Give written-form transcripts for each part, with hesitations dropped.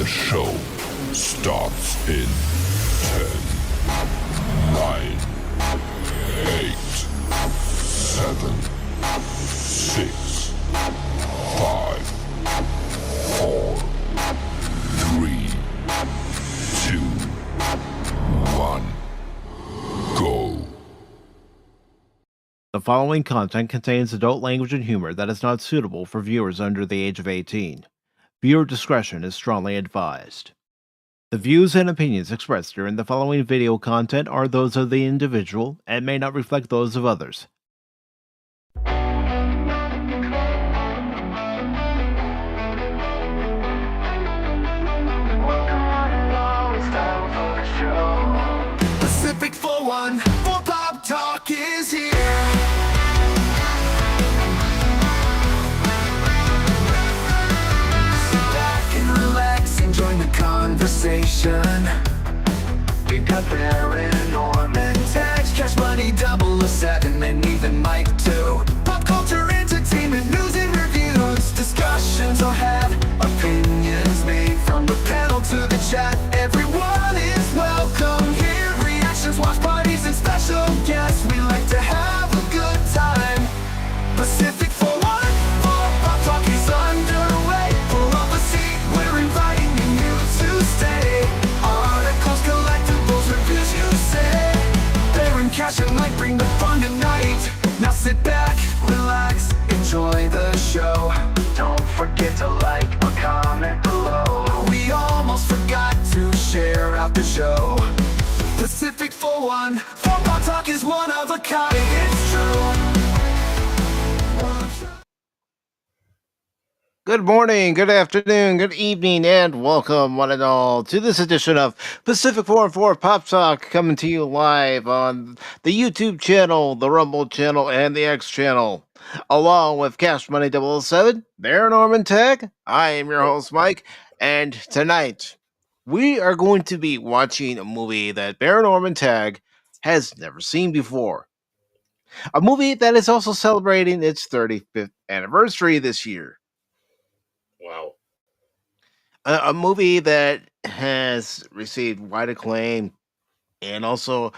The show starts in 10, 9, 8, 7, 6, 5, 4, 3, 2, 1, go. The following content contains adult language and humor that is not suitable for viewers under the age of 18. Viewer discretion is strongly advised. The views and opinions expressed during the following video content are those of the individual and may not reflect those of others. Pacific414 Pop Talk is here. Sit back and relax and join the conversation. We've got Baron Orman Tagge, Cash Money 007, and even Mike too. Pop culture, entertainment, news and reviews. Discussions will have opinions made from the panel to the chat. Everyone is welcome here. Reactions, watch parties, and special guests. We like to have a good time. Pacific414 Pop Talk is underway. Pull up a seat, we're inviting you to stay. Articles, collectibles, reviews, you say. Baron, Cash, and Mike bring the fun tonight. Now sit back, relax, enjoy the show. Don't forget to like or comment below. We almost forgot to share out the show. Pacific414 Pop Talk is one of a kind, it's true. Good morning, good afternoon, good evening, and welcome one and all to this edition of Pacific414 Pop Talk, coming to you live on the YouTube channel, the Rumble channel, and the X channel. Along with Cash Money 007, Baron Orman Tagge, I am your host Mike, and tonight we are going to be watching a movie that Baron Orman Tagge has never seen before. A movie that is also celebrating its 35th anniversary this year. Wow. A movie that has received wide acclaim and also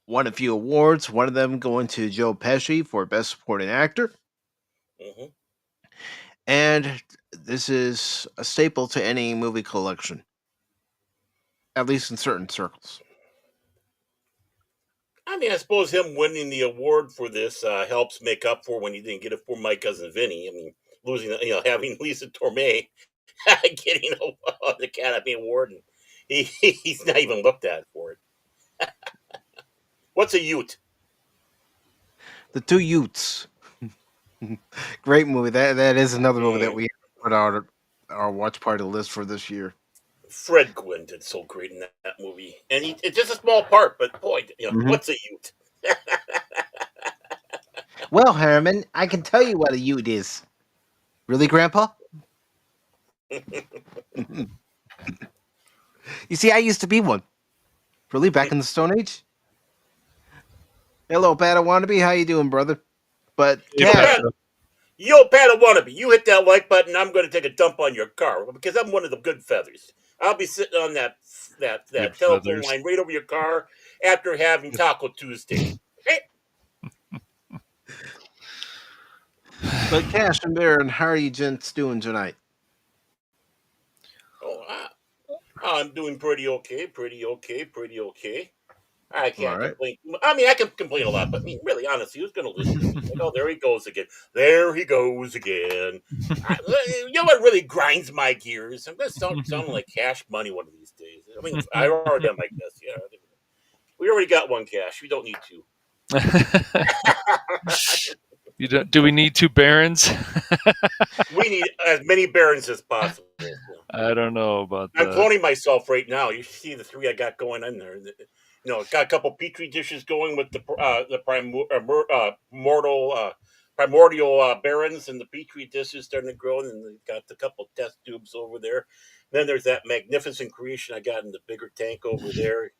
won a few awards, one of them going to Joe Pesci for Best Supporting Actor. Mm-hmm. And this is a staple to any movie collection, at least in certain circles. I mean, I suppose him winning the award for this helps make up for when he didn't get it for My Cousin Vinny. I mean, losing, having Lisa Torme getting the Academy Award, and he's not even looked at for it. What's a Ute? The Two Utes. Great movie. That is another movie that we put our watch party list for this year. Fred Gwynn did so great in that movie, and it's just a small part, but boy, what's a Ute? Well, Herman, I can tell you what a Ute is. Really, Grandpa? You see, I used to be one. Really, back in the Stone Age? Hello, Pat Wannabe. How you doing, brother? But yeah, Yo, Pat Wannabe, you hit that like button, I'm going to take a dump on your car because I'm one of the good feathers. I'll be sitting on that telephone line right over your car after having Taco Tuesday. Okay? But Cash and Baron, how are you gents doing tonight? I'm doing pretty okay. I can't complain. I mean, I can complain a lot, but I mean, really, honestly, who's going to listen to me? Like, oh, there he goes again. You know what really grinds my gears? I'm going to sound like Cash Money one of these days. I mean, I already am, I guess. Yeah, we already got one Cash. We don't need two. Do we need two Barons? We need as many Barons as possible. I don't know about that. I'm cloning myself right now. You see the three I got going in there. Got a couple petri dishes going with the primordial barons, and the petri dishes starting to grow, and then got a couple test tubes over there. Then there's that magnificent creation I got in the bigger tank over there.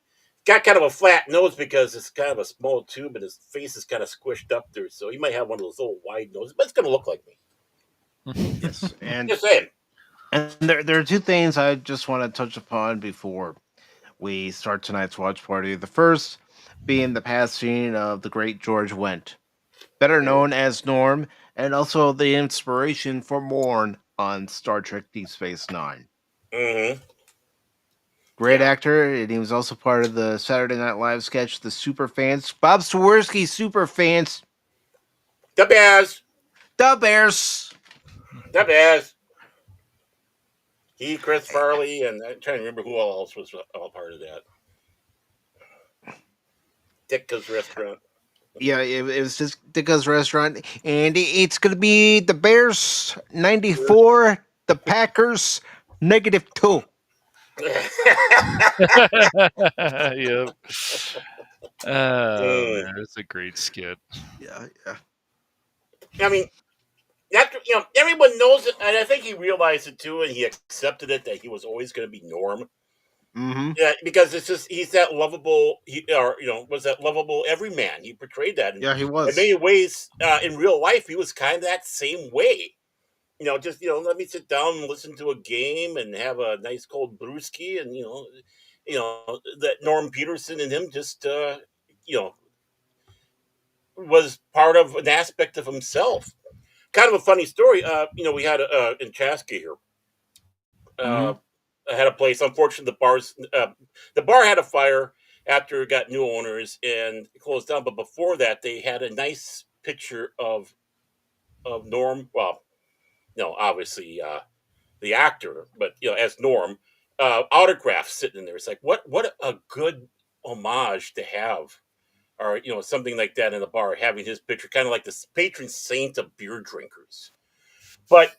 Got kind of a flat nose because it's kind of a small tube, and his face is kind of squished up there, so he might have one of those little wide noses, but it's going to look like me. Yes, and just saying. And there are two things I just want to touch upon before we start tonight's watch party. The first being the passing of the great George Wendt, better Mm-hmm. known as Norm, and also the inspiration for Morn on Star Trek Deep Space Nine. Mm-hmm. Great Yeah. actor, and he was also part of the Saturday Night Live sketch The Super Fans. Bob Swirsky, Super Fans, The Bears. the Bears. The Bears. He, Chris Farley, and I'm trying to remember who else was all part of that. Ditka's Restaurant. Yeah, it was just Dicka's restaurant, and it's gonna be the Bears 94, the Packers -2. Yep. Oh Mm. man, it's a great skit. Yeah, yeah. I mean, everyone knows it, and I think he realized it too, and he accepted it that he was always going to be Norm. Mm-hmm. Yeah, because it's just he's that lovable, was that lovable everyman. He portrayed that, and Yeah, he in many was. ways, in real life, he was kind of that same way. Just let me sit down and listen to a game and have a nice cold brewski, and that Norm Peterson and him just you know was part of an aspect of himself. Kind of a funny story. We had in Chaska here. Mm-hmm. Uh, I had a place. Unfortunately, the bar had a fire after it got new owners and it closed down. But before that, they had a nice picture of Norm. Well, obviously the actor, but as Norm, autograph sitting in there. It's like what a good homage to have, or something like that in the bar, having his picture, kind of like the patron saint of beer drinkers. But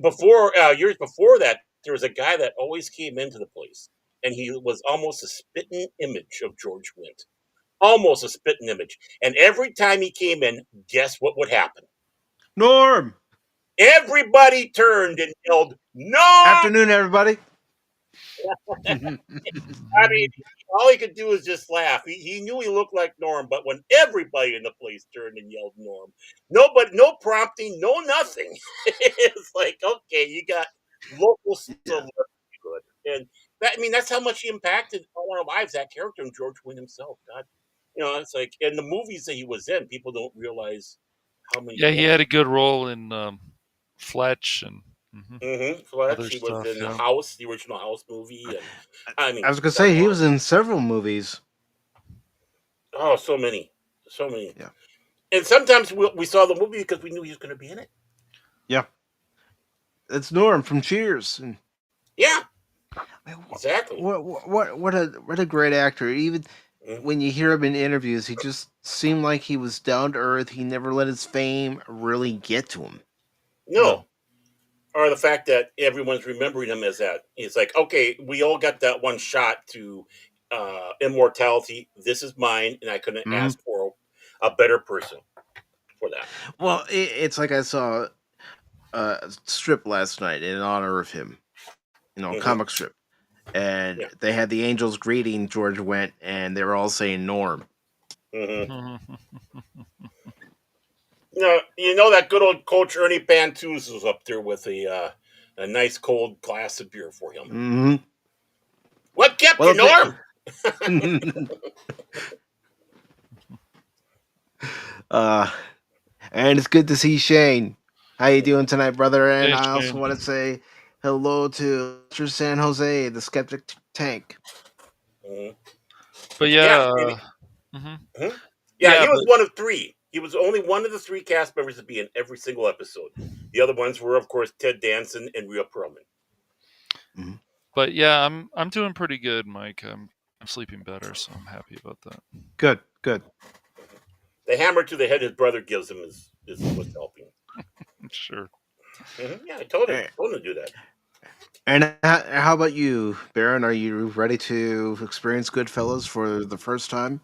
before years before that, there was a guy that always came into the place, and he was almost a spitting image of George Wendt, almost a spitting image. And every time he came in, guess what would happen? Norm. Everybody turned and yelled, "No!" Afternoon, everybody. I mean, all he could do was just laugh. He knew he looked like Norm, but when everybody in the place turned and yelled Norm, nobody, no prompting, no nothing. It's like, okay, you got local Yeah. celebrity good, and that's how much he impacted all our lives. That character and George Wynn himself, God, it's like in the movies that he was in, people don't realize how many Yeah, he roles. had a good role in Fletch and Fletch. other He was stuff. in the Yeah. House, the original House movie, and I I mean, was gonna come say he on. was in several movies. Oh, so many, so many. Yeah. And sometimes we saw the movie because we knew he was going to be in it. Yeah. It's Norm from Cheers. And Yeah, man, exactly. what a great actor. Even Mm. when you hear him in interviews, he just seemed like he was down to earth. He never let his fame really get to him. No, or the fact that everyone's remembering him as that. It's like, okay, we all got that one shot to immortality. This is mine, and I couldn't Hmm. ask for a better person for that. Well, it's like I saw a strip last night in honor of him. A Hmm. comic strip, and Yeah. they had the angels greeting George Wendt, and they were all saying Norm. Hmm. Mhm. That good old Coach Ernie Pantus was up there with a nice cold glass of beer for him. Hmm. What kept you, Well, Norm? uh, and it's good to see Shane. How you doing tonight, brother? And Hey, I also Shane. want to say hello to Mr. San Jose, the Skeptic Tank. Mhm. But Yeah, yeah, and mhm. Mhm. Yeah, Yeah, he was but one of three. He was only one of the three cast members to be in every single episode. The other ones were, of course, Ted Danson and Rhea Perlman. Mhm. but yeah, I'm doing pretty good, Mike. I'm sleeping better, so I'm happy about that. Good, good. The hammer to the head his brother gives him is what's helping. Sure. Yeah, I told him. Eh, Told him to do that. And how about you, Baron? Are you ready to experience Goodfellas for the first time?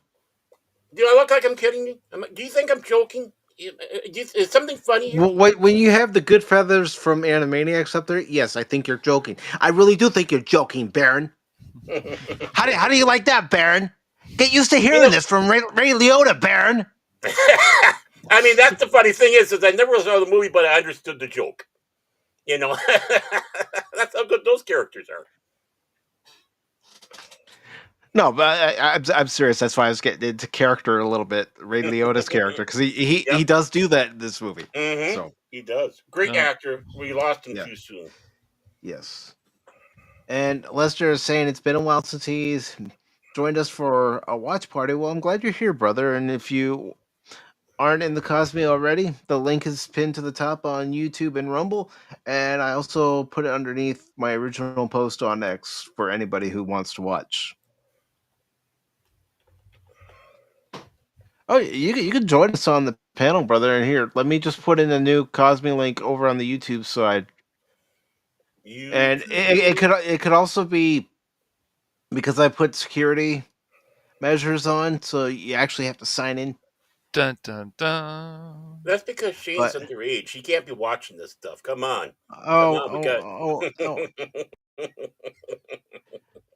Do I look like I'm kidding you? Do you think I'm joking? Is something funny here? Well, when you have the good feathers from Animaniacs up there, yes, I think you're joking. I really do think you're joking, Baron. you How do you like that, Baron? Get used to hearing know, this from Ray Liotta, Baron. that's the funny thing is I never saw the movie, but I understood the joke. You know, that's how good those characters are. No, but I'm serious. That's why I was getting into character a little bit, Ray Liotta's character, because he Yep. does do that in this movie. Mm-hmm. So He does. Great Yeah. actor. We lost him yeah, too soon. yes. And Lester is saying it's been a while since he's joined us for a watch party. Well, I'm glad you're here, brother. And if you aren't in the Kosmi already, the link is pinned to the top on YouTube and Rumble. And I also put it underneath my original post on X for anybody who wants to watch. Oh, you can join us on the panel, brother. And here, let me just put in a new Cosme link over on the YouTube side. And it could also be because I put security measures on, so you actually have to sign in. Dun dun dun. That's because Shane's But underage. He can't be watching this stuff. Come on. Come oh on, we got. oh oh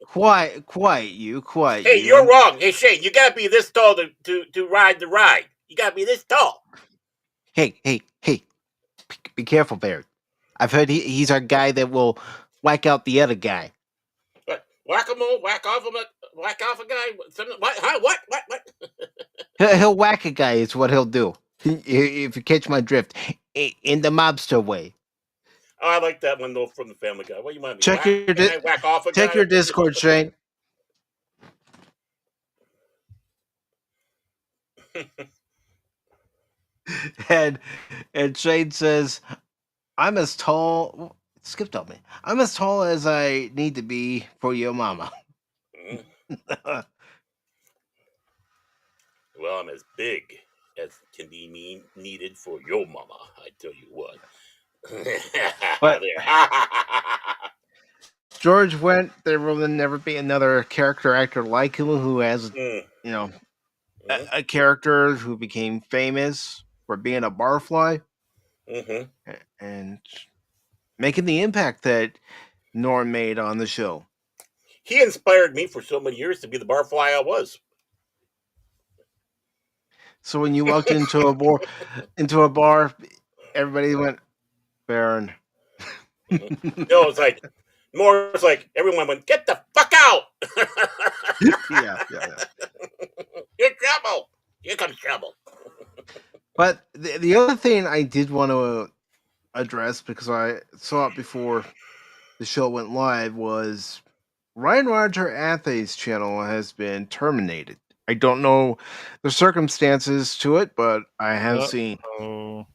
oh, quiet you, quiet Hey, you. you're wrong. Hey, Shane, you gotta be this tall to ride the ride. You gotta be this tall. Hey, be careful, Baron. I've heard he's our guy that will whack out the other guy. Whack-a-mole, whack off a guy. What? Huh? What? He'll whack a guy is what he'll do. If you catch my drift, in the mobster way. Oh, I like that one though from the Family Guy. What do you mind me? Check Whack your a guy, whack off a check guy. your Discord, Shane. and Shane says, "I'm as tall." Skipped on me. I'm as tall as I need to be for your mama. Well, I'm as big as can be needed for your mama. I tell you what. But There. George went. There will never be another character actor like him who has, Mm, you know, mm, a character who became famous for being a barfly mhm. and making the impact that Norm made on the show. He inspired me for so many years to be the barfly I was. So when you walked into a bar, everybody went, Baron. No, it's like more. It's like everyone went, "Get the fuck out!" yeah. You're trouble. Here comes trouble. But the other thing I did want to address because I saw it before the show went live was Ryan Roger Athey's channel has been terminated. I don't know the circumstances to it, but I have seen Oh,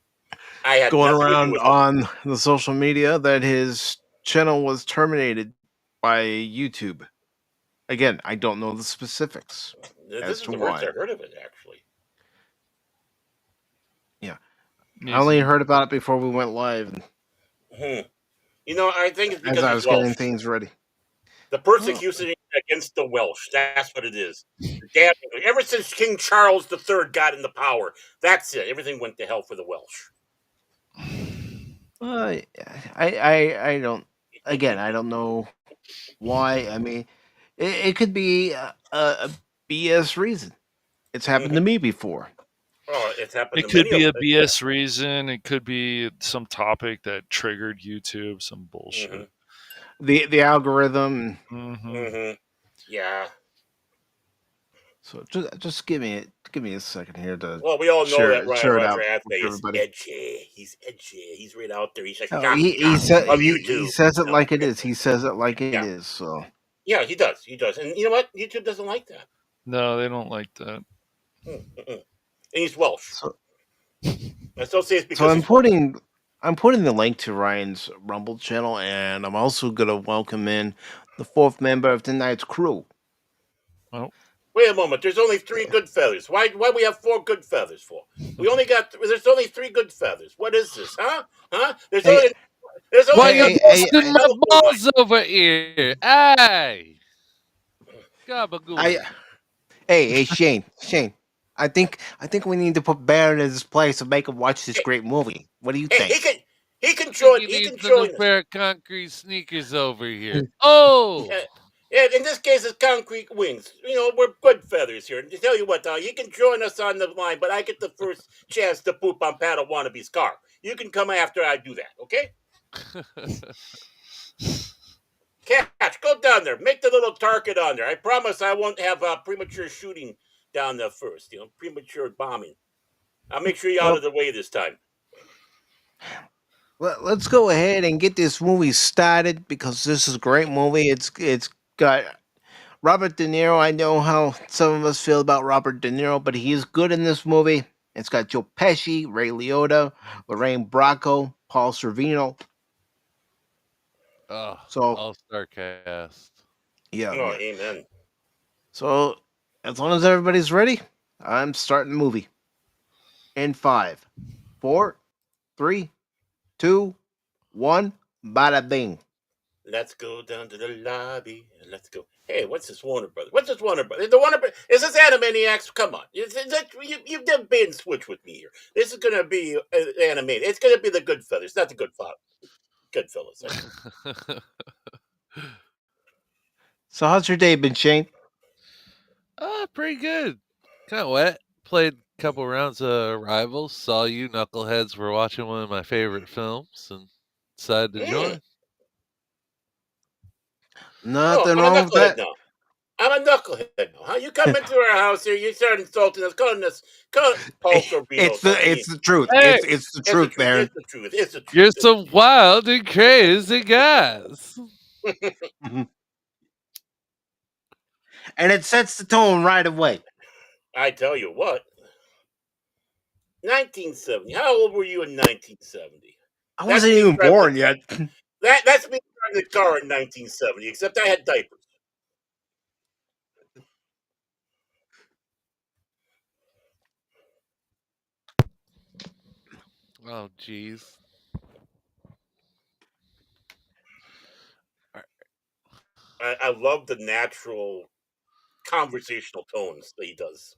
I had going nothing to do around with it. on the social media that his channel was terminated by YouTube. Again, I don't know the specifics This as is to the first why. I heard of it, actually. Yeah, I needs only to be- heard about it before we went live, You know, I think it's as because I he's was getting Welsh. things ready. The Oh, persecution against the Welsh. That's what it is. Damn, ever since King Charles III got into power, that's it. Everything went to hell for the Welsh. I don't. Again, I don't know why. I mean, it could be a BS reason. It's happened to me before. Oh, it's happened It to could many be of a them. Yeah. BS reason. It could be some topic that triggered YouTube, some bullshit. The algorithm. Mm-hmm. Yeah. So just give me a second here to Well, we all know that Ryan share it Roger out with Athey is everybody. edgy. He's edgy. He's right out there. He's a No, shock jock of he YouTube. says it No. like it is. He says it like it Yeah. is. So Yeah, he does. He does. And you know what? YouTube doesn't like that. No, they don't like that. And he's Welsh. so, I still say it's so because I'm he's Welsh. putting the link to Ryan's Rumble channel, and I'm also gonna welcome in the fourth member of tonight's crew. Well, Wait a moment. There's only 3 good feathers. Why we have 4 good feathers for? There's only 3 good feathers. What is this, huh? Huh? There's Hey, why only you hey, busting my no, balls over here? Hey, I, gabagool. hey, Shane. I think we need to put Baron in his place and make him watch this great movie. What do you Hey, think? he can I think join you he need can some new join us. pair of concrete sneakers over here. Oh, Yeah, in this case, it's concrete wings. You know, we're good feathers here. And to tell you what, you can join us on the line, but I get the first chance to poop on Padawallaby's car. You can come after I do that, okay? Catch, go down there. Make the little target on there. I promise I won't have premature shooting down there first. Premature bombing. I'll make sure you're out Well, of the way this time. let's go ahead and get this movie started because this is a great movie. It's got Robert De Niro. I know how some of us feel about Robert De Niro, but he is good in this movie. It's got Joe Pesci, Ray Liotta, Lorraine Bracco, Paul Sorvino. Oh, So all-star cast. yeah, Oh, yeah. amen. So as long as everybody's ready, I'm starting the movie. In 5, 4, 3, 2, 1, bada bing. Let's go down to the lobby and let's go. Hey, what's this Warner Brothers? What's this Warner Brothers? The Warner Brothers is this Animaniacs? Come on, you've done bait and switch with me here. This is gonna be animated. It's gonna be the Goodfellas, not the Goodfellas. So how's your day been, Shane? Pretty good. Kind of wet. Played a couple rounds of Rivals. Saw you knuckleheads were watching one of my favorite films and decided to join. Nothing I'm a wrong with knucklehead that. now. I'm a knucklehead now. Huh? You come into our house here, you start insulting us, calling Paul Sorvino. It's the truth. Hey! It's the truth, Baron. It's the truth. It's the truth. You're some wild and crazy guys. And it sets the tone right away. I tell you what. 1970. How old were you in 1970? I wasn't even born yet. That's me driving the car in 1970, except I had diapers. Oh, jeez. I love the natural conversational tones that he does.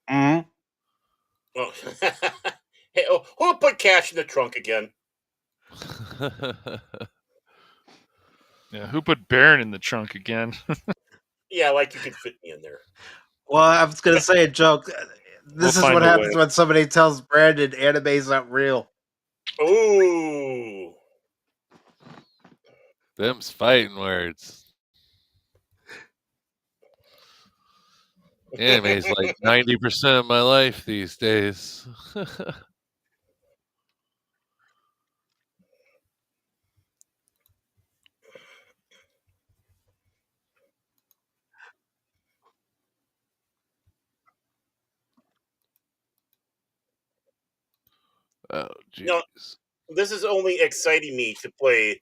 Mm-hmm. Oh. Hey, who put cash in the trunk again? Yeah, who put Baron in the trunk again? Yeah, like you could fit me in there. Well, I was gonna say a joke. This is find what a happens way. when somebody tells Brandon anime's not real. Ooh. Them's fighting words. Anime's like 90% of my life these days. Oh, jeez. No, this is only exciting me to play.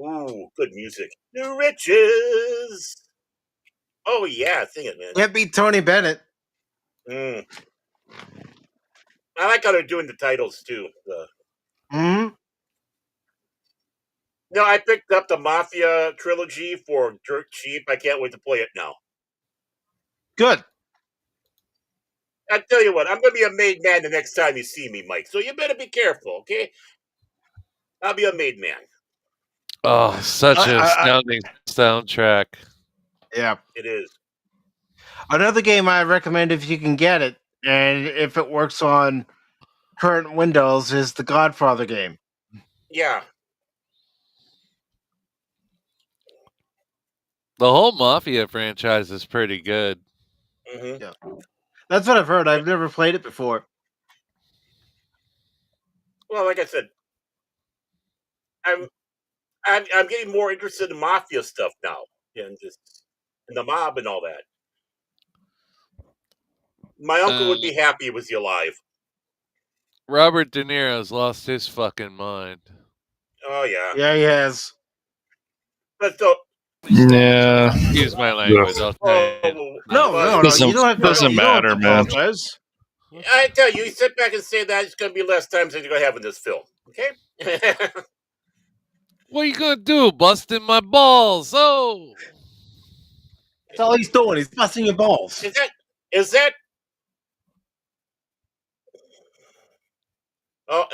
Ooh, good music. New Riches. Oh yeah, sing it, man. Can't beat Tony Bennett. Mm. I like how they're doing the titles too. Hmm. No, I picked up the Mafia trilogy for dirt cheap. I can't wait to play it now. Good. I tell you what, I'm gonna be a made man the next time you see me, Mike. So you better be careful, okay? I'll be a made man. Oh, such an astounding soundtrack. Yeah. It is. Another game I recommend if you can get it, and if it works on current Windows, is the Godfather game. Yeah. The whole Mafia franchise is pretty good. Mm-hmm. Yeah. That's what I've heard. I've never played it before. Well, like I said, I'm getting more interested in Mafia stuff now, and the mob and all that. My uncle would be happy was he alive. Robert De Niro's lost his fucking mind. Oh yeah. Yeah, he has. But so. Yeah. Excuse my language. I'll try it. No. You don't have to. Doesn't matter, man. Apologize. I tell you, you sit back and say that it's going to be less times than you're going to have in this film. Okay. What are you gonna do? Busting my balls? Oh. That's all he's doing. He's busting your balls. Is that? Oh.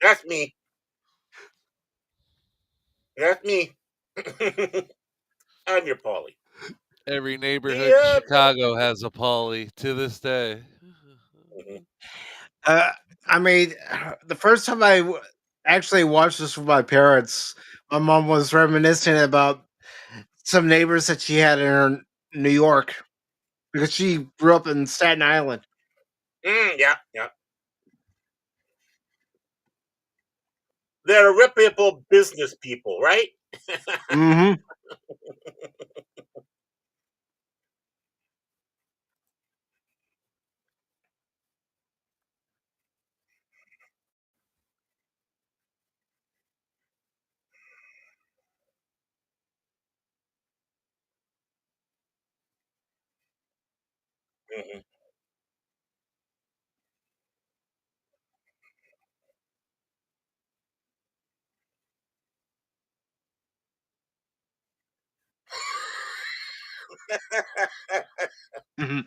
That's me. That's me. I'm your Polly. Every neighborhood in Chicago has a Polly to this day. Uh, I mean, the first time I actually watched this with my parents, my mom was reminiscing about some neighbors that she had in New York because she grew up in Staten Island. Yeah, yeah. They're reputable business people, right? Mm-hmm. Mhm. Mm-hmm.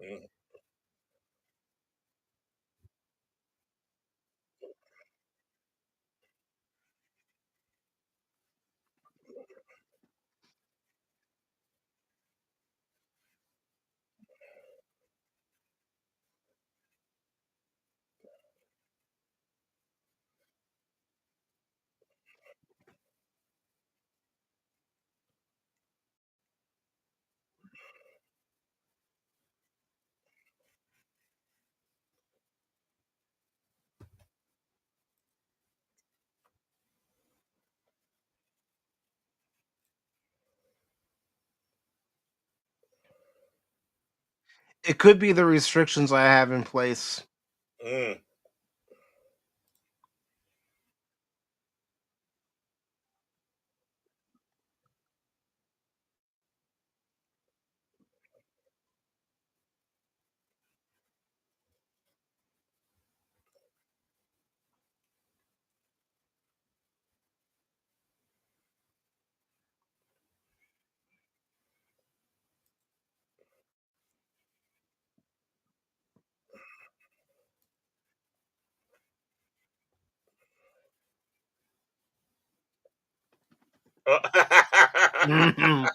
Mhm. It could be the restrictions I have in place. Mm. Mm-hmm.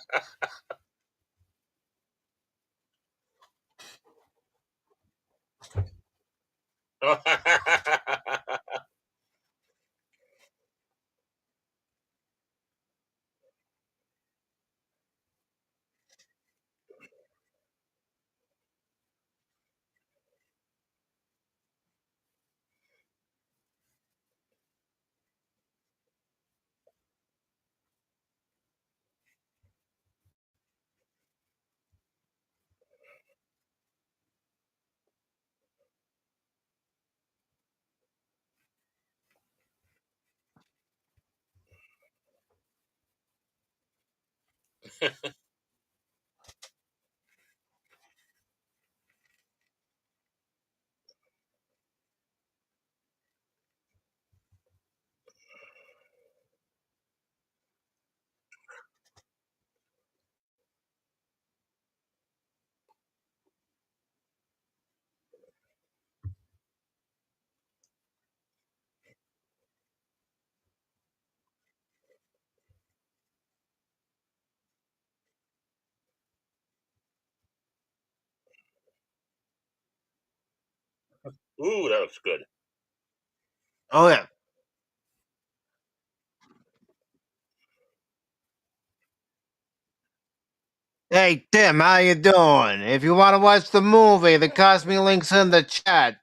Ooh, that looks good. Oh yeah. Hey Tim, how you doing? If you want to watch the movie, the Kosmi link's in the chat.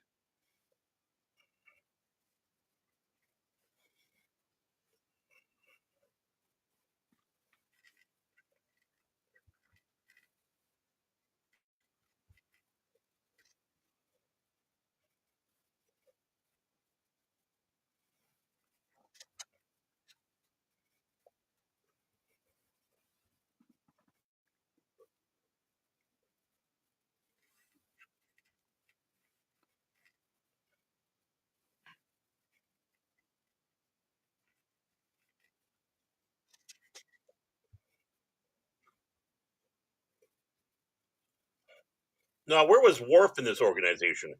Now, where was Worf in this organization?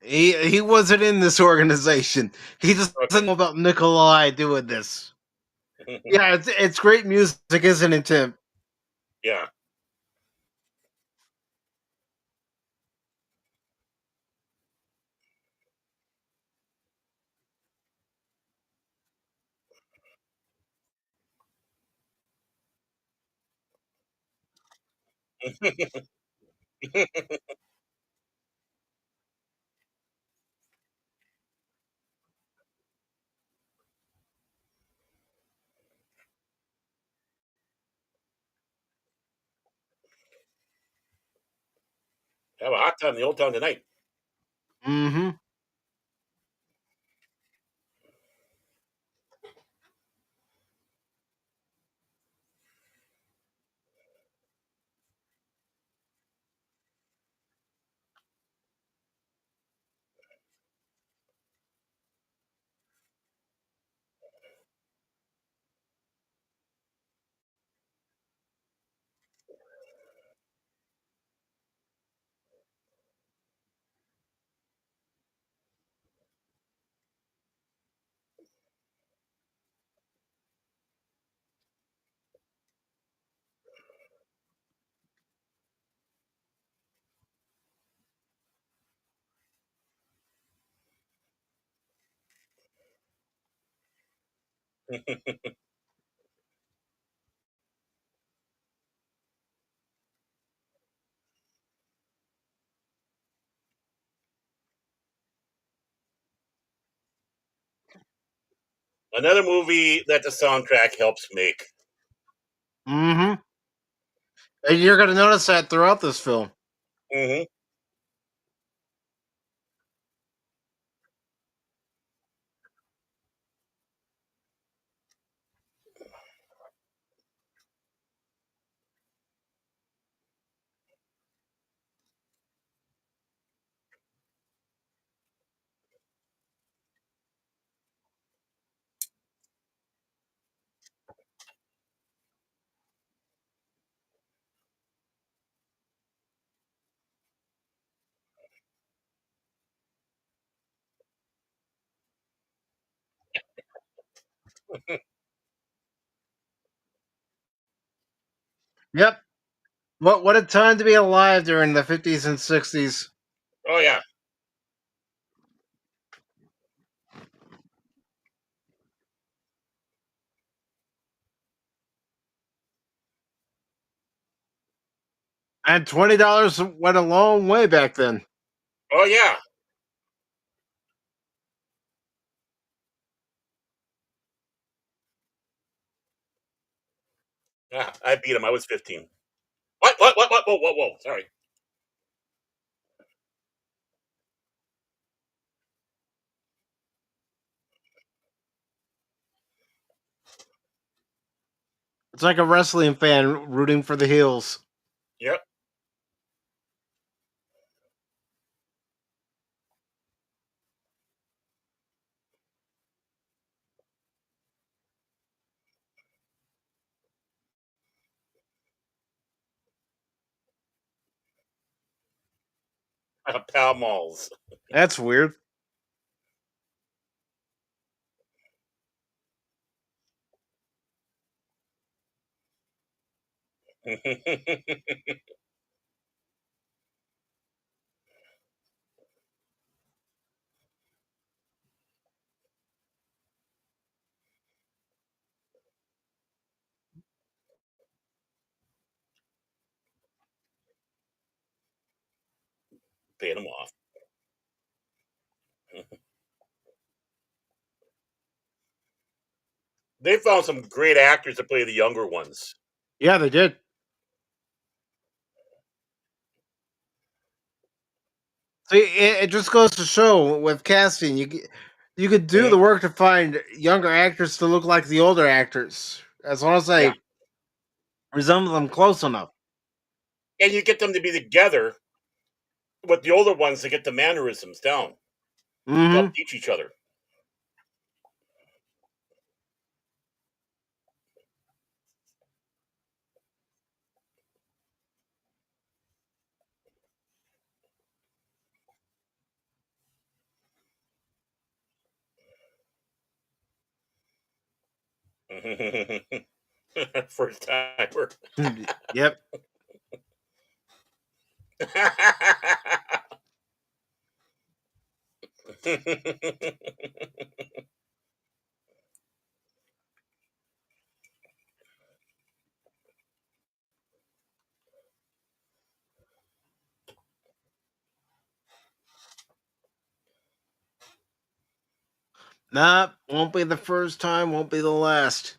He wasn't in this organization. He just Okay. doesn't know about Nikolai doing this. Yeah, it's great music, isn't it, Tim? Yeah. Have a hot time in the old town tonight. Mm-hmm. Another movie that the soundtrack helps make. Mm-hmm. And you're gonna notice that throughout this film. Hmm. Yep. What a time to be alive during the 50s and 60s. Oh yeah. And $20 went a long way back then. Oh yeah. Ah, I beat him. I was 15. What? What? What? What? Whoa! Whoa! Whoa! Sorry. It's like a wrestling fan rooting for the heels. Yep. Pal malls. That's weird. Paid him off. They found some great actors to play the younger ones. Yeah, they did. See, it just goes to show with casting, you could do Mhm. the work to find younger actors to look like the older actors, as long as Yeah, they resemble them close enough. and you get them to be together with the older ones to get the mannerisms down to help Mm-hmm. teach each other. First timer. Yep. Nah, won't be the first time, won't be the last.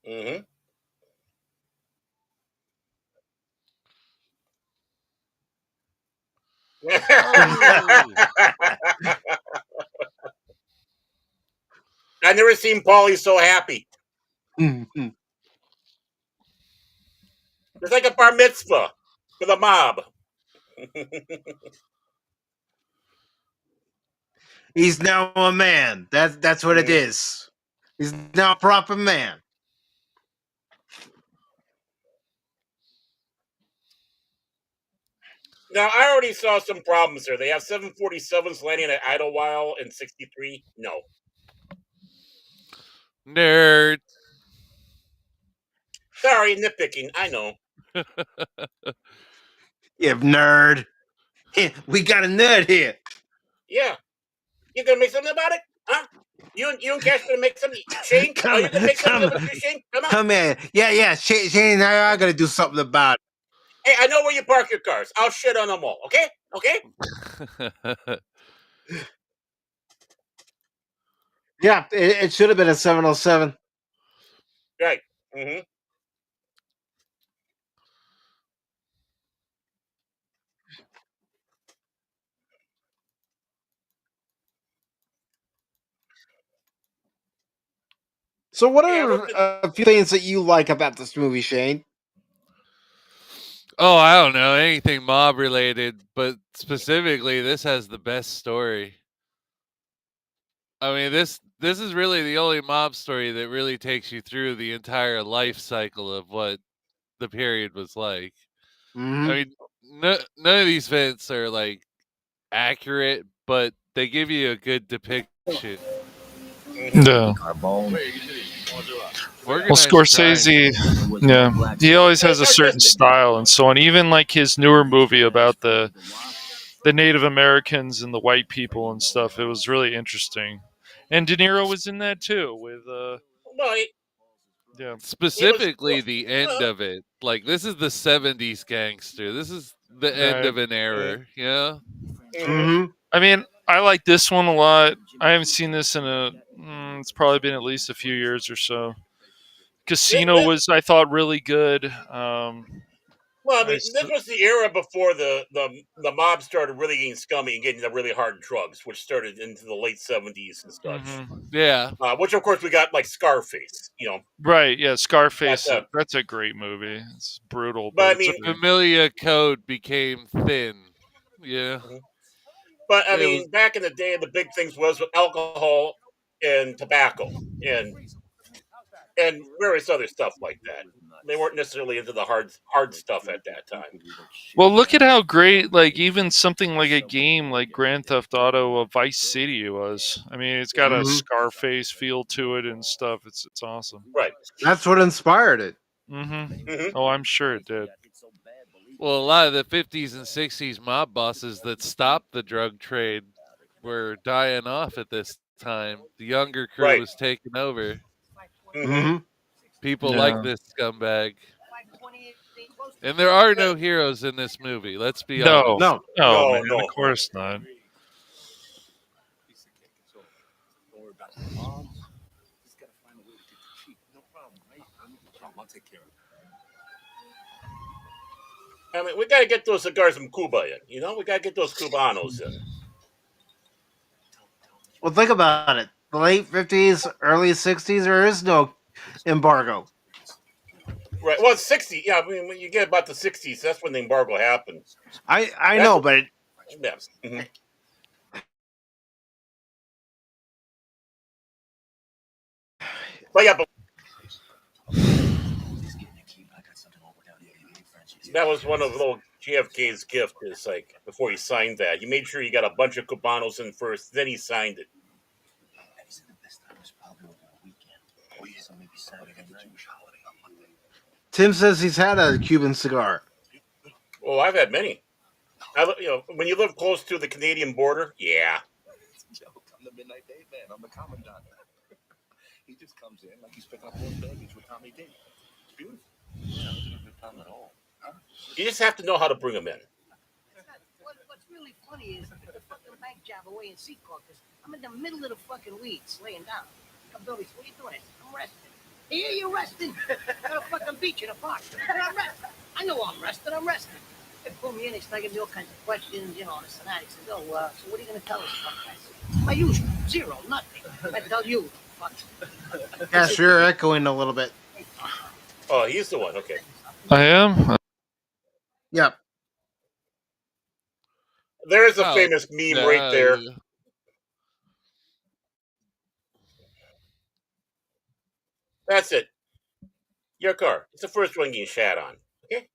Mm-hmm. Oh, I never seen Paulie so happy. It's like a bar mitzvah for the mob. He's now a man. That's what it is. He's now a proper man. Now, I already saw some problems there. They have 747s landing at Idlewild in 63. No. nerd. Sorry, nitpicking. I know. You nerd. We got a nerd here. Yeah. You gonna make something about it? Huh? You and Cash gonna make something? Shane? Are you gonna make something about it, Shane? Come on. Come here. Yeah. Shane and I are gonna do something about it. Hey, I know where you park your cars. I'll shit on them all. Okay? Okay? Yeah, it should have been a 707. Right. Mm-hmm. So, what Yeah, are a few things that you like about this movie, Shane? Oh, I don't know anything mob related, but specifically, this has the best story. I mean, this is really the only mob story that really takes you through the entire life cycle of what the period was like. Mm-hmm. I mean, none of these events are like accurate, but they give you a good depiction. Yeah. Well, Organized Scorsese, yeah, he always has a It's certain artistic. style and so on. Even like his newer movie about the Native Americans and the white people and stuff, it was really interesting. And De Niro was in that too. With Well, yeah, it was. specifically the end of it. Like this is the 70s gangster. This is the end right. of an era, yeah. Mm-hmm. I mean, I like this one a lot. I haven't seen this in it's probably been at least a few years or so. Casino was, I thought, really good. Well, I mean, this was the era before the mob started really getting scummy and getting the really hard drugs, which started into the late 70s and such. Yeah. Which, of course, we got like Scarface, you know. Right, yeah, Scarface. That's That's a great movie. It's brutal, But I but it's mean, Familia code became thin. Yeah. but I It was mean, back in the day, the big things was with alcohol and tobacco and various other stuff like that. They weren't necessarily into the hard stuff at that time. well, look at how great, like even something like a game like Grand Theft Auto of Vice City was. I mean, it's got a Mhm. Scarface feel to it and stuff. It's awesome. Right. That's what inspired it. Mm-hmm. Oh, I'm sure it did. well, a lot of the 50s and 60s mob bosses that stopped the drug trade were dying off at this time. The younger crew Right. was taking over. Mm-hmm. People Yeah. like this scumbag. And there are no heroes in this movie, let's be No, honest. No. no, No, man, no. of course not. I mean, we got to get those cigars from Cuba in. You know, we got to get those Cubanos in. Well, think about it. The late 50s, early 60s, there is no embargo. Right. Well, it's 60. Yeah, I mean, when you get about the 60s, that's when the embargo happened. I That's know, what- but Yeah. Mhm. But yeah, but that was one of the little JFK's gift is like before he signed that, he made sure he got a bunch of Cubanos in first, then he signed it. And he said the best time was probably over the weekend. Or yes, maybe Saturday night. Jewish holiday on Monday. Tim says he's had a Cuban cigar. Oh, I've had many. When you live close to the Canadian border, yeah. Joe, I'm the midnight Dave man. I'm the commandant. He just comes in like he's picking up more baggage with Tommy D. It's beautiful. Sounds like a good time at all. Huh? You just have to know how to bring them in. What's really funny is the fucking bank job away in Seacor, because I'm in the middle of the fucking weeds, laying down. Billy, what are you doing? I said, I'm resting. Here you're resting? Got a fucking beach in a park. I'm resting. I know I'm resting. I'm resting. They pull me in, they start giving me all kinds of questions, this and that. He says, so what are you going to tell us? I said, my usual, zero, nothing. I tell you, fuck. Yeah, sure, echoing a little bit. Oh, he's the one. Okay. I am. Yep. There's a famous meme right there. Yeah. That's it. Your car. It's the first one getting shat on. Okay.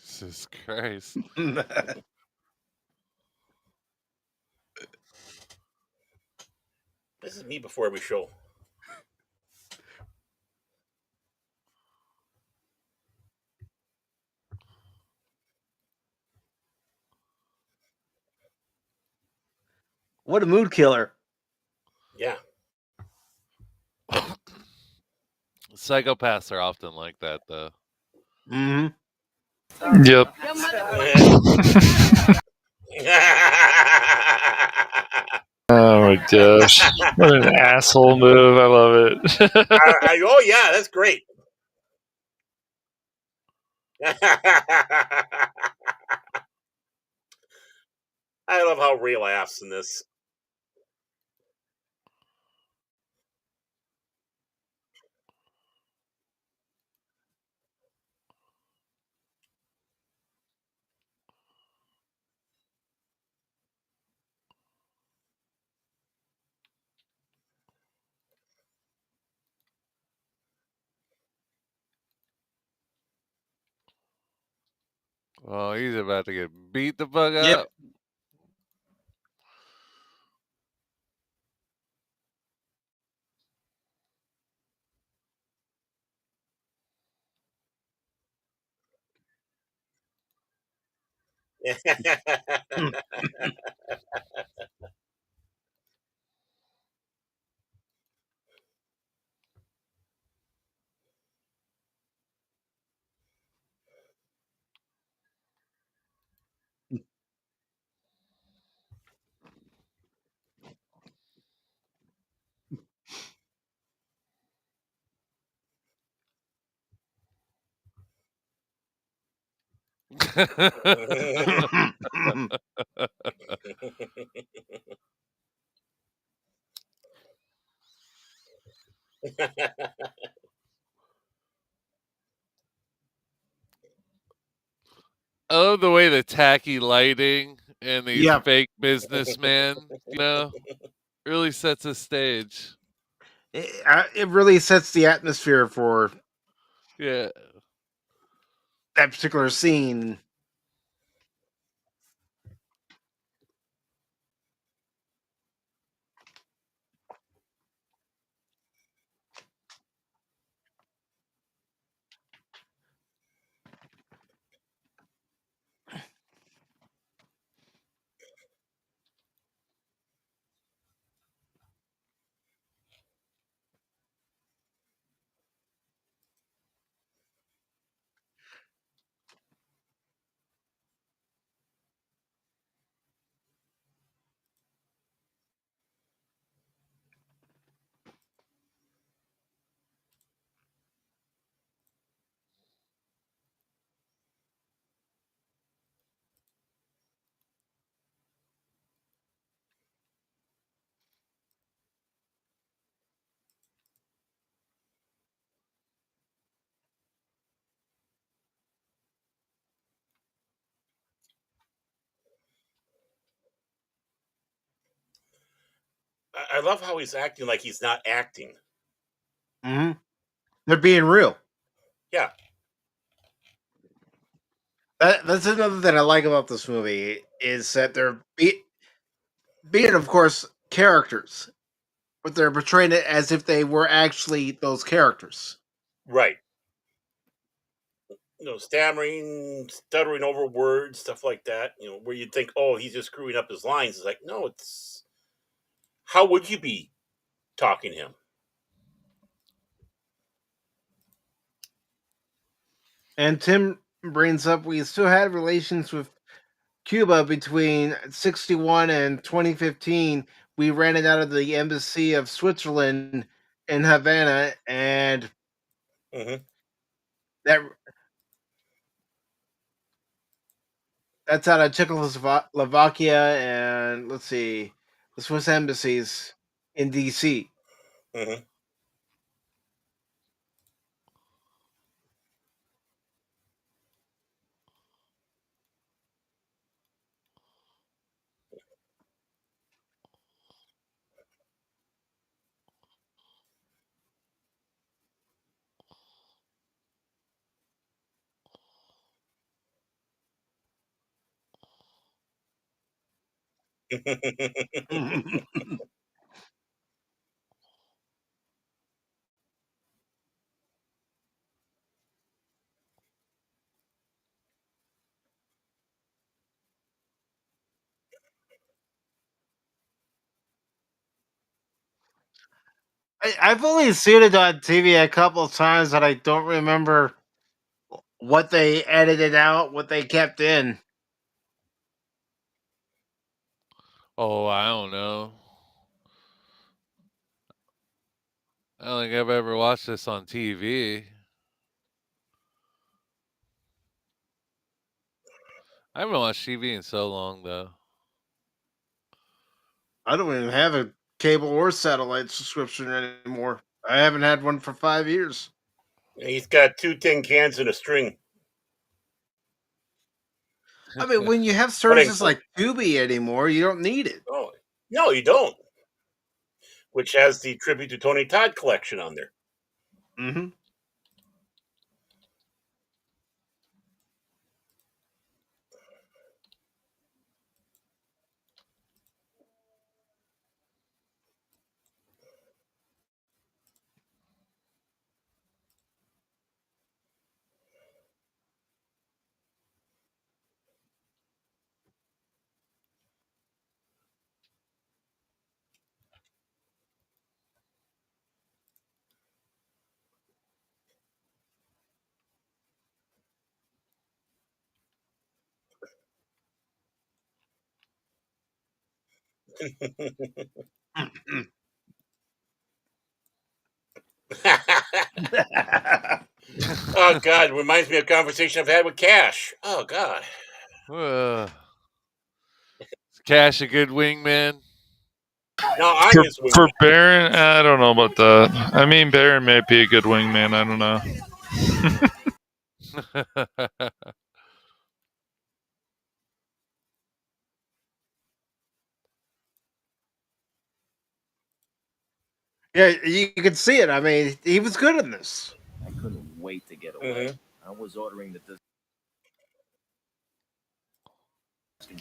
Jesus Christ. This is me before every show. What a mood killer. Yeah. Psychopaths are often like that, though. Mm-hmm. Yep. Oh my gosh. What an asshole move. I love it. Oh, yeah, that's great. I love how Ray laughs in this. Oh, he's about to get beat the fuck Yep. up. I love the way the tacky lighting and these Yep. fake businessmen, really sets a stage. It really sets the atmosphere for Yeah. that particular scene. I love how he's acting like he's not acting. Hmm. They're being real. Yeah. That's another thing I like about this movie is that being, of course, characters, but they're portraying it as if they were actually those characters. Right. Stammering, stuttering over words, stuff like that. Where you'd think, oh, he's just screwing up his lines. It's like, no, it's how would you be talking to him? And Tim brings up we still had relations with Cuba between 61 and 2015. We ran it out of the embassy of Switzerland in Havana, and Hmm. that that's out of Czechoslovakia and let's see, the Swiss embassies in DC. Hmm. I've only seen it on TV a couple of times, and I don't remember what they edited out, what they kept in. Oh, I don't know. I don't think I've ever watched this on TV. I haven't watched TV in so long, though. I don't even have a cable or satellite subscription anymore. I haven't had one for 5 years. He's got 2 tin cans and a string. I mean, when you have services like Tubi anymore, you don't need it. Oh, no, you don't. Which has the tribute to Tony Todd collection on there. Mm-hmm. Oh God, reminds me of a conversation I've had with Cash. Oh God. Is Cash a good wingman? No, I'm For, his for wingman. Baron, I don't know about that. I mean, Baron may be a good wingman. I don't know. Yeah, you can see it. I mean, he was good in this. I couldn't wait to get away. I was ordering that this.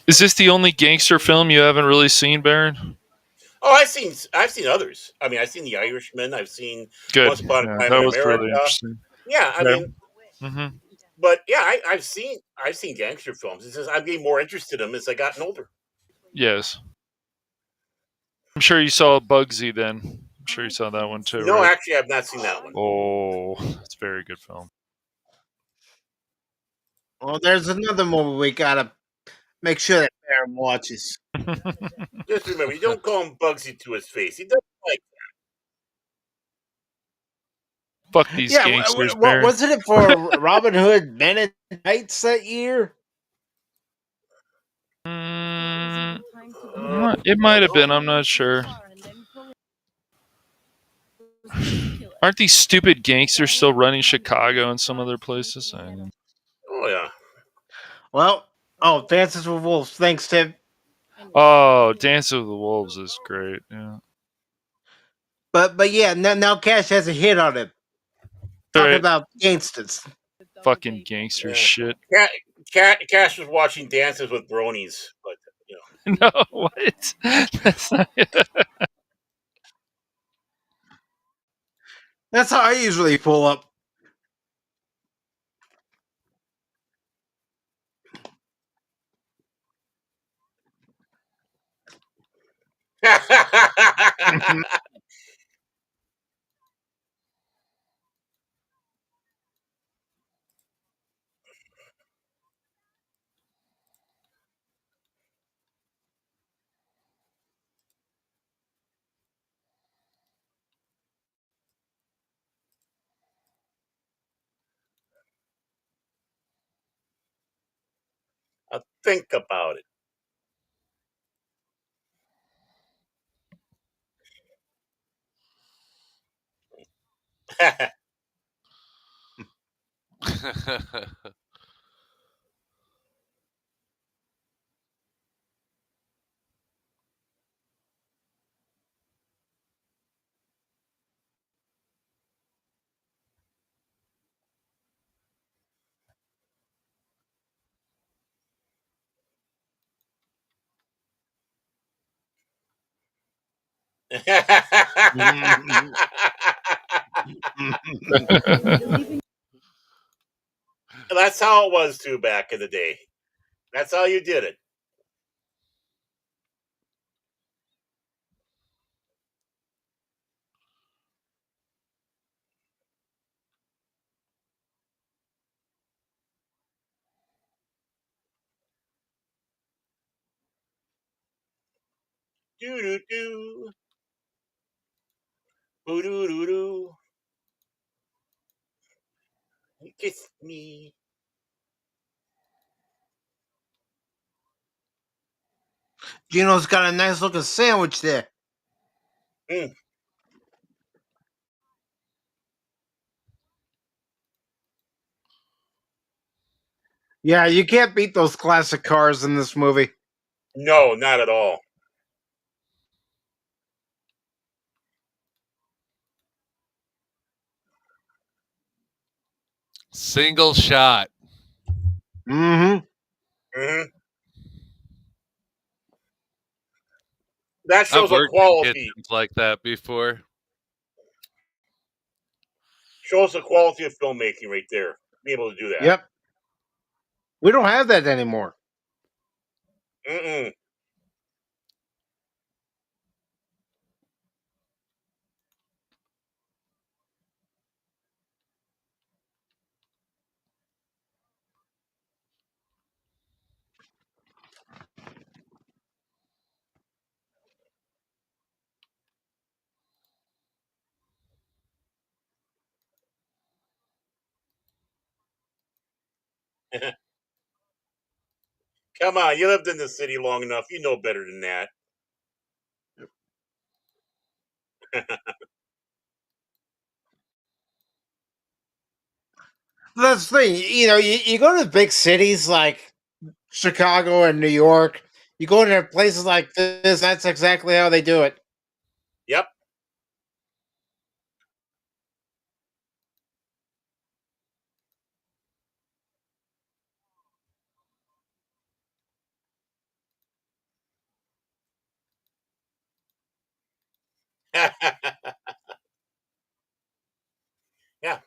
Is this the only gangster film you haven't really seen, Baron? Oh, I've seen others. I mean, I've seen The Irishman. I've seen Good. Once Upon a Yeah, Time that in was America. really interesting. Yeah, I Yeah. mean, Mm-hmm. but yeah, I've seen gangster films. It's just I'm getting more interested in them as I gotten older. Yes. I'm sure you saw Bugsy then. I'm sure you saw that one too, No, right? actually, I've not seen that one. Oh, it's a very good film. Well, there's another movie we gotta make sure that Baron watches. Just remember, you don't call him Bugsy to his face. He doesn't like. Fuck these Yeah, gangsters, what Baron. wasn't it for Robin Hood Men in Tights that year? It might have been. I'm not sure. Aren't these stupid gangsters still running Chicago and some other places? Oh yeah. Well, Dances with Wolves. Thanks, Tim. Oh, Dance of the Wolves is great. Yeah. But yeah, now Cash has a hit on him. Talking Right. about gangsters. Fucking gangster Yeah. shit. Cash was watching Dances with Bronies, but you know. No, what? That's not That's how I usually pull up. Think about it. That's how it was too back in the day. That's how you did it. Do do do. Boo doo doo doo. Kiss me. Gino's got a nice looking sandwich there. Mm. Yeah, you can't beat those classic cars in this movie. No, not at all. Single shot. Mm-hmm. Hmm. That I've shows a worked in quality. kitchens like that before. Shows the quality of filmmaking right there. Be able to do that. Yep. We don't have that anymore. Mm-mm. Come on, you lived in the city long enough. You know better than that. That's the thing. You go to big cities like Chicago and New York. You go to places like this. That's exactly how they do it. Yep. Yeah.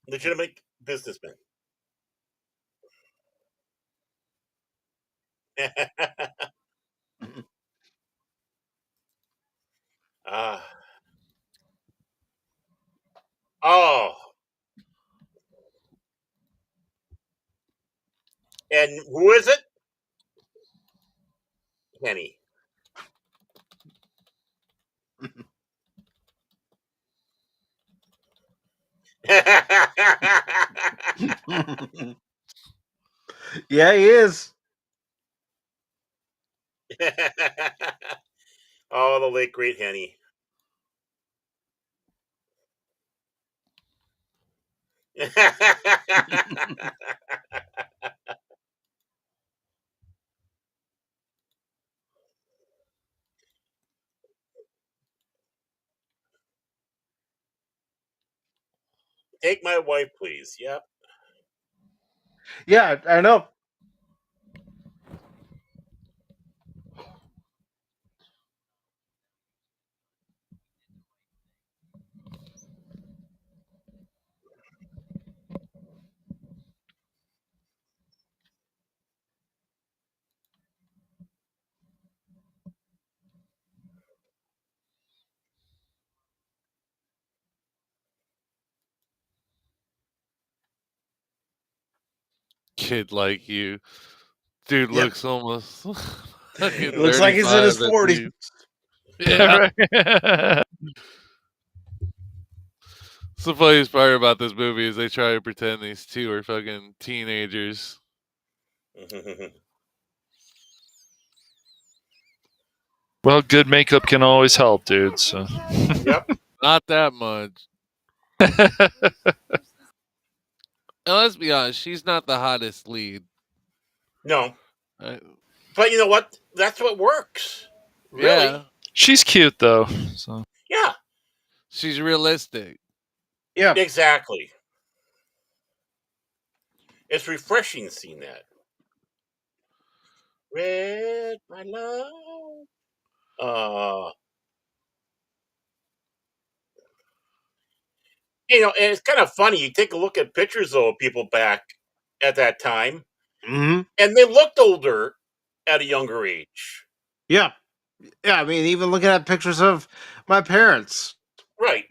Legitimate businessman. Ah. Oh. And who is it? Kenny. Yeah, he is. Oh, the late great Henny. Take my wife, please. Yep. Yeah, I know. Kid like you. Dude Yep. looks almost fucking Looks like he's in his 35 at 40s. least. Yeah, right. It's the funniest part about this movie is they try to pretend these two are fucking teenagers. Well, good makeup can always help, dude. So. Yep. Not that much. And let's be honest, she's not the hottest lead. No. I- But you know what? That's what works. Really? Yeah, She's cute though. So. Yeah. she's realistic. Yeah. Exactly. It's refreshing seeing that. Red, my love. You know, and it's kind of funny. You take a look at pictures though of people back at that time, Mm-hmm. and they looked older at a younger age. Yeah. Yeah, I mean, even looking at pictures of my parents. Right.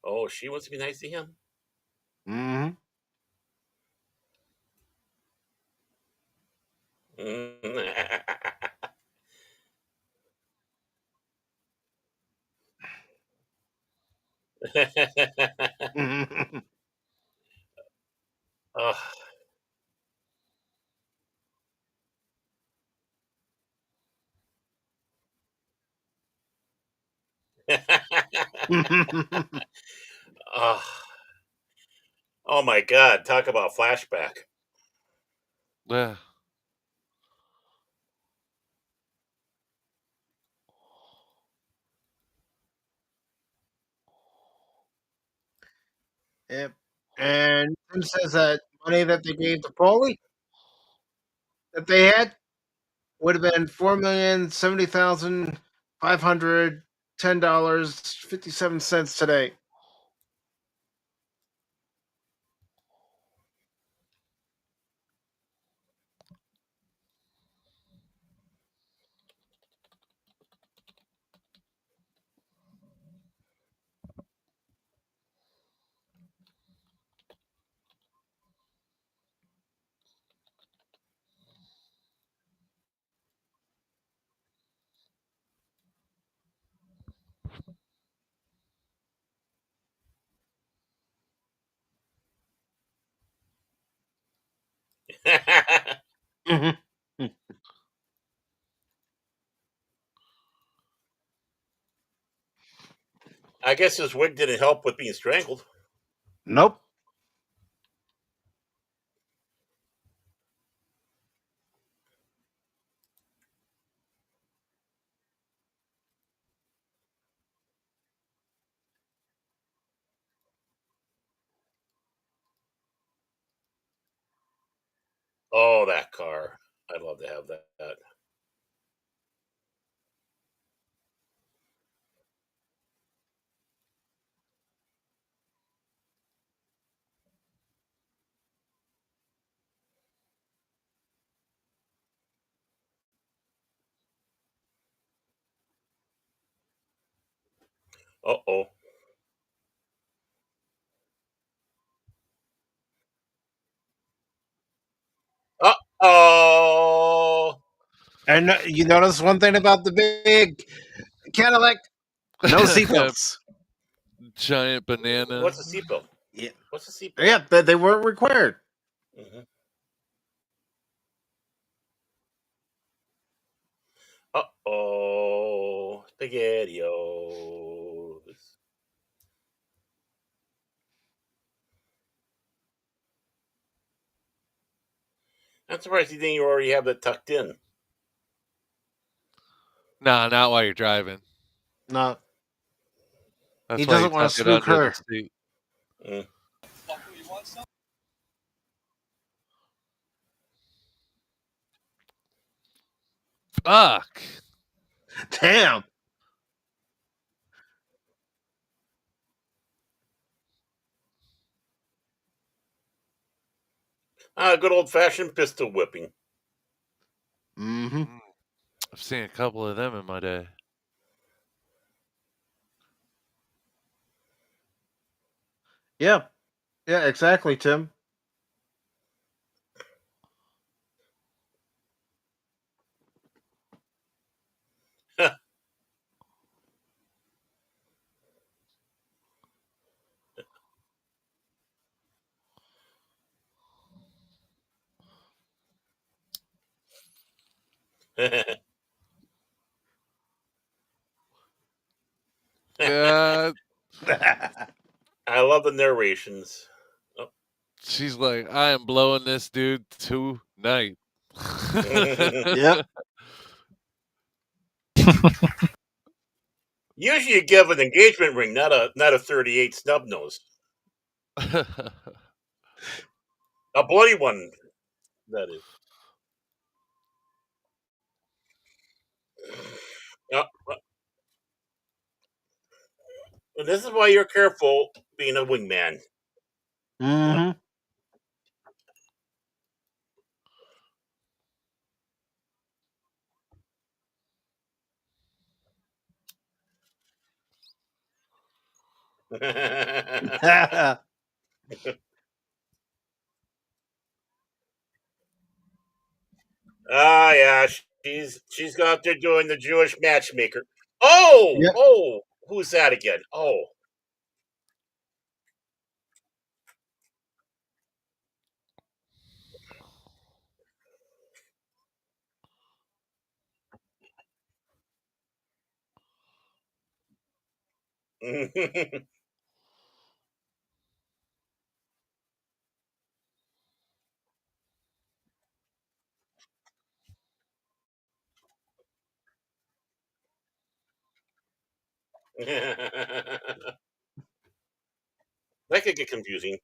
Oh, she wants to be nice to him. Mm-hmm. Mm-hmm. Ugh. Ugh. Oh my God! Talk about flashback. Yeah. Yep. And Tim says that money that they gave to Paulie that they had would have been $4,070,510.57 today. Mm-hmm. I guess his wig didn't help with being strangled. Nope. Oh, that car! I'd love to have that. Uh oh. Uh oh. And you notice one thing about the big Cadillac? No seatbelts. Giant banana. What's a seatbelt? Yeah. What's a seatbelt? Yeah, they weren't required. Mm-hmm. Uh-oh. Spaghettios. I'm surprised you think you already have that tucked in. Nah, not while you're driving. No, That's he why you doesn't want tuck to it spook under the her. seat. Mm. Fuck. Damn. Good old-fashioned pistol whipping. Mm-hmm. I've seen a couple of them in my day. Yeah. Yeah, exactly, Tim. Yeah, I love the narrations. Oh. she's like, I am blowing this dude tonight. Yep. Usually you give an engagement ring, not a 38 snub nose. A bloody one, that is. This is why you're careful being a wingman. Mm-hmm. Yeah, she's out there doing the Jewish matchmaker. Oh, Yep. oh, who's that again? Oh, that could get confusing.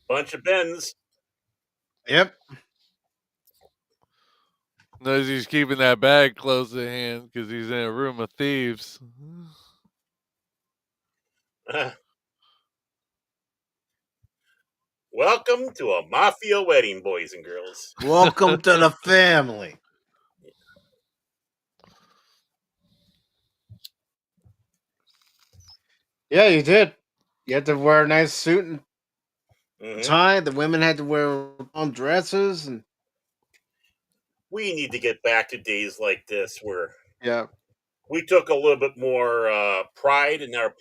Bunch of Bens. Yep. Knows he's keeping that bag close at hand because he's in a room of thieves. Welcome to a Mafia wedding, boys and girls. Welcome to the family. Yeah, you did. You had to wear a nice suit and tie. The women had to wear long dresses, and We need to get back to days like this where yeah, we took a little bit more pride in our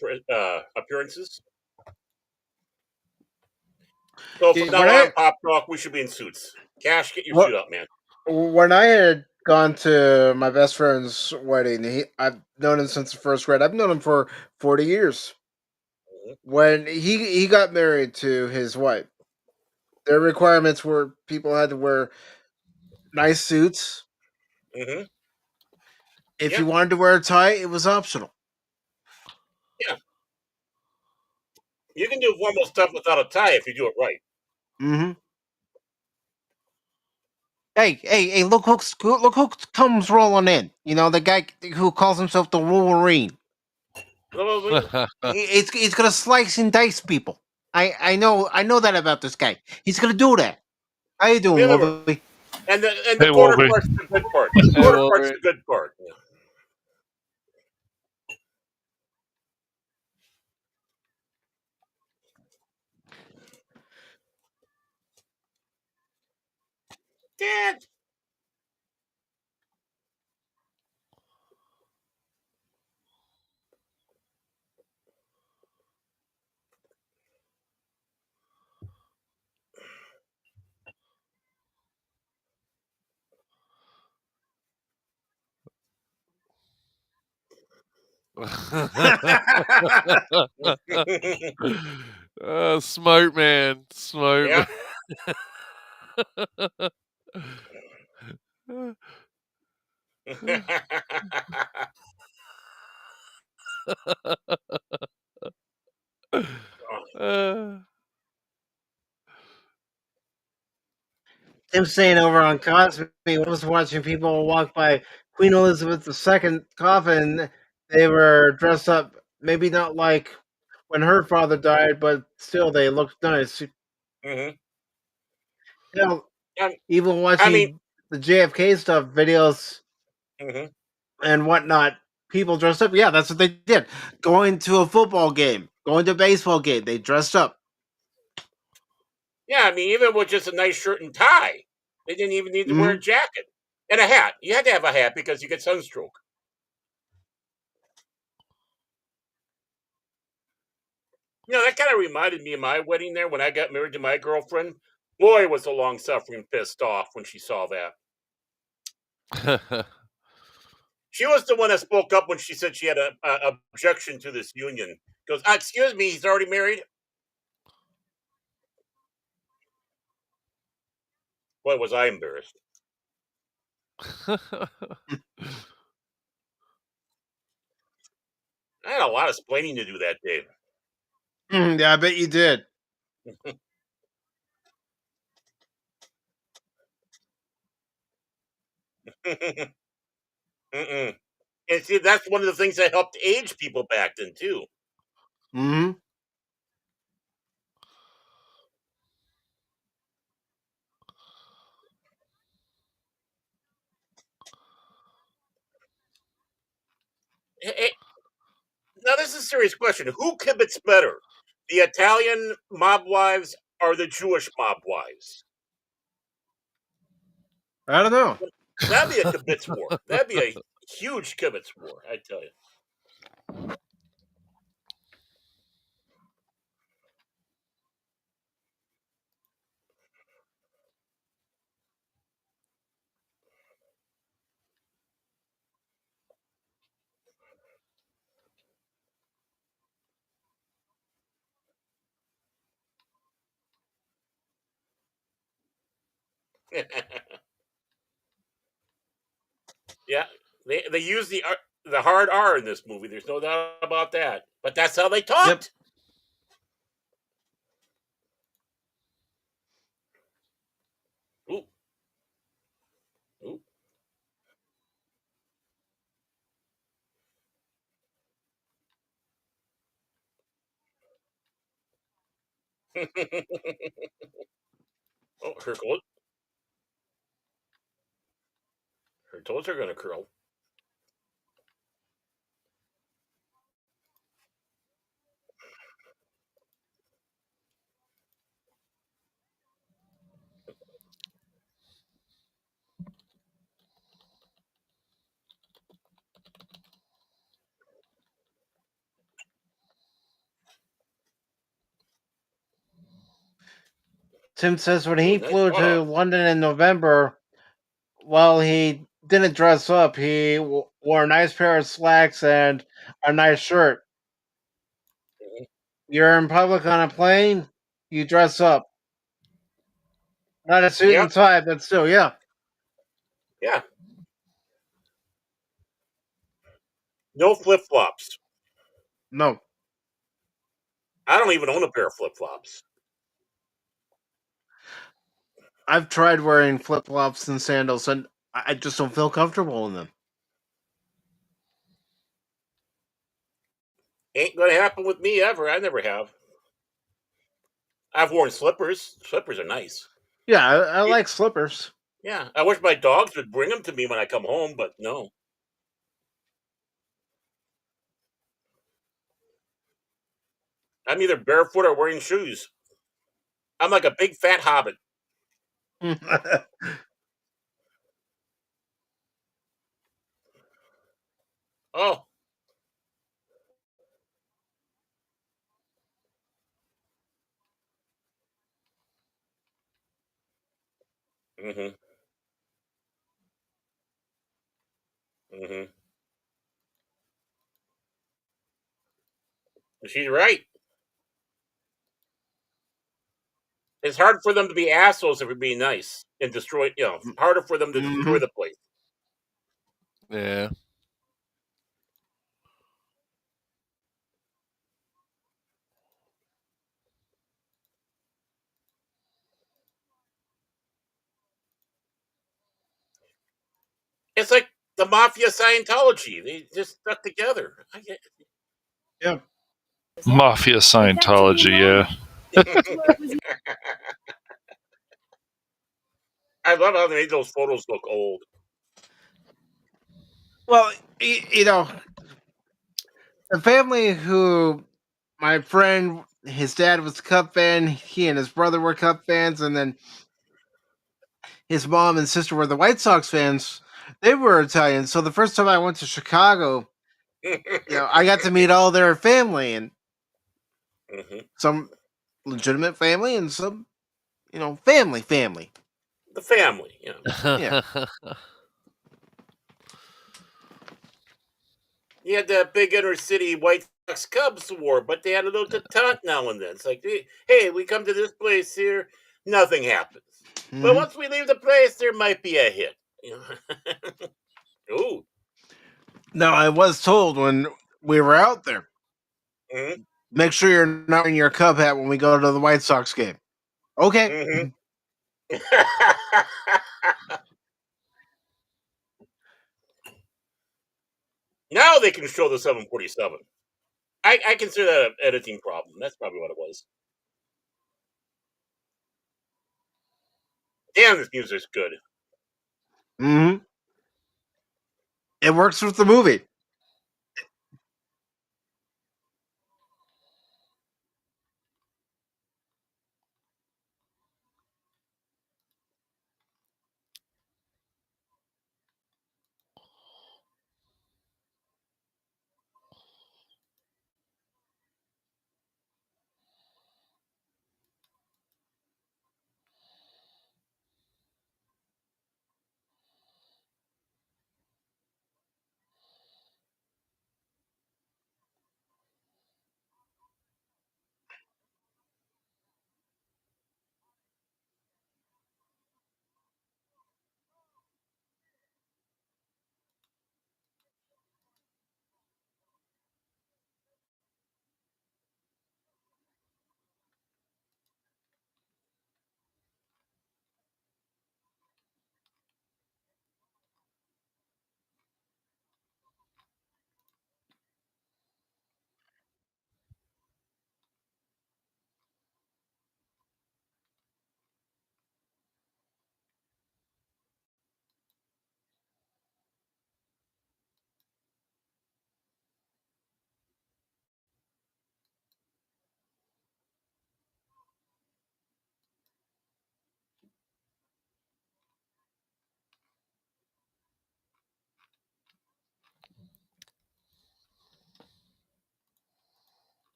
appearances. So from now on, Pop Talk, we should be in suits. Cash, get your suit up, man. When I had gone to my best friend's wedding, I've known him since the first grade. I've known him for 40 years. When he got married to his wife, their requirements were people had to wear nice suits. Mm-hmm. If you wanted to wear a tie, it was optional. Yeah. You can do formal stuff without a tie if you do it right. Mm-hmm. Hey! Look who comes rolling in. You know, the guy who calls himself the Wolverine. He's gonna slice and dice people. I know that about this guy. He's gonna do that. How you doing, Wolverine? And the quarter part's the good part. The quarter part's the good part. Dad. Smart man. Smart Yeah. man. Uh, Him saying over on Cosby, I was watching people walk by Queen Elizabeth II coffin. They were dressed up, maybe not like when her father died, but still they looked nice. Mhm. You know, Um, even I mean, watching the JFK stuff videos mhm. and whatnot, people dressed up. Yeah, that's what they did. Going to a football game, going to a baseball game, they dressed up. Yeah, I mean, even with just a nice shirt and tie, they didn't even need to wear a Hmm. jacket and a hat. You had to have a hat because you get sunstroke. You know, that kind of reminded me of my wedding there when I got married to my girlfriend. Boy, was the long suffering pissed off when she saw that. She was the one that spoke up when she said she had a objection to this union. Goes, excuse me, he's already married. Boy, was I embarrassed. I had a lot of explaining to do that day. Yeah, I bet you did. Mm-mm. And see, that's one of the things that helped age people back then too. Hmm. Hey, now, this is a serious question. Who commits better, the Italian mob wives or the Jewish mob wives? I don't know. That'd be a kibitz war. That'd be a huge kibitz war, I tell you. Yeah, they use the hard R in this movie. There's no doubt about that. But that's how they Yep. talked. Ooh, ooh. Oh, her toes are gonna curl. Tim says when Ooh, he nice flew to dog. London in November, while he didn't dress up, he wore a nice pair of slacks and a nice shirt. Mhm. You're in public on a plane, you dress up. Not a suit Yep. and tie, but still, yeah. Yeah. No flip flops. No. I don't even own a pair of flip flops. I've tried wearing flip flops and sandals, and I just don't feel comfortable in them. Ain't gonna happen with me ever. I never have. I've worn slippers. Slippers are nice. Yeah, I like slippers. Yeah, I wish my dogs would bring them to me when I come home, but no. I'm either barefoot or wearing shoes. I'm like a big fat hobbit. Oh. Mm-hmm. Mm-hmm. She's right. It's hard for them to be assholes if you're being nice and destroy. Harder for them to destroy Mm-hmm. the place. Yeah. It's like the Mafia Scientology. They just stuck together. Yeah. Mafia Scientology, yeah. I love how they made those photos look old. Well, the family who my friend, his dad was a Cub fan. He and his brother were Cub fans, and then his mom and sister were the White Sox fans. They were Italian. So the first time I went to Chicago, I got to meet all their family and Hmm. some legitimate family and some, family. The family. Yeah. You had that big inner city White Sox Cubs war, but they had a little detente now and then. It's like, hey, we come to this place here, nothing happens. But Hmm. once we leave the place, there might be a hit. You know? Ooh. Now, I was told when we were out there, Hmm. make sure you're not wearing your Cub hat when we go to the White Sox game. Okay. Hmm. Now they can show the 747. I consider that an editing problem. That's probably what it was. Damn, this music's good. Hmm. It works with the movie.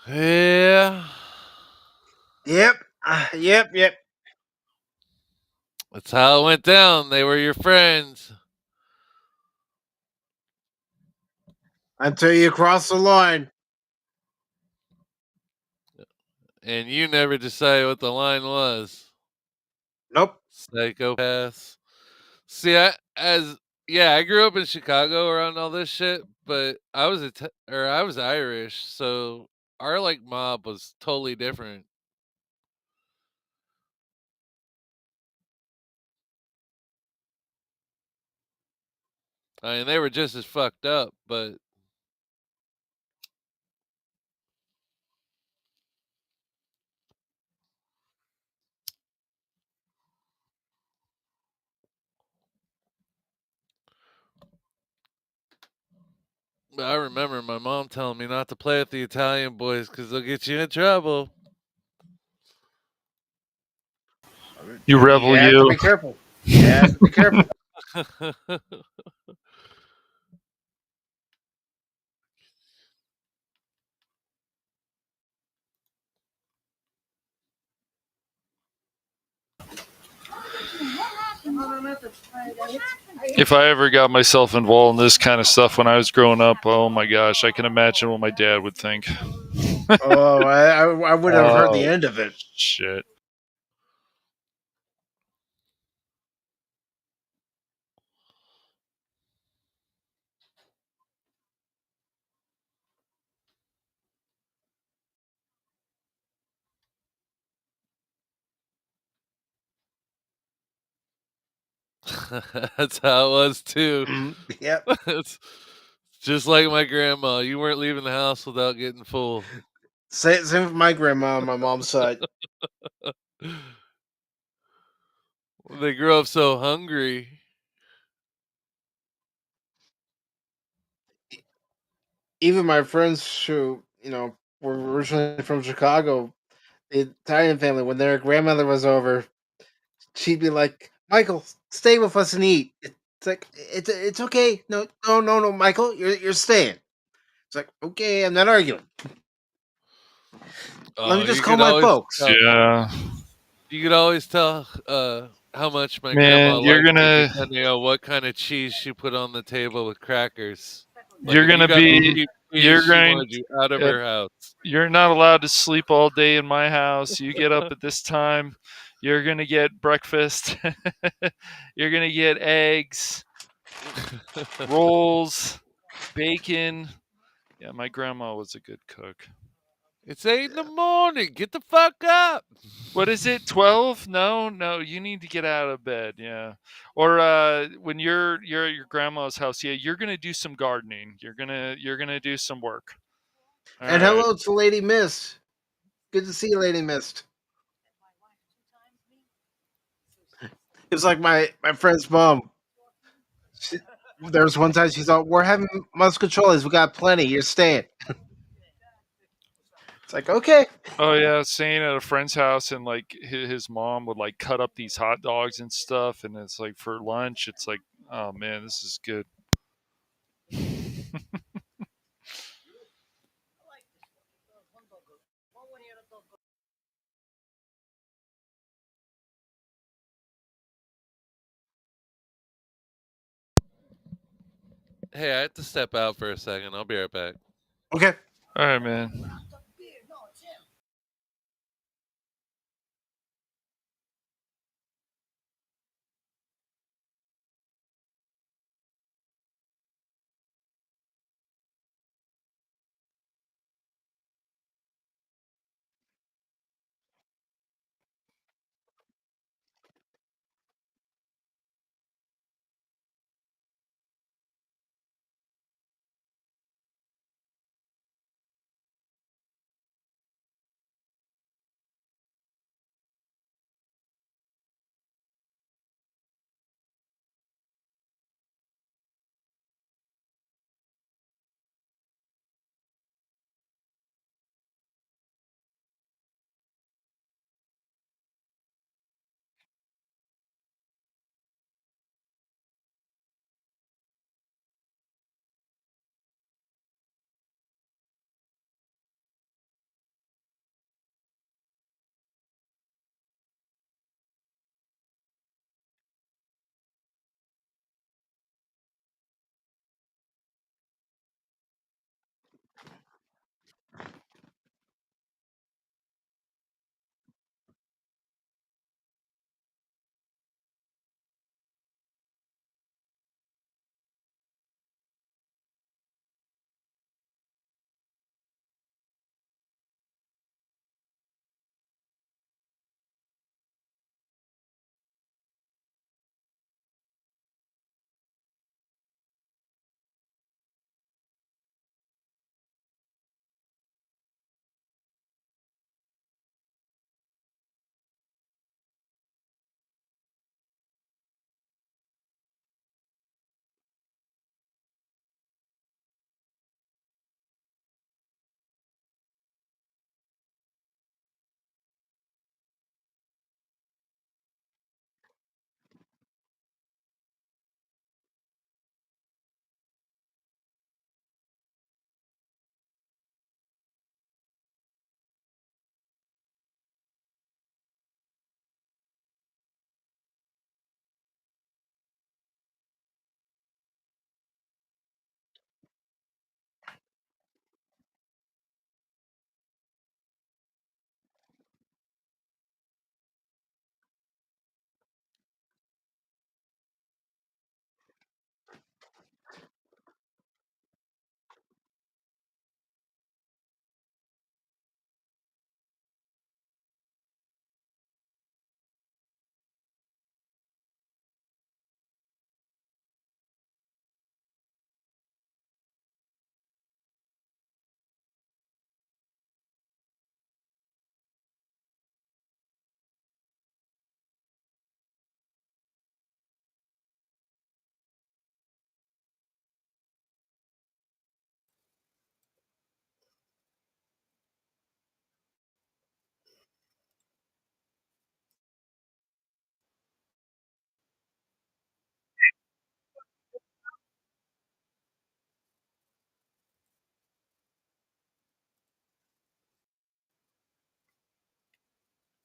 Yeah. Yep. Yep. That's how it went down. They were your friends. Until you cross the line. And you never decided what the line was. Nope. Psychopaths. See, I grew up in Chicago around all this shit, but I was Irish, so our like mob was totally different. I mean, they were just as fucked up, but I remember my mom telling me not to play with the Italian boys because they'll get you in trouble. You You rebel, have to you. be careful. You have to be careful. If I ever got myself involved in this kind of stuff when I was growing up, oh my gosh, I can imagine what my dad would think. Oh, I would have heard the Oh, end of it. shit. That's how it was too. Yep. It's just like my grandma. You weren't leaving the house without getting full. Same with my grandma on my mom's side. They grew up so hungry. Even my friends who, were originally from Chicago, the Italian family, when their grandmother was over, she'd be like, "Michael, stay with us and eat." It's like it's okay. No, Michael, you're staying. It's like, okay, I'm not arguing. Let Oh, me just call my folks. Yeah. you could always tell how much my grandma Man, liked me depending on what kind of cheese she put on the table with crackers. Like you're if you gonna got me be cheap cheese, you're she going wanted you out of yep, her house. you're not allowed to sleep all day in my house. You get up at this time, you're gonna get breakfast. You're gonna get eggs, rolls, bacon. Yeah, my grandma was a good cook. It's 8 in the morning. Get the fuck up. What is it? 12? No, you need to get out of bed. Yeah. Or when you're at your grandma's house, yeah, you're gonna do some gardening. You're gonna do some work. All And right. hello to Lady Mist. Good to see you, Lady Mist. It's like my friend's mom. She, there was one time she thought, "We're having muscacholas. We got plenty. You're staying." It's like, okay. Oh yeah, staying at a friend's house and like his mom would like cut up these hot dogs and stuff, and it's like for lunch. It's like, oh man, this is good. Hey, I have to step out for a second. I'll be right back. Okay. All right, man.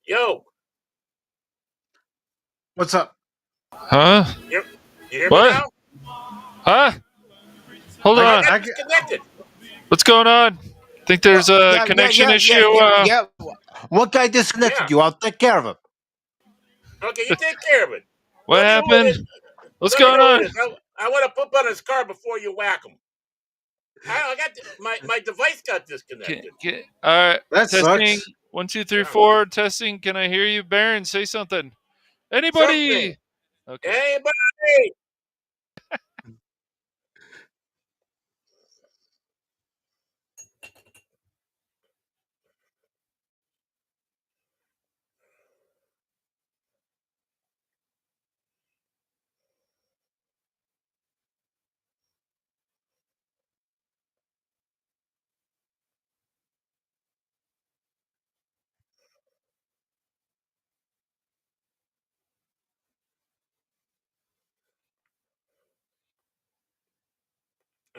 Yo, What's up? Huh? you hear me What? now? Huh? Hold I on. got disconnected. What's going on? Think there's a connection issue. Yeah. What guy disconnected Yeah. you? I'll take care of him. Okay, you take care of it. What Let me know what happened? it. What's Let me going know what on? it is. I want to poop on his car before you whack him. I got my device got disconnected. All right. That Testing. sucks. 1, 2, 3, Yeah. 4. Testing. Can I hear you, Baron? Say something. Something. Anybody? Okay. Anybody?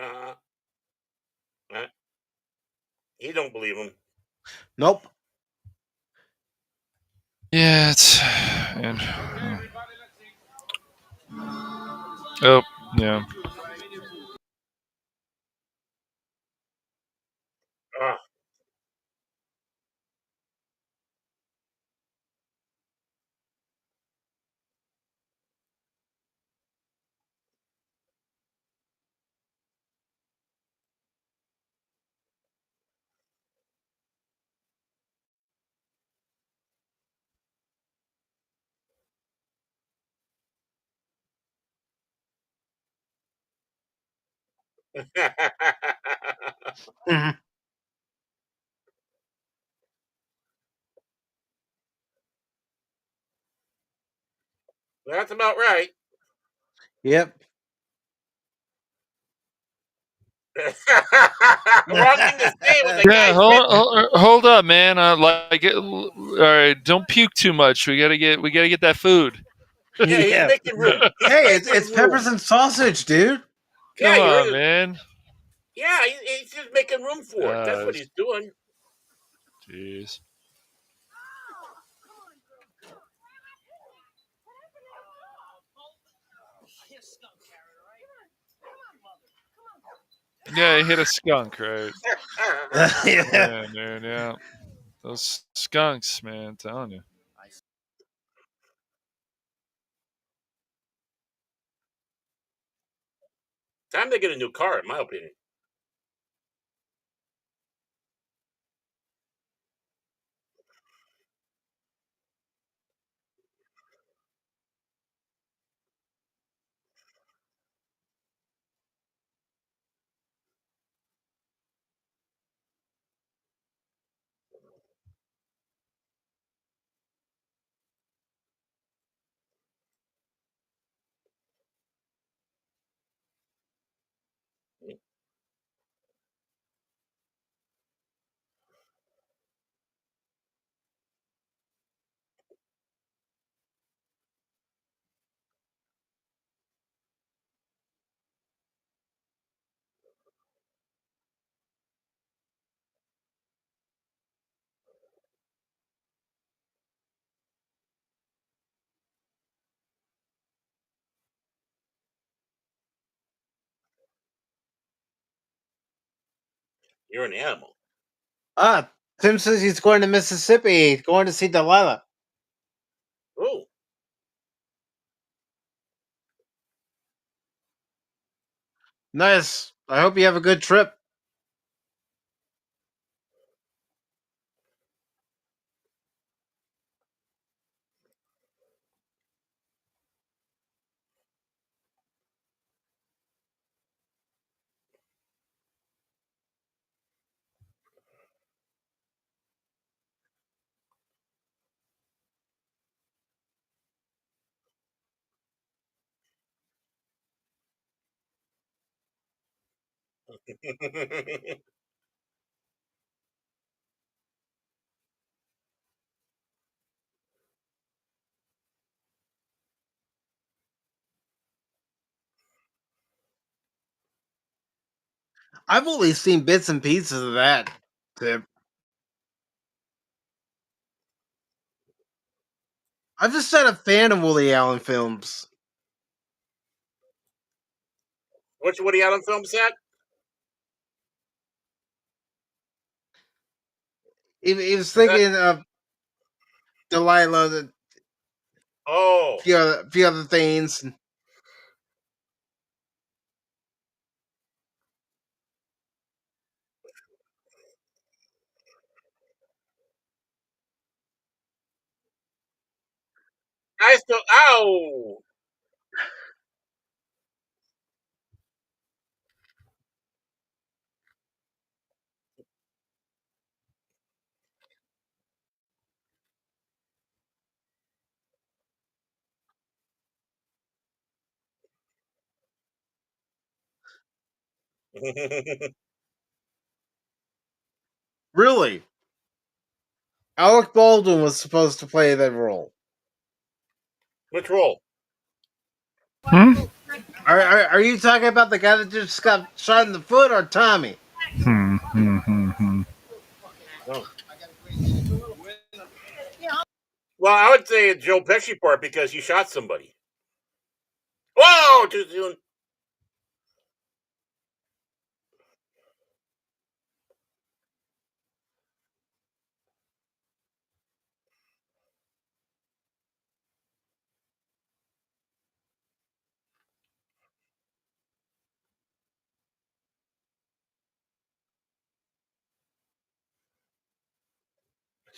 Uh, uh, he don't believe him. Nope. Yeah, it's. And, oh, yeah. Uh, Mhm. That's about right. Yep. Wrong thing to say when the Yeah, guy's bitten. hold up, man. All right, don't puke too much. We gotta get that food. Yeah, he's Yeah. making room. He's Hey, it's making peppers room. and sausage, dude. Yeah, Come you on, heard it. man. Yeah, he's just making room for it. That's what he's doing. Jeez. Yeah, he hit a skunk, right? Yeah. Yeah, man. Yeah, those skunks, man. I'm telling you. Time to get a new car, in my opinion. You're an animal. Ah, Tim says he's going to Mississippi. He's going to see Delilah. Oh, Nice. I hope you have a good trip. I've only seen bits and pieces of that, Tim. I'm just not a fan of Woody Allen films. Which Woody Allen film is that? He was Is that? thinking of Delilah, and Oh, a few other things. I still. Ow. Really, Alec Baldwin was supposed to play that role. Which role? Hmm? Are you talking about the guy that just got shot in the foot, or Tommy? Oh. Well, I would say a Joe Pesci part because he shot somebody. Whoa, too soon.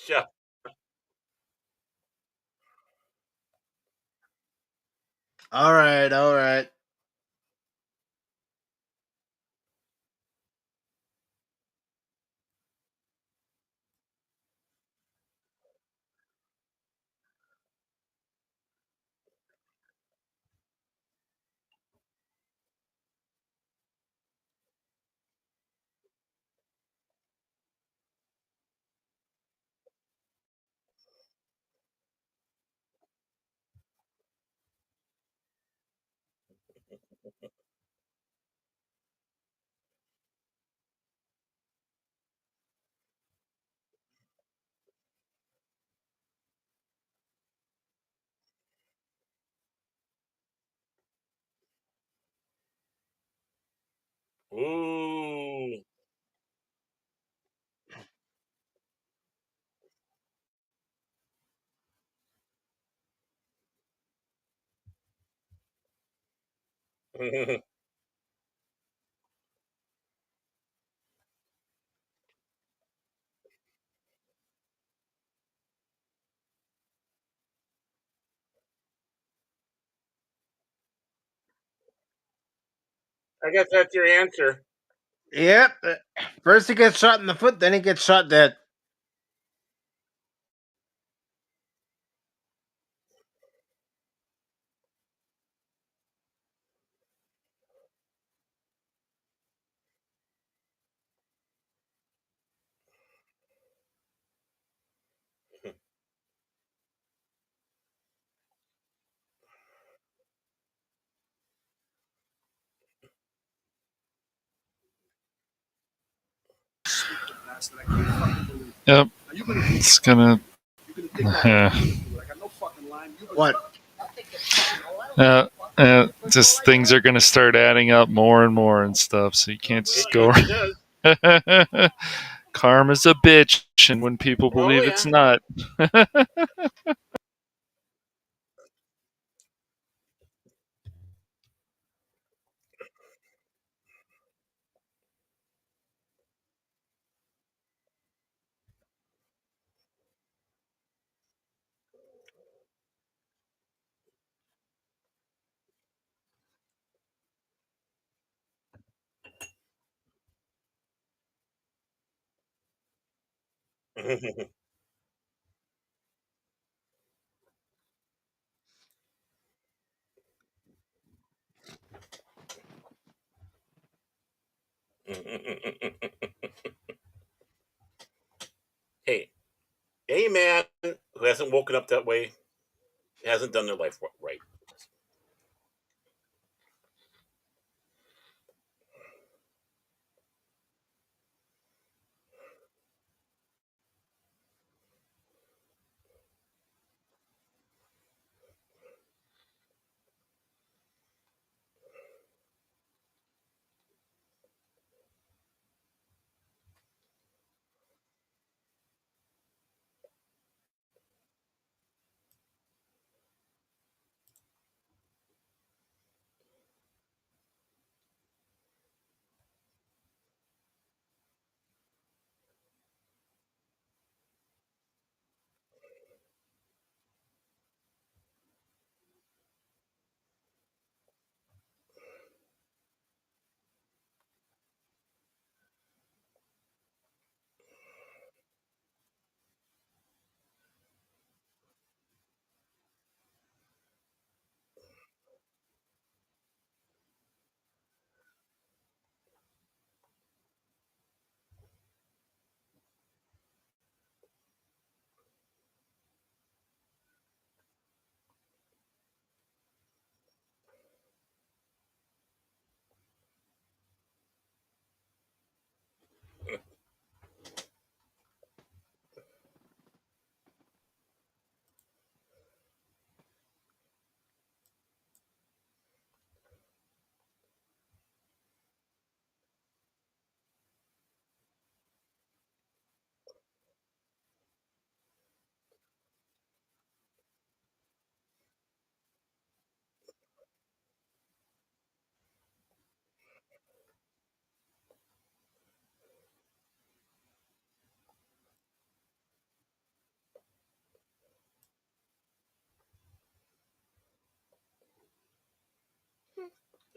Yeah. All right, all right. Ooh. I guess that's your answer. Yep. First he gets shot in the foot, then he gets shot dead. Yep. It's gonna. Yeah. What? Just things are gonna start adding up more and more and stuff. So you can't It just go. usually does. Karma's a bitch, and when people Oh believe it's yeah. not. Hey, a man who hasn't woken up that way hasn't done their life right.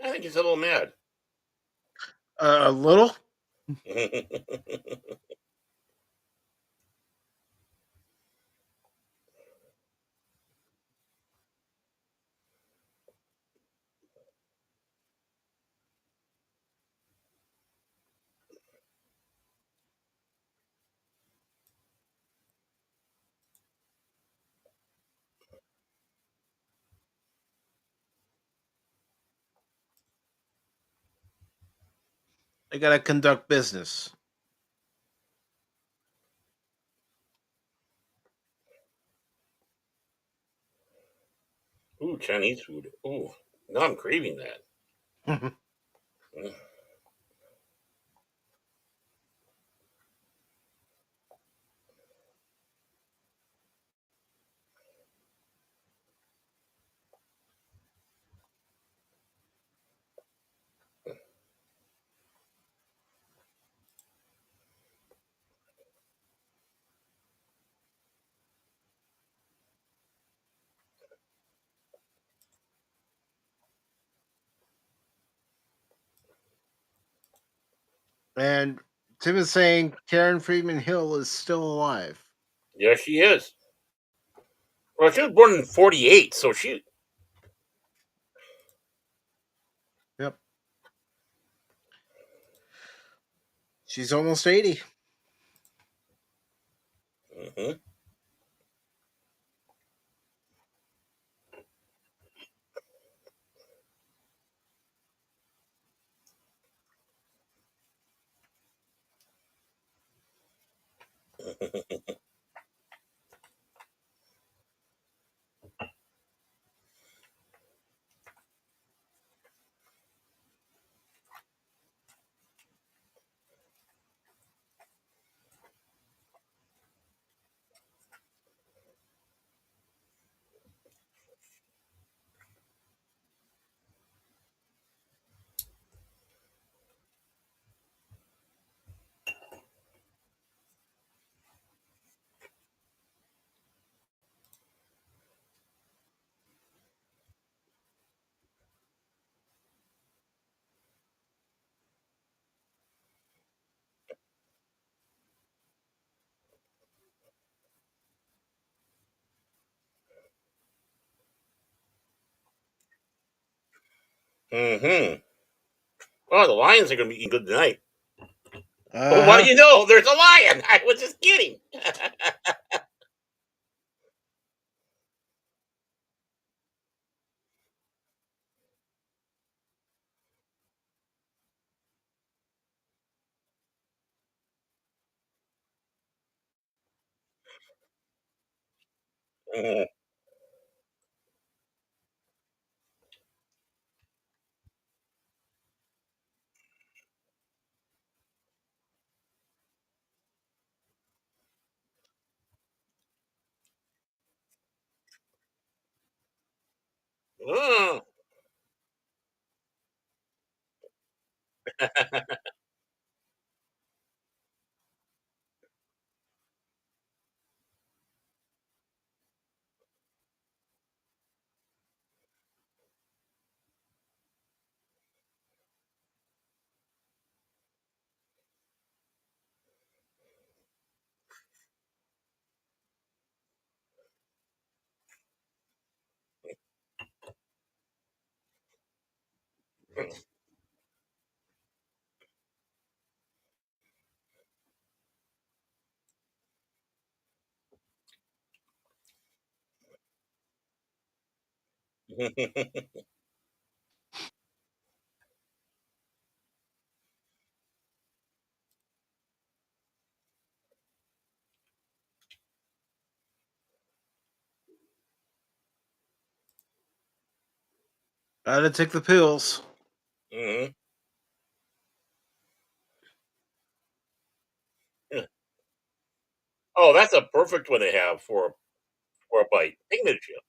I think he's a little mad. A little. They gotta conduct business. Ooh, Chinese food. Ooh, now I'm craving that. And Tim is saying Karen Friedman Hill is still alive. Yes, she is. Well, she was born in '48, so she. Yep. She's almost 80. Mhm. Mhm. Oh, the Lions are going to be eating good tonight. Oh, what do Uh you know? There's a lion. I was just kidding. Mhm. Mm. gotta take the pills. Mhm. Oh, that's a perfect one to have for a bite. Take me to jail.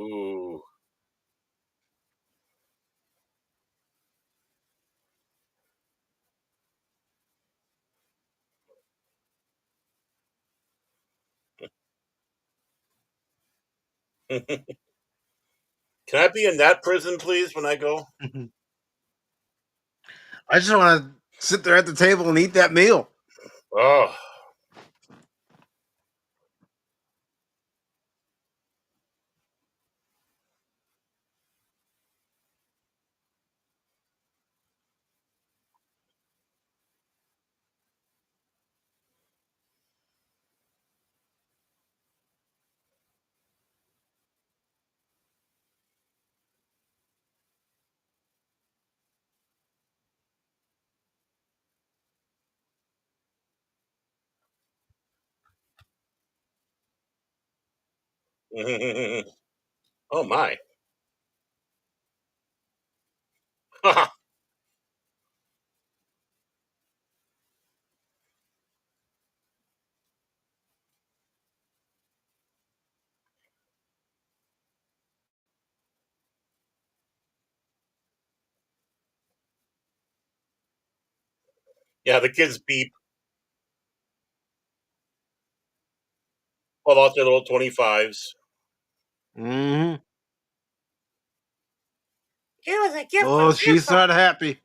Ooh. Can I be in that prison, please, when I go? I just want to sit there at the table and eat that meal. Oh. Oh my. Yeah, the kids beep. Pull out their little 25s. Mm-hmm. It was a gift from Oh, she's Grandpa. not happy.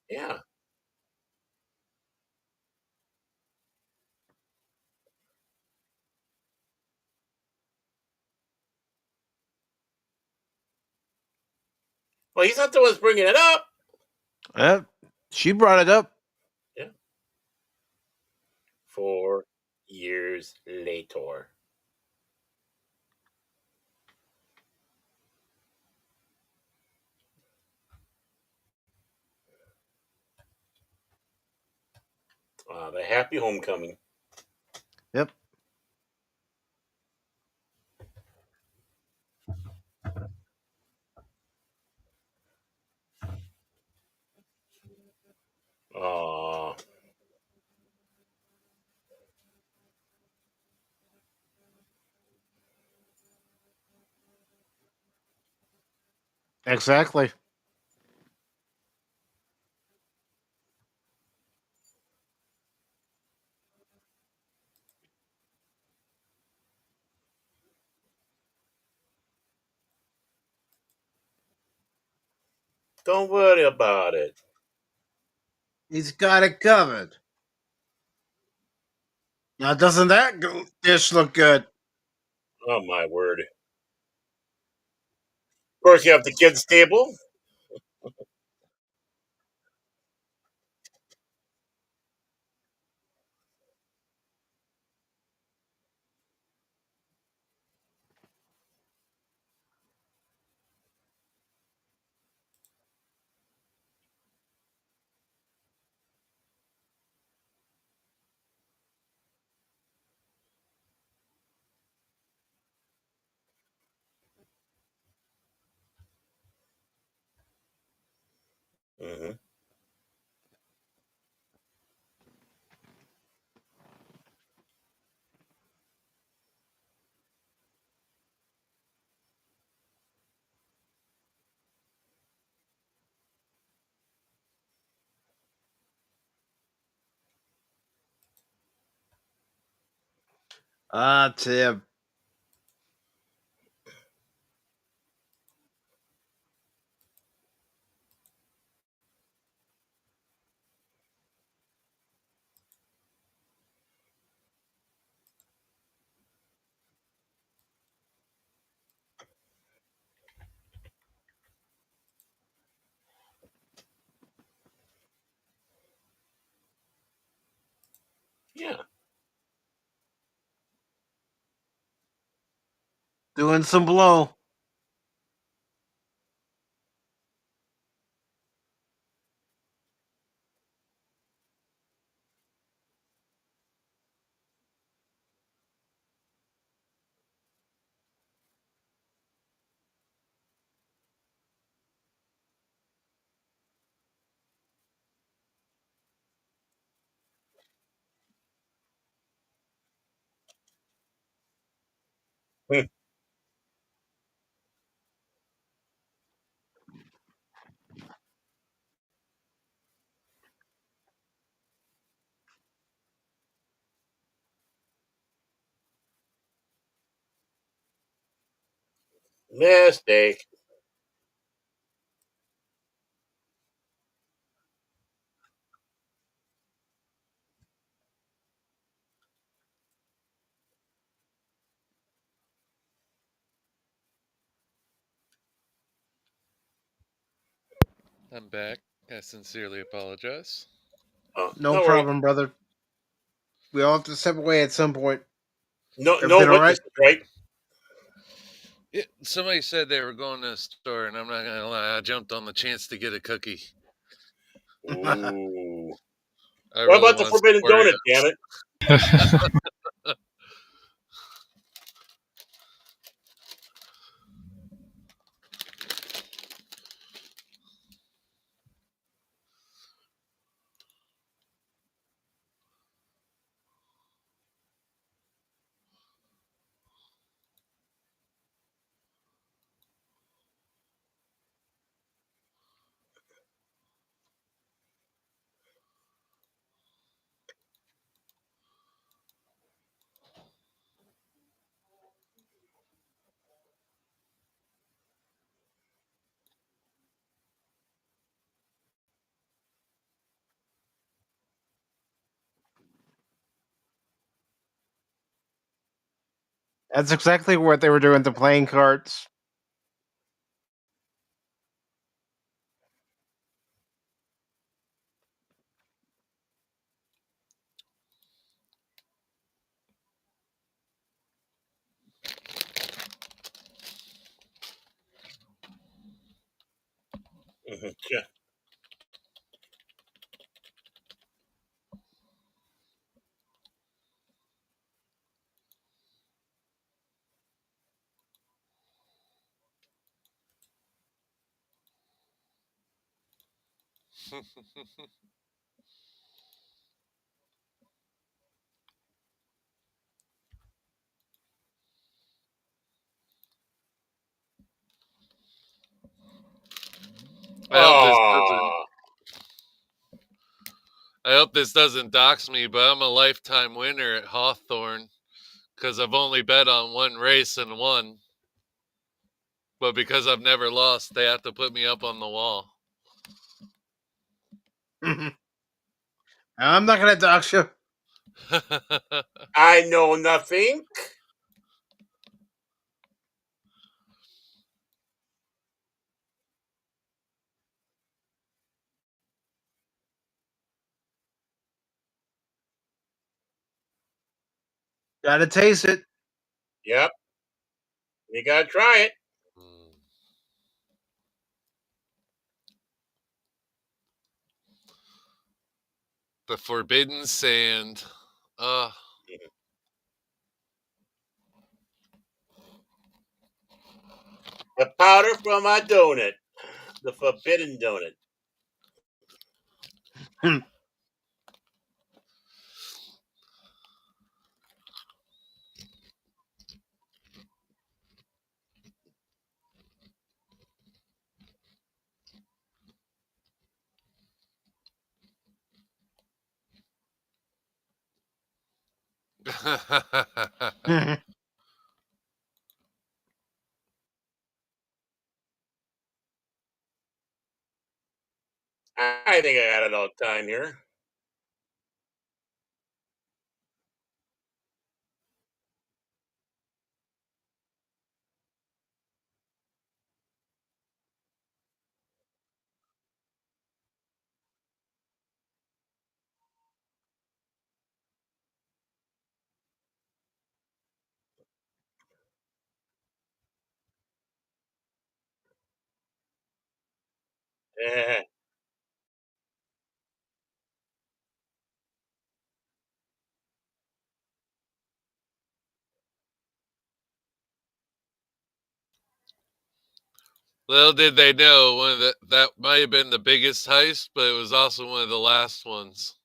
Yeah. Well, he's not the one bringing it up. She brought it up. Yeah. 4 years later. The Happy Homecoming. Yep. Uh, Exactly. don't worry about it. He's got it covered. Now, doesn't that dish look good? Oh my word. Of course, you have the kids' table. Hmm. Ah, Tim. Yeah. Doing some blow. Mistake. I'm back. I sincerely apologize. No No worries. problem, brother. We all have to step away at some point. No Everything all right? witnesses, right? Somebody said they were going to the store, and I'm not gonna lie, I jumped on the chance to get a cookie. Ooh. I What really about the want some forbidden donut? Oreos. Damn it! That's exactly what they were doing to playing cards. Yeah. I hope this doesn't. Oh, I hope this doesn't dox me, but I'm a lifetime winner at Hawthorne because I've only bet on one race and won. But because I've never lost, they have to put me up on the wall. I'm not gonna dox you. I know nothing. Gotta taste it. Yep, you gotta try it. The forbidden sand. The powder from my donut, the forbidden donut. I think I got it all time here. Yeah. Little did they know that might have been the biggest heist, but it was also one of the last ones.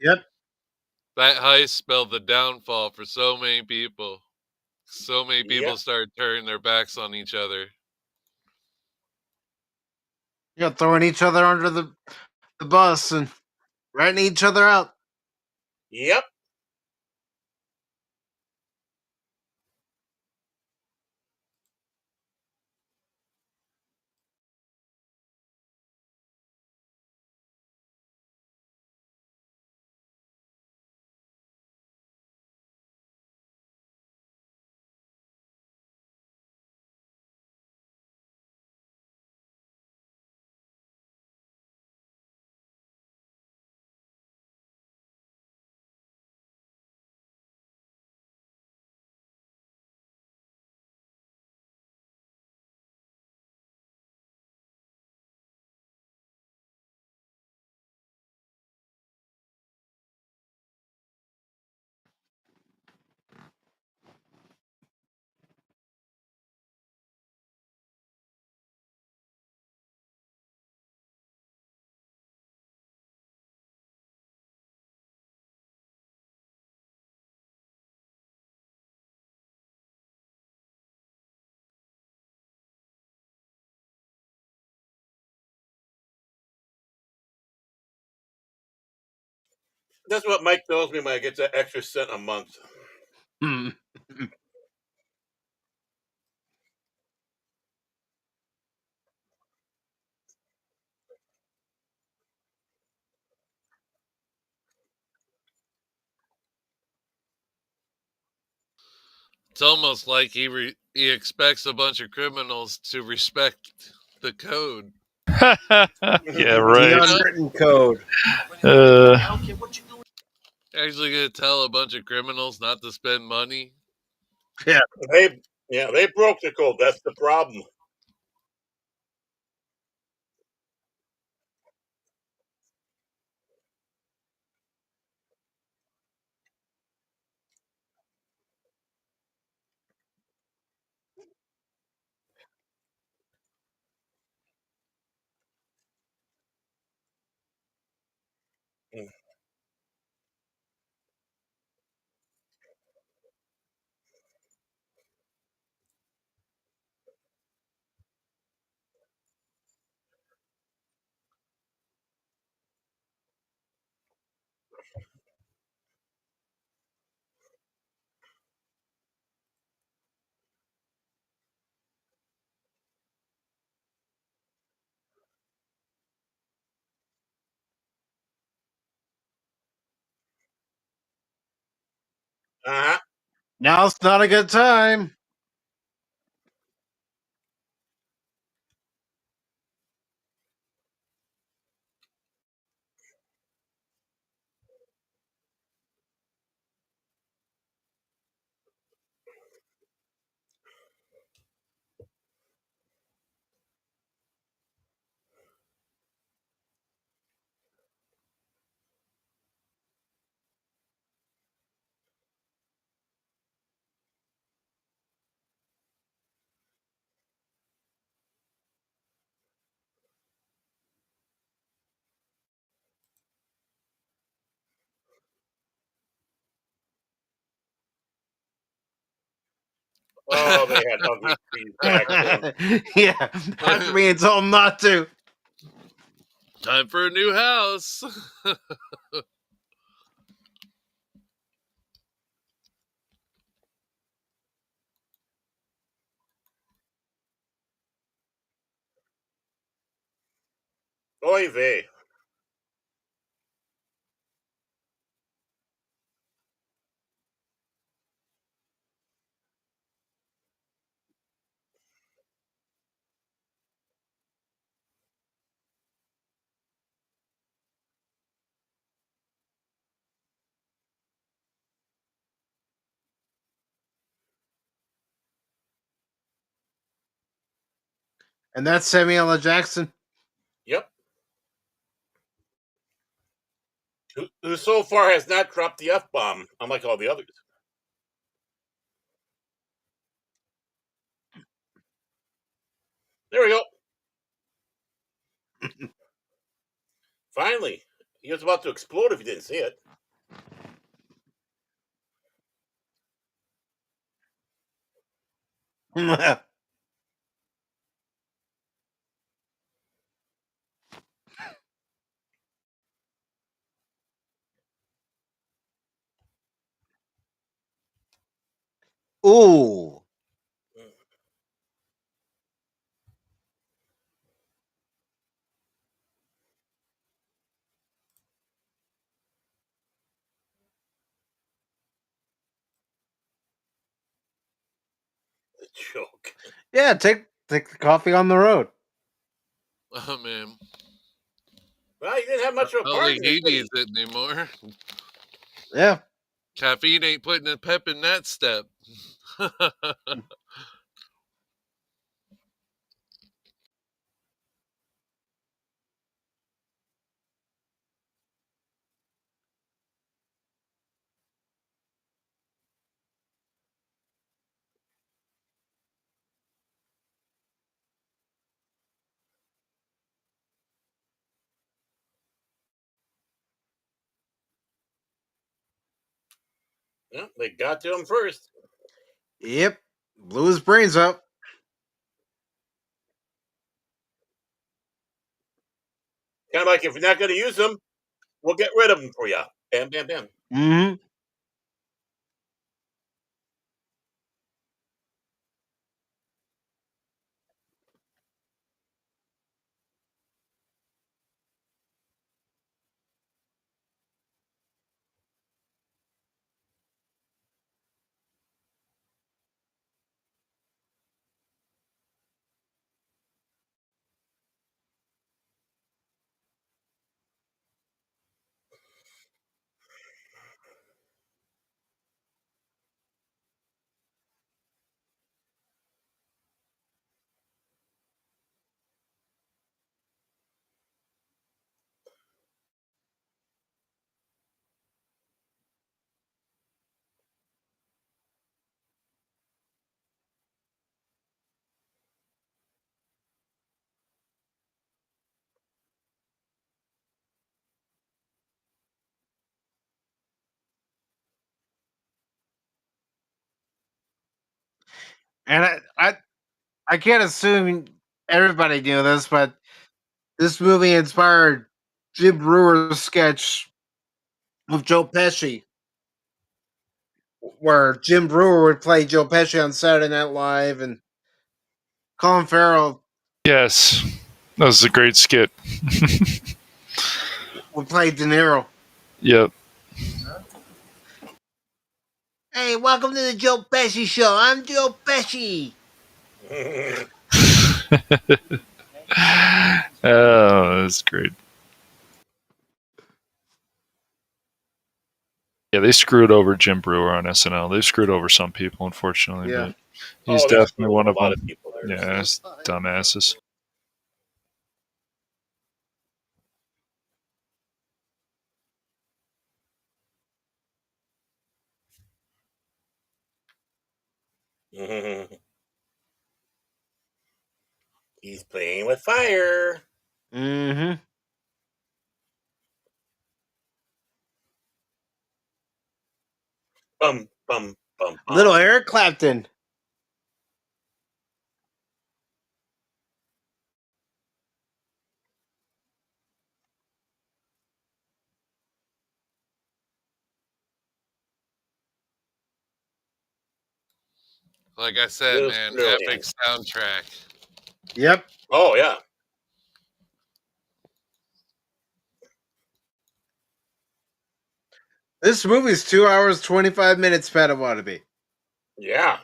Yep. That heist spelled the downfall for so many people. So many people Yep. started turning their backs on each other. You know, throwing each other under the bus and ratting each other out. Yep. That's what Mike tells me when I get that extra cent a month. Hmm. It's almost like he expects a bunch of criminals to respect the code. Yeah, The right. unwritten code. Uh, Actually gonna tell a bunch of criminals not to spend money. Yeah. They broke the code. That's the problem. Uh-huh. Now's not a good time. Oh, they had ugly trees back then. Yeah, after being told not to. Time for a new house. Oy vey. And that's Samuel L. Jackson. Yep. Who so far has not dropped the F-bomb, unlike all the others. There we go. Finally. He was about to explode if you didn't see it. Ooh. The joke. Yeah, take the coffee on the road. Oh man, Well, he didn't have much of a I don't part think in he it, did needs it anymore. Yeah. Caffeine ain't putting a pep in that step. Yeah, they got to him first. Yep. Blew his brains out. Kind of like, if you're not going to use them, we'll get rid of them for you. Bam, bam, bam. Mm-hmm. And I can't assume everybody knew this, but this movie inspired Jim Brewer's sketch with Joe Pesci, where Jim Brewer would play Joe Pesci on Saturday Night Live, and Colin Farrell Yes, that was a great skit. would play De Niro. Yep. Hey, welcome to the Joe Pesci show. I'm Joe Pesci. Oh, that's great. Yeah, they screwed over Jim Brewer on SNL. They screwed over some people, unfortunately, Yeah. but he's Oh, they screwed definitely one a of lot them. of people there. Yeah, it's dumbasses. He's playing with fire. Mm-hmm. Bum, bum, bum, bum. Little Eric Clapton. Like I said, It was man, brilliant. epic soundtrack. Yep. Oh, yeah. This movie's 2 hours, 25 minutes, Padawallaby. Yeah.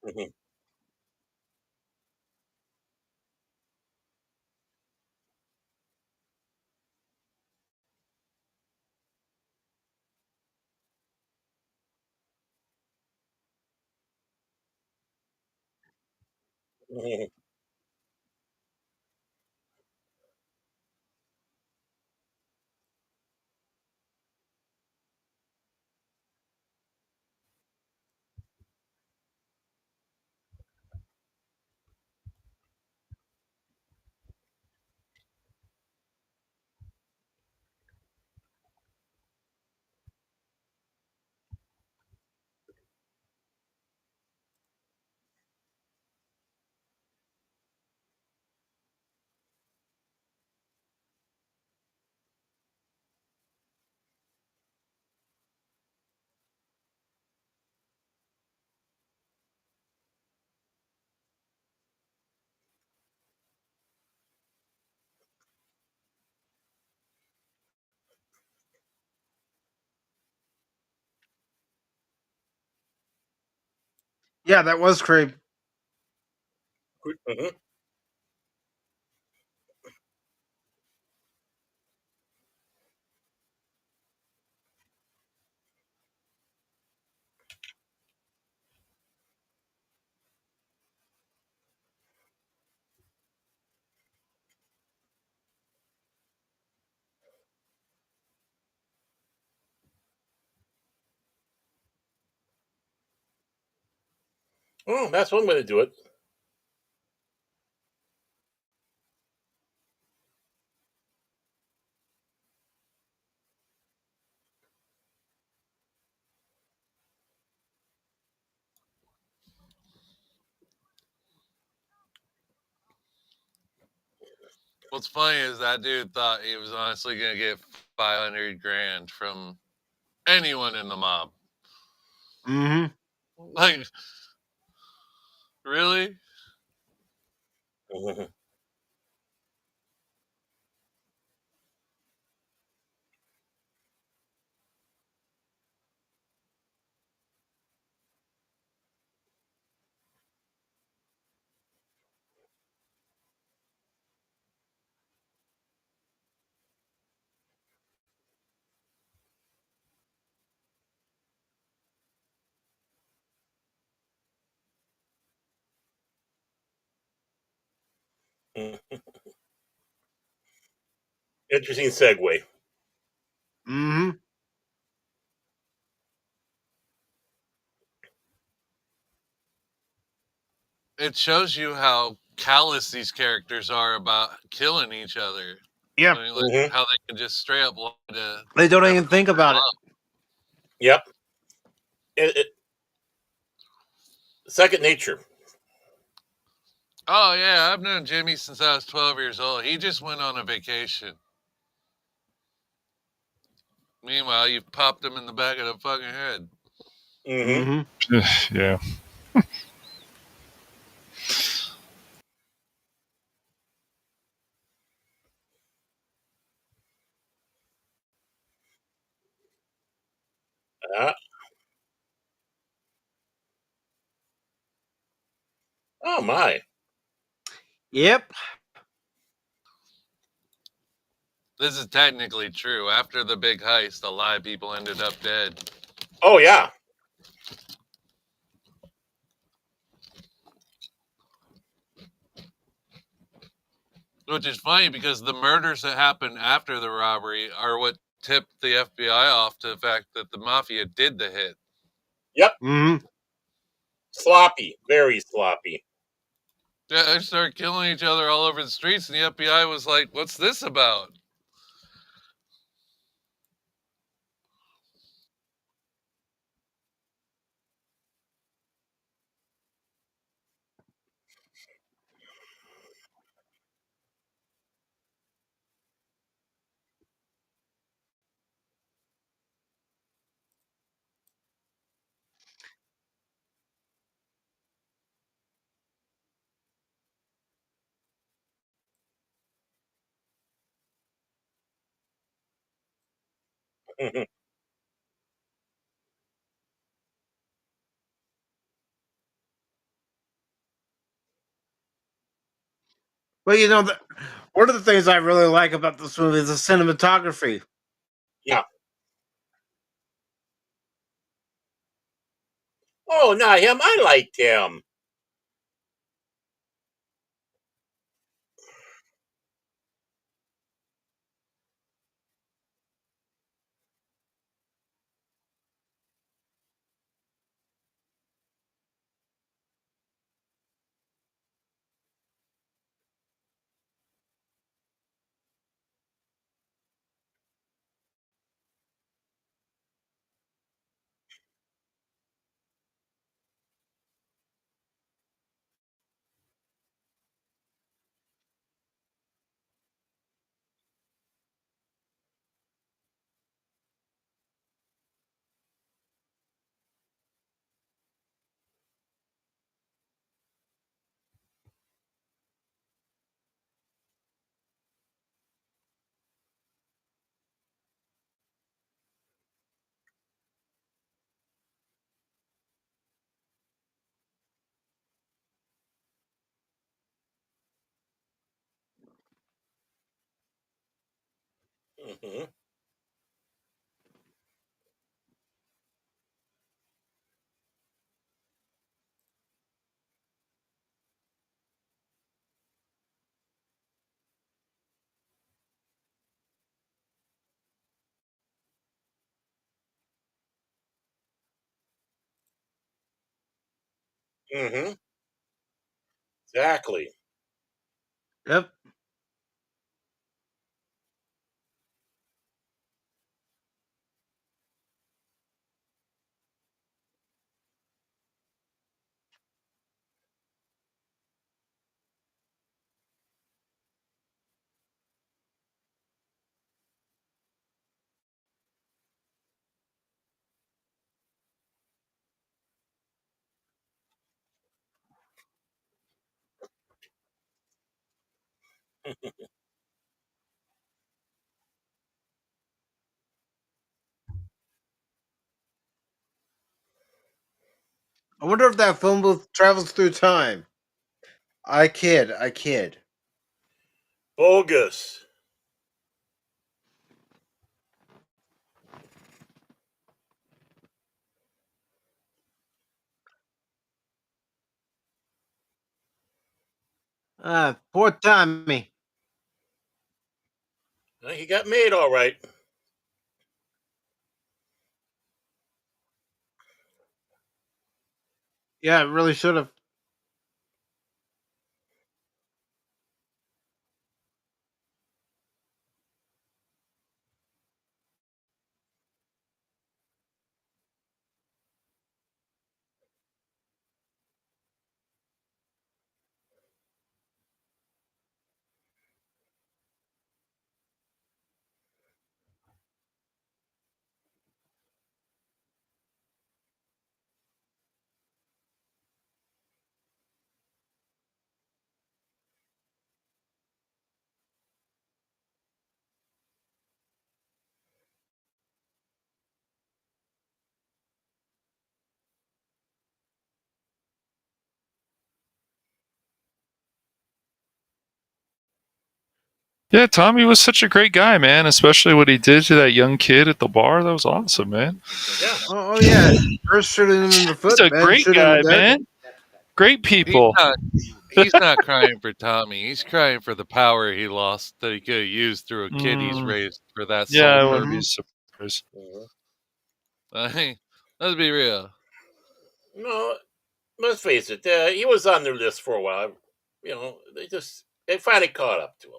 Mhm. Mhm. Yeah, that was creep. Mhm. Oh, that's one way to do it. What's funny is that dude thought he was honestly gonna get 500 grand from anyone in the mob. Mm-hmm. Like, really? Mhm. Interesting segue. Mm-hmm. it shows you how callous these characters are about killing each other. Yep. I mean, like Mhm. how they can just straight up lie to They don't even everyone think they about it. love. Yep. Second nature. Oh yeah, I've known Jimmy since I was 12 years old. He just went on a vacation. Meanwhile, you've popped him in the back of the fucking head. Mm-hmm. Yeah. Oh my. Yep. This is technically true. After the big heist, a lot of people ended up dead. Oh yeah. Which is funny because the murders that happened after the robbery are what tipped the FBI off to the fact that the Mafia did the hit. Yep. Mm-hmm. Sloppy. Very sloppy. Yeah, they started killing each other all over the streets, and the FBI was like, "What's this about?" Mhm. Well, you know, one of the things I really like about this movie is the cinematography. Yeah. Oh, not him. I liked him. Mm-hmm. Mm-hmm. Exactly. Yep. I wonder if that phone booth travels through time. I kid. I kid. Bogus. Poor Tommy. He got made all right. Yeah, it really should have. Yeah, Tommy was such a great guy, man. Especially what he did to that young kid at the bar. That was awesome, man. Yeah. Oh yeah, first shooting him in the He's foot, a then great shooting him guy, dead. man. Great He's people. not. He's not crying for Tommy. He's crying for the power he lost that he could have used through a kid he's raised for that Yeah, I sole wouldn't purpose. be surprised. I mean, let's be real. No, let's face it. He was on their list for a while. You know, they finally caught up to him.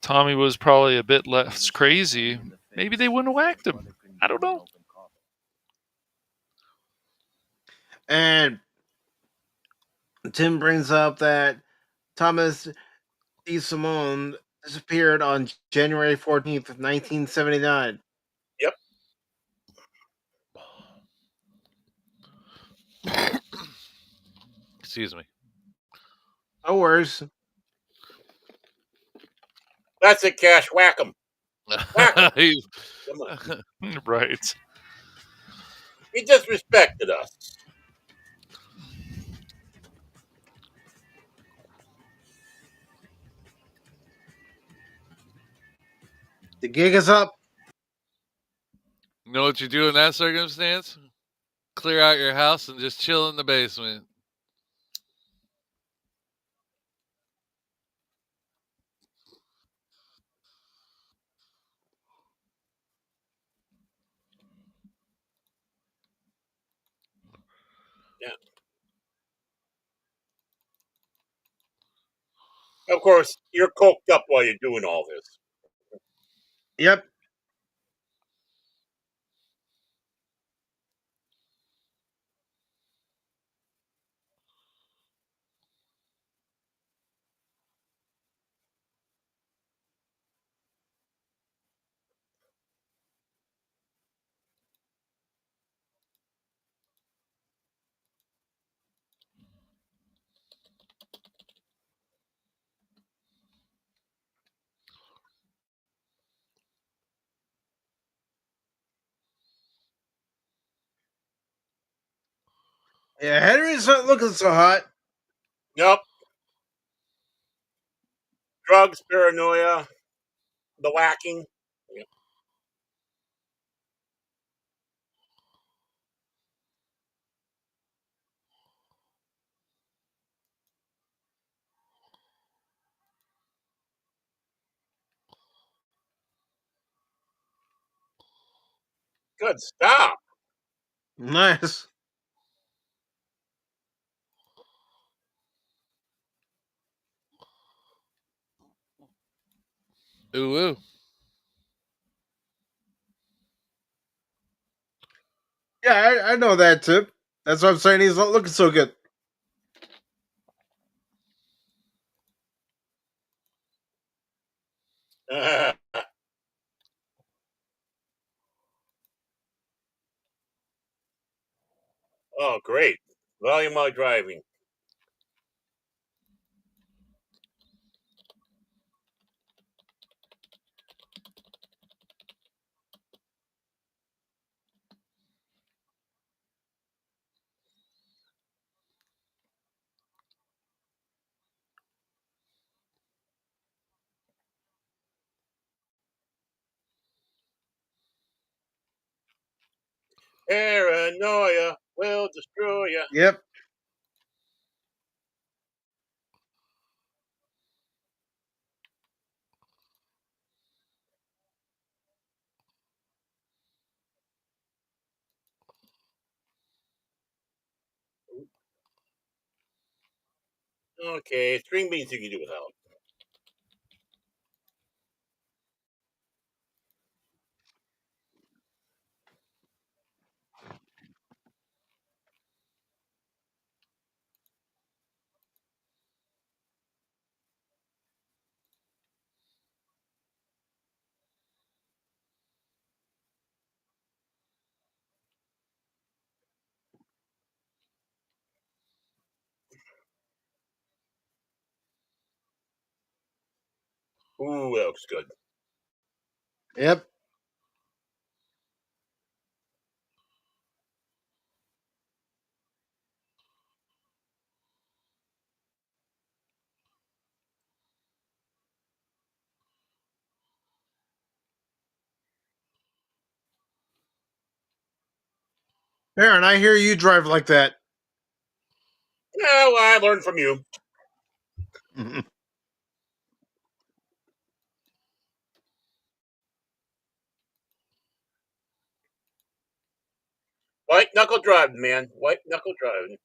Tommy was probably a bit less crazy. Maybe they wouldn't have whacked him. I don't know. And Tim brings up that Thomas D. Simone disappeared on January 14th, 1979. Yep. Excuse me. No worries. That's it, Cash. Whack him. Whack him. He- Come on. Right. He disrespected us. The gig is up. You know what you do in that circumstance? Clear out your house and just chill in the basement. Yeah. Of course, you're coked up while you're doing all this. Yep. Yeah, Henry's not looking so hot. Nope. Drugs, paranoia, the whacking. Yep. Good stop. Nice. Ooh, ooh. Yeah, I know that, Tip. That's what I'm saying. He's not looking so good. Oh, great. Volume while driving. Paranoia will destroy you. Yep. Okay, string beans you can do without. Ooh, that looks good. Yep. Aaron, I hear you drive like that. Yeah, well, I learned from you. White knuckle driving, man. White knuckle driving.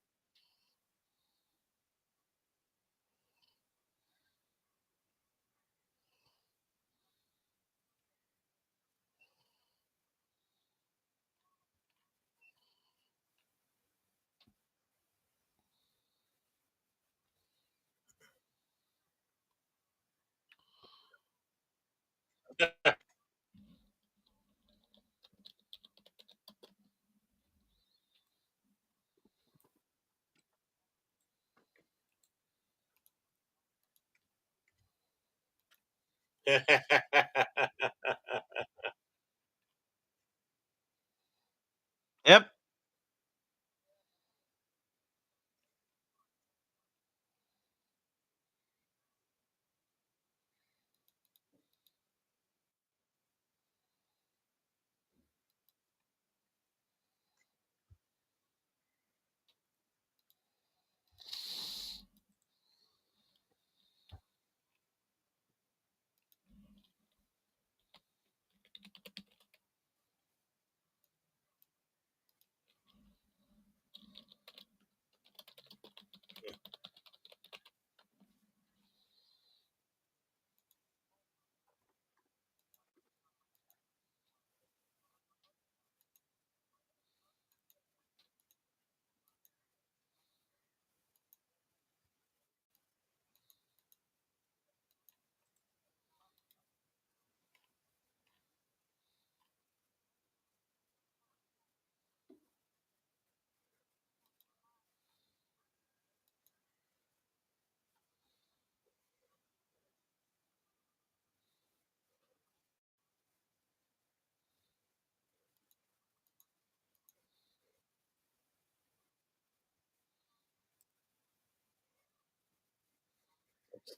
Yep.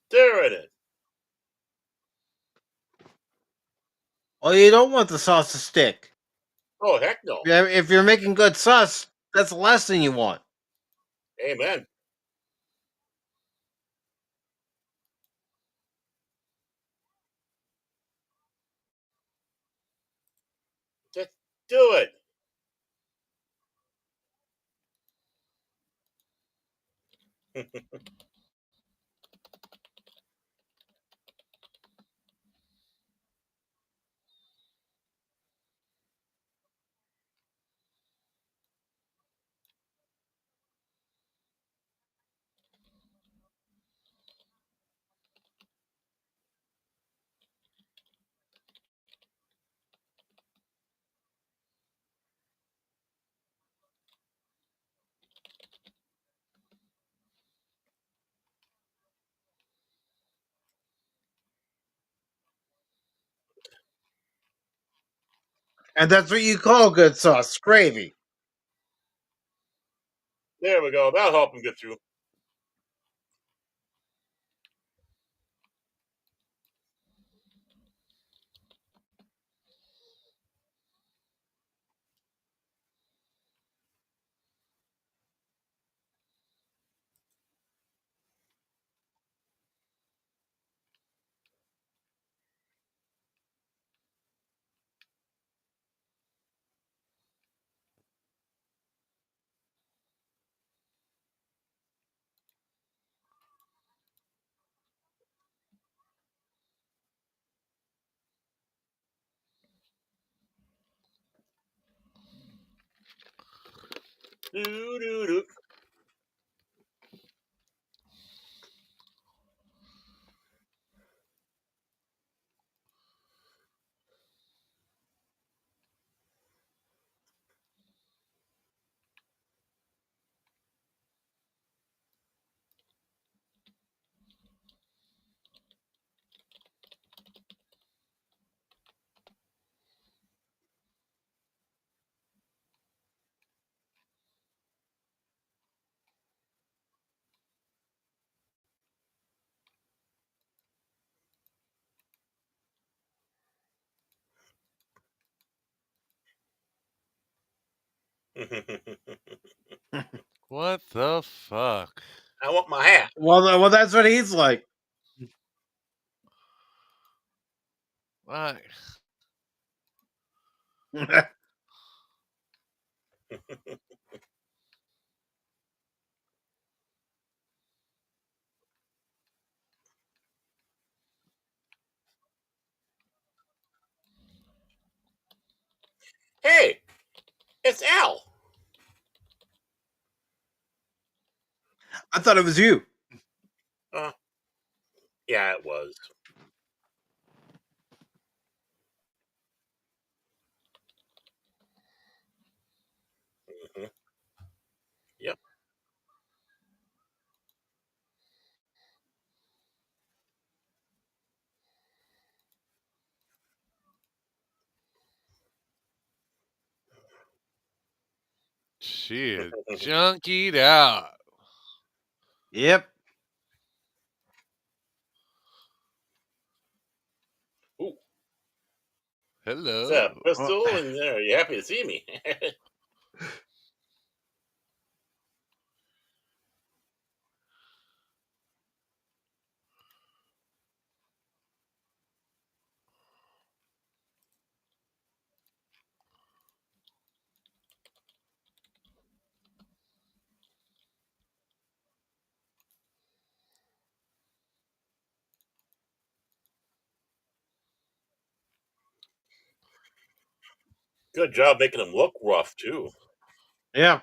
Stir in it. Well, you don't want the sauce to stick. Oh, heck no. Yeah, if you're making good sauce, that's the last thing you want. Amen. Just do it. And that's what you call good sauce, gravy. There we go. That'll help him get through. Doo, doo, doo. What the fuck? I want my hat. Well, that's what he's like. Why? Hey, it's Al. I thought it was you. Uh, yeah, it was. Mhm. Yep. She is junkied out. Yep. Ooh, it's a Hello. pistol in there. You happy to see me? Good job making him look rough too. Yeah.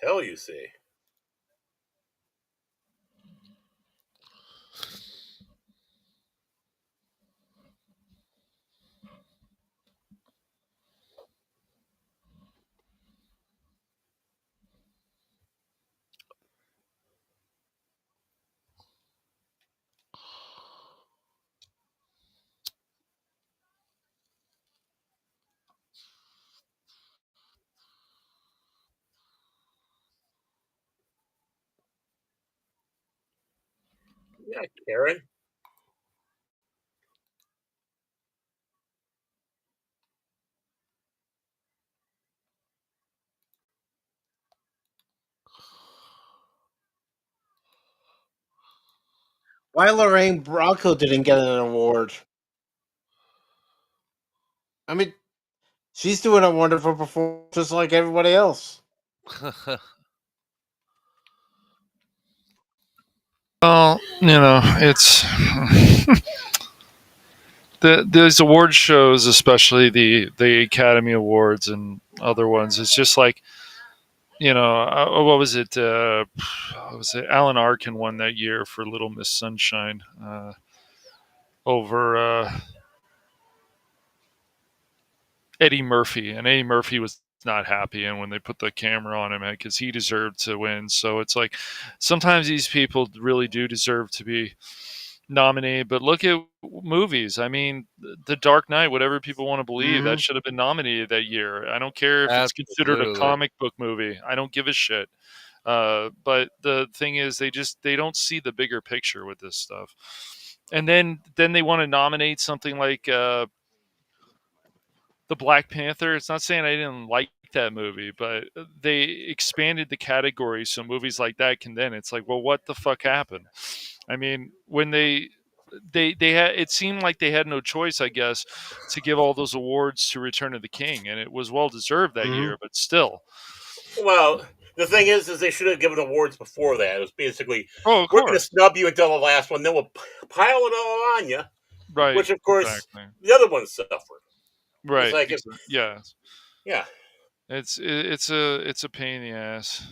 Hell, you say? Yeah, Karen. Why Lorraine Bracco didn't get an award? I mean, she's doing a wonderful performance just like everybody else. Well, it's those award shows, especially the Academy Awards and other ones. It's just like what was it? What was it? Alan Arkin won that year for Little Miss Sunshine over Eddie Murphy, and Eddie Murphy was not happy, and when they put the camera on him because he deserved to win. So it's like sometimes these people really do deserve to be nominated. But look at movies. I mean, The Dark Knight, whatever people want to believe, that should have been nominated that year. I don't care if it's considered a Absolutely. comic book movie. I don't give a shit. But the thing is, they don't see the bigger picture with this stuff. And then they want to nominate something like the Black Panther. It's not saying I didn't like that movie, but they expanded the category so movies like that can then. It's like, well, what the fuck happened? I mean, when they had, it seemed like they had no choice, I guess, to give all those awards to Return of the King, and it was well deserved that year. But still, Well, the thing is they should have given awards before that. It was basically, oh, of we're going to course, snub you until the last one, then we'll pile it all on you. right, Which, of course, exactly, the other ones suffered. It's right, like, yeah. yeah. It's a pain in the ass.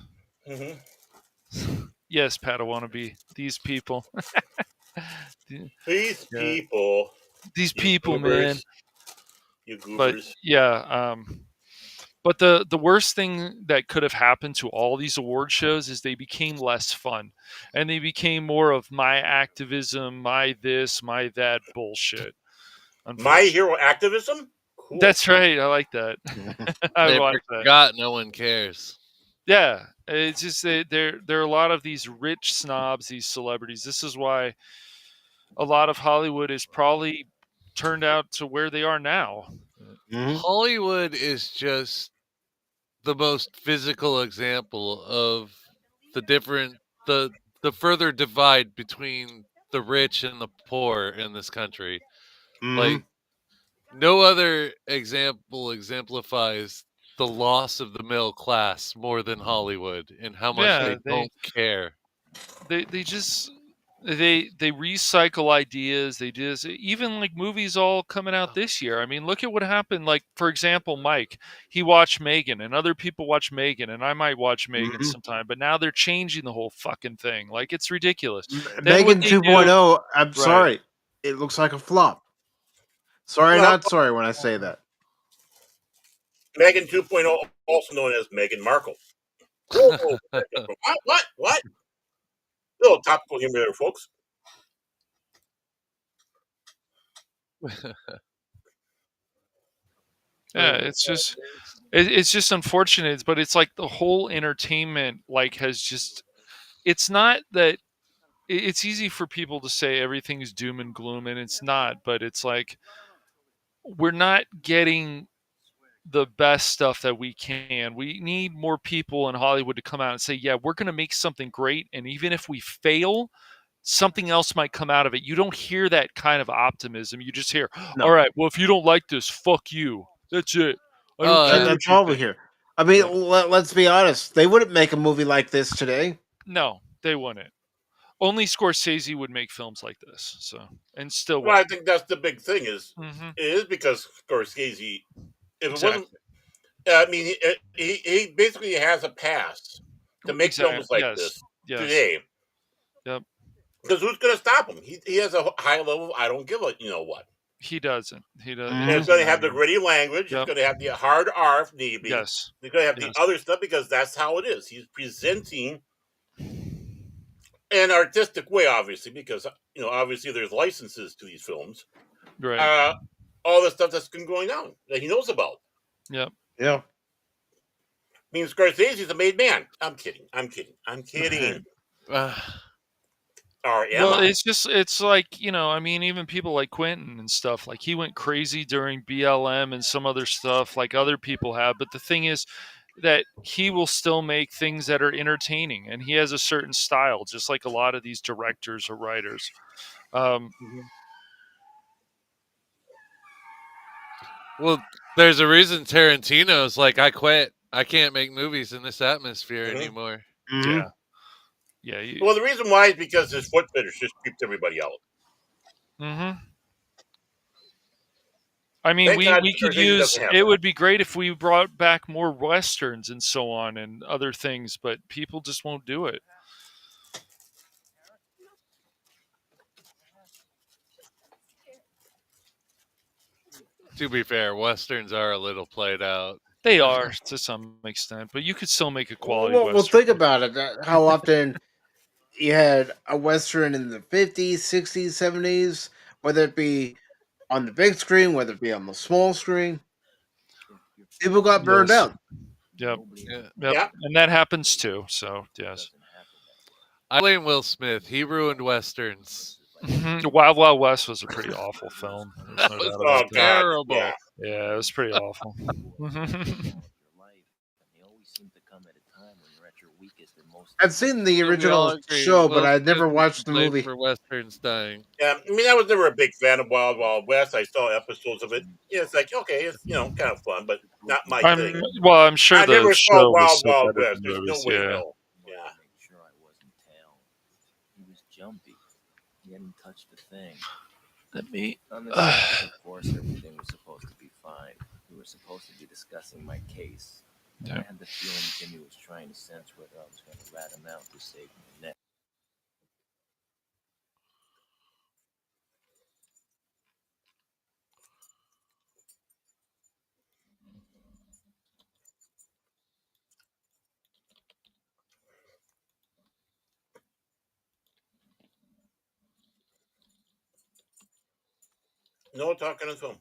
Hmm. Yes, Padawannabe. These people. These Yeah. people, These you people, goobers, man. you But goobers. yeah, but the worst thing that could have happened to all these award shows is they became less fun, and they became more of my activism, my this, my that bullshit. My Unfortunately, Hero Activism? Cool. that's right. I like that. I They like that. forgot no one cares. Yeah, it's just there are a lot of these rich snobs, these celebrities. This is why a lot of Hollywood is probably turned out to where they are now. Hollywood is just the most physical example of the different the further divide between the rich and the poor in this country. Like no other example exemplifies the loss of the middle class more than Hollywood and how much Yeah, they don't care. they just they recycle ideas. They just, even like movies all coming out this year. I mean, look at what happened. Like, for example, Mike, he watched Megan, and other people watch Megan, and I might watch Megan sometime. But now they're changing the whole fucking thing. Like, it's ridiculous. Then what Megan they do, 2.0, I'm right? sorry. It looks like a flop. Sorry, Well, not sorry when I say that. Megan 2.0, also known as Meghan Markle. Whoa, what? What? Little topical humor there, folks. Yeah, it's just unfortunate, but it's like the whole entertainment like has just. It's not that it's easy for people to say everything's doom and gloom, and it's not. But it's like we're not getting the best stuff that we can. We need more people in Hollywood to come out and say, yeah, we're going to make something great. And even if we fail, something else might come out of it. You don't hear that kind of optimism. You just hear, all No, right, well, if you don't like this, fuck you. That's it. I don't Oh, care that's what you all we think. hear. I mean, Yeah. let's be honest. They wouldn't make a movie like this today. No, they wouldn't. Only Scorsese would make films like this. So, and still Well, I would. think that's the big thing Mm-hmm. it is because Scorsese, if it wasn't, Exactly. I mean, he basically has a pass to make Exactly. films like Yes. this Yes. today. Yep. Because who's going to stop him? He has a high level. I don't give a what. He doesn't. He does. It And it's doesn't going to have the matter. gritty language. It's Yep. going to have the hard R if need be. Yes. It's going to have Yes. the other stuff because that's how it is. He's presenting an artistic way, obviously, because obviously there's licenses to these films. Right. All the stuff that's been going on that he knows about. Yep. Yeah. I mean, Scorsese's a made man. I'm kidding. Or am Well, I? it's like, I mean, even people like Quentin and stuff, like he went crazy during BLM and some other stuff like other people have. But the thing is that he will still make things that are entertaining, and he has a certain style, just like a lot of these directors or writers. well, there's a reason Tarantino's like, I quit. I can't make movies in this atmosphere anymore. Yeah. Yeah. Well, the reason why is because his foot fetish just creeped everybody out. Mm-hmm. I mean, Thank God we could Scorsese use doesn't have it. that. Would be great if we brought back more westerns and so on and other things, but people just won't do it. To be fair, westerns are a little played out. They are to some extent, but you could still make a quality Well, western. think about it. How often you had a western in the 50s, 60s, 70s, whether it be on the big screen, whether it be on the small screen, people got burned Yes. out. Yep. Yeah. Yep. Yeah. And that happens too. So yes. I blame Will Smith. He ruined westerns. Wild Wild West was a pretty awful film. There's That no was doubt Oh about that. God. terrible. Yeah. Yeah, it was pretty awful. I've seen the Yeah, we all original agree. show, but Will I'd Smith never is watched the blamed movie. for westerns dying. Yeah. I mean, I was never a big fan of Wild Wild West. I saw episodes of it. Yeah, it's like okay, it's kind of fun, but not my thing. I'm sure I the never saw show was Wild so Wild better West. than There's no movies. way, Yeah. hell. Yeah. Make sure I wasn't tailed. He was jumpy. He hadn't touched a thing. Let me. On the surface, of course, everything was supposed to be fine. We were supposed to be discussing my case. And Yeah. I had the feeling Jimmy was trying to sense whether I was going to rat him out to save my neck. No talking on film.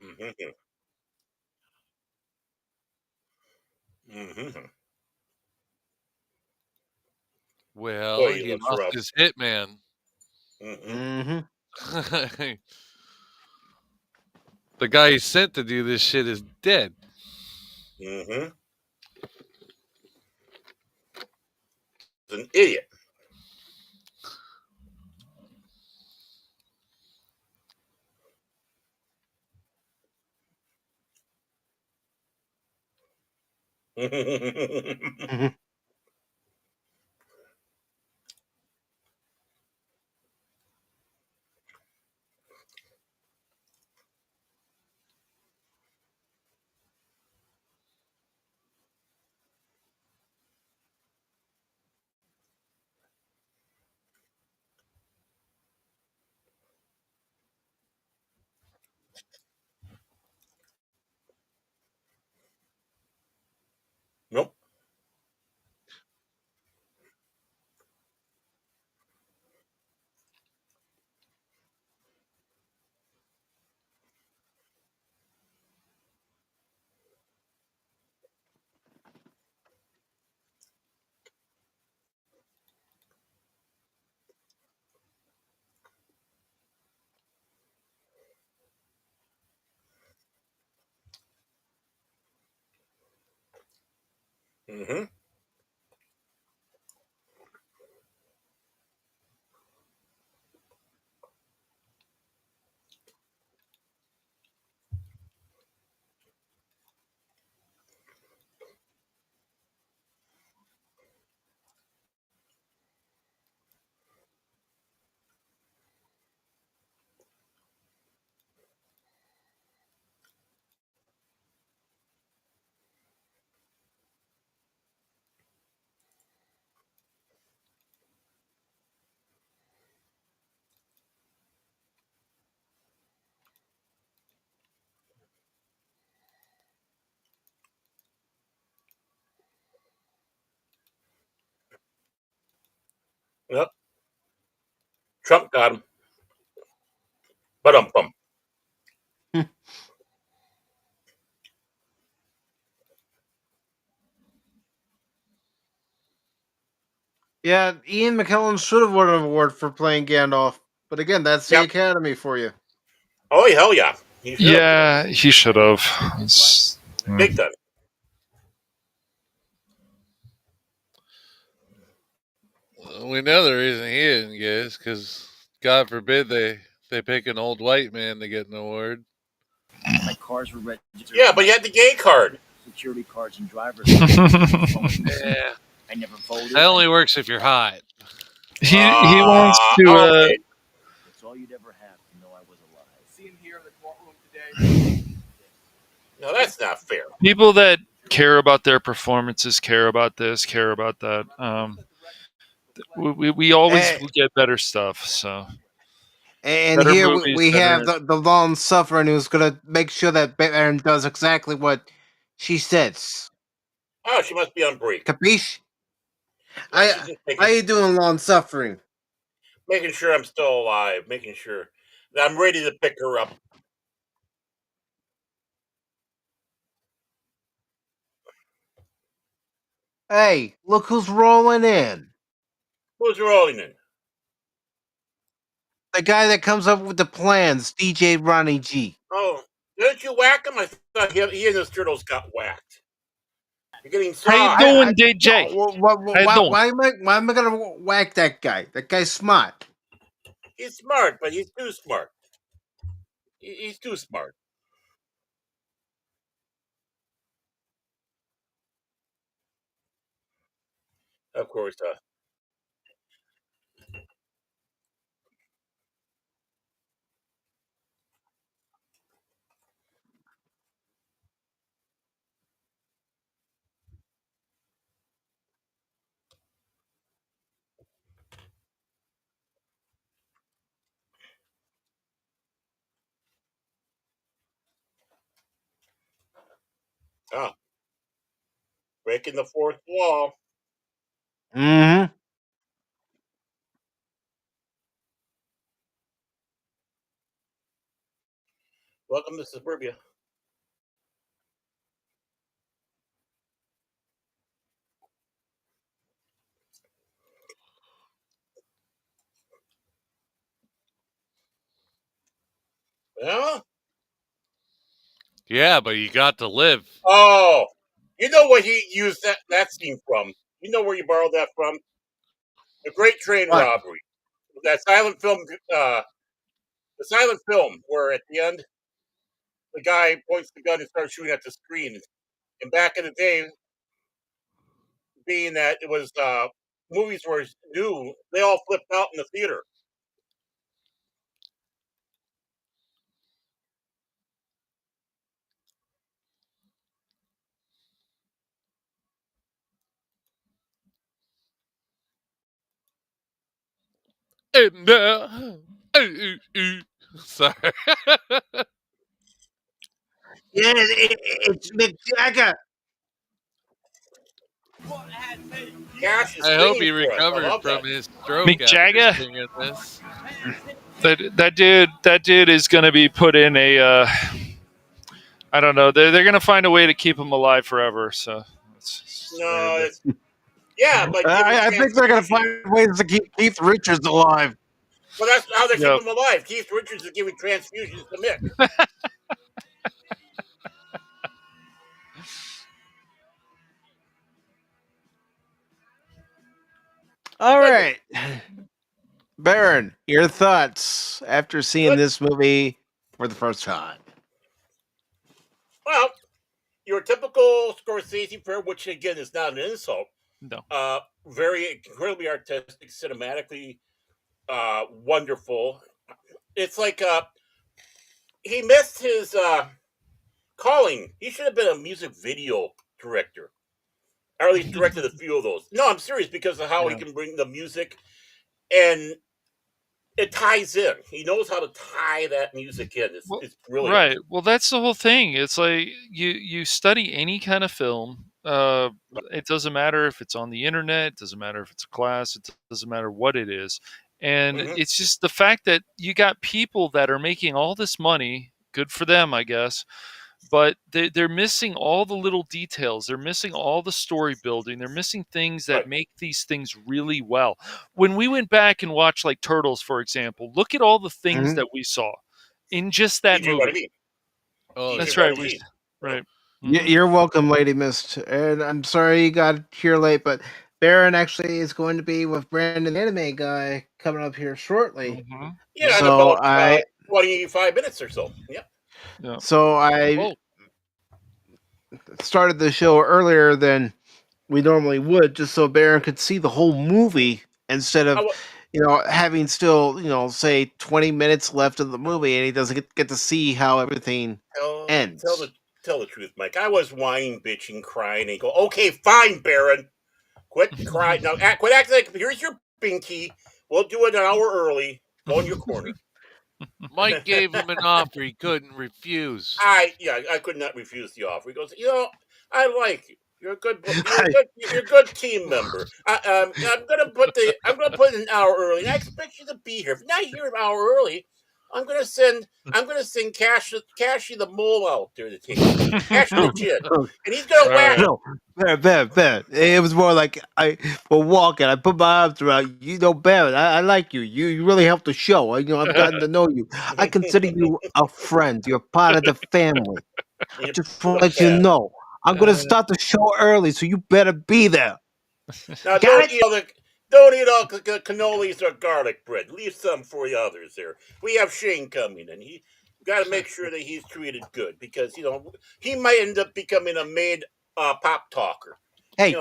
Mm-hmm. Mm-hmm. Well, Boy, he he looks lost rough. his hitman. Mm-hmm. Mm-hmm. The guy he sent to do this shit is dead. Mm-hmm. He's an idiot. Mm-hmm. Nope. Mm-hmm. Yep. Trump got him. But pump. Yeah, Ian McKellen should have won an award for playing Gandalf. But again, that's the Yep. Academy for you. Oh hell yeah. He should have. Yeah, he should have. Big time. We know the reason he didn't get it is because, God forbid, they pick an old white man to get an award. My cars were registered. Yeah, but you had the gay card. Security cards and driver's Yeah. I never voted. That only works if you're hot. He wants to. Okay. It's all you'd ever have to know I was alive. See him here in the courtroom today. No, that's not fair. People that care about their performances care about this, care about that. We always Eh, will get better stuff. So And better here movies, we have better. the lone suffering who's gonna make sure that Baron does exactly what she says. Oh, she must be on break. Capiche? Yeah, she's just How you doing, lone suffering? making sure I'm still alive, making sure that I'm ready to pick her up. Hey, look who's rolling in. Who's rolling in? The guy that comes up with the plans, DJ Ronnie G. Oh, didn't you whack him? I thought he and his turtles got whacked. You're getting How you soft. doing, DJ? How you doing? Why am I gonna whack that guy? That guy's smart. He's smart, but he's too smart. He's too smart. Of course. Ah, breaking the fourth wall. Mm-hmm. Welcome to suburbia. Yeah. Yeah, but you got to live. Oh, you know what he used that scene from? You know where you borrowed that from? The Great Train What? Robbery. That silent film. The silent film where at the end the guy points the gun and starts shooting at the screen. And back in the day, being that it was movies were new, they all flipped out in the theater. And, sorry. Yeah, it's Mick Jagger. Cash is I hope singing he for us. I recovered love from that. his stroke Mick after Jagger? singing this. That dude is going to be put in a. I don't know. They're going to find a way to keep him alive forever. So. No, it's yeah, but give him I think they're gonna find transfusion. ways to keep Keith Richards alive. Well, that's how they keep Yep. him alive. Keith Richards is giving transfusions to Mick. All Goodness. right, Baron, your thoughts after seeing Good. this movie for the first time? Well, your typical Scorsese prayer, which again is not an insult. No. Very incredibly artistic, cinematically wonderful. It's like he missed his calling. He should have been a music video director, or at least directed a few of those. No, I'm serious because of how he Yeah. can bring the music and it ties in. He knows how to tie that music in. Well, It's brilliant. right. Well, that's the whole thing. It's like you study any kind of film. It doesn't matter if it's on the internet. It doesn't matter if it's a class. It doesn't matter what it is. And Hmm. it's just the fact that you got people that are making all this money. Good for them, I guess. But they're missing all the little details. They're missing all the story building. They're missing things that Right. make these things really well. When we went back and watched like Turtles, for example, look at all the things Mhm. that we saw in just that DJ, what do movie. you mean? Oh, That's DJ, yeah. right. what do you mean? Right. Y- Mhm. You're welcome, Lady Mist. And I'm sorry you got here late, but Baron actually is going to be with Brandon, the anime guy, coming up here shortly. Mhm. Yeah, in So about I 25 minutes or so. Yep. so I Oh, started the show earlier than we normally would, just so Baron could see the whole movie instead I of, wa- having still, say 20 minutes left of the movie, and he doesn't get to see how everything tell ends. the truth, Mike. I was whining, bitching, crying, and he go, "Okay, fine, Baron. Quit crying now. Quit acting like here's your binky. We'll do it an hour early. Go in your corner." Mike gave him an offer he couldn't refuse. I could not refuse the offer. He goes, I like you. You're a good. You're a good team member. I'm gonna put an hour early. And I expect you to be here. If you're not here an hour early, I'm gonna send Cashy the mole out there to take you. Cashy the Jit, and he's gonna whack. No, Baron. It was more like we're walking. I put my arms around you. Baron, I like you. You really helped the show. I've gotten to know you. I consider you a friend. You're part of the family. You Just put want a to let you pad. know. I'm gonna start the show early, so you better be there. Now Got it? don't eat all the cannolis or garlic bread. Leave some for the others. There, we have Shane coming, and he got to make sure that he's treated good because he might end up becoming a maid pop talker. Hey,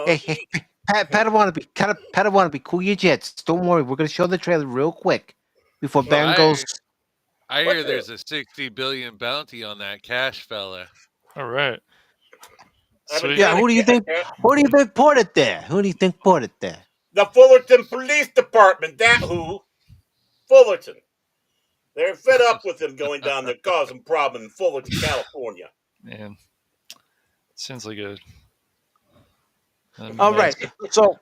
Padawan, cool your jets. Don't worry, we're gonna show the trailer real quick before Well, Baron goes. I What hear the- there's a 60 billion bounty on that cash fella. All right. I've been Sweet. Yeah, trying who do you think? Who do you think put it there? Who do you think put it there? The Fullerton Police Department. That who? Fullerton. They're fed up with him going down there causing problem in Fullerton, California. Man, sounds like a. All right, so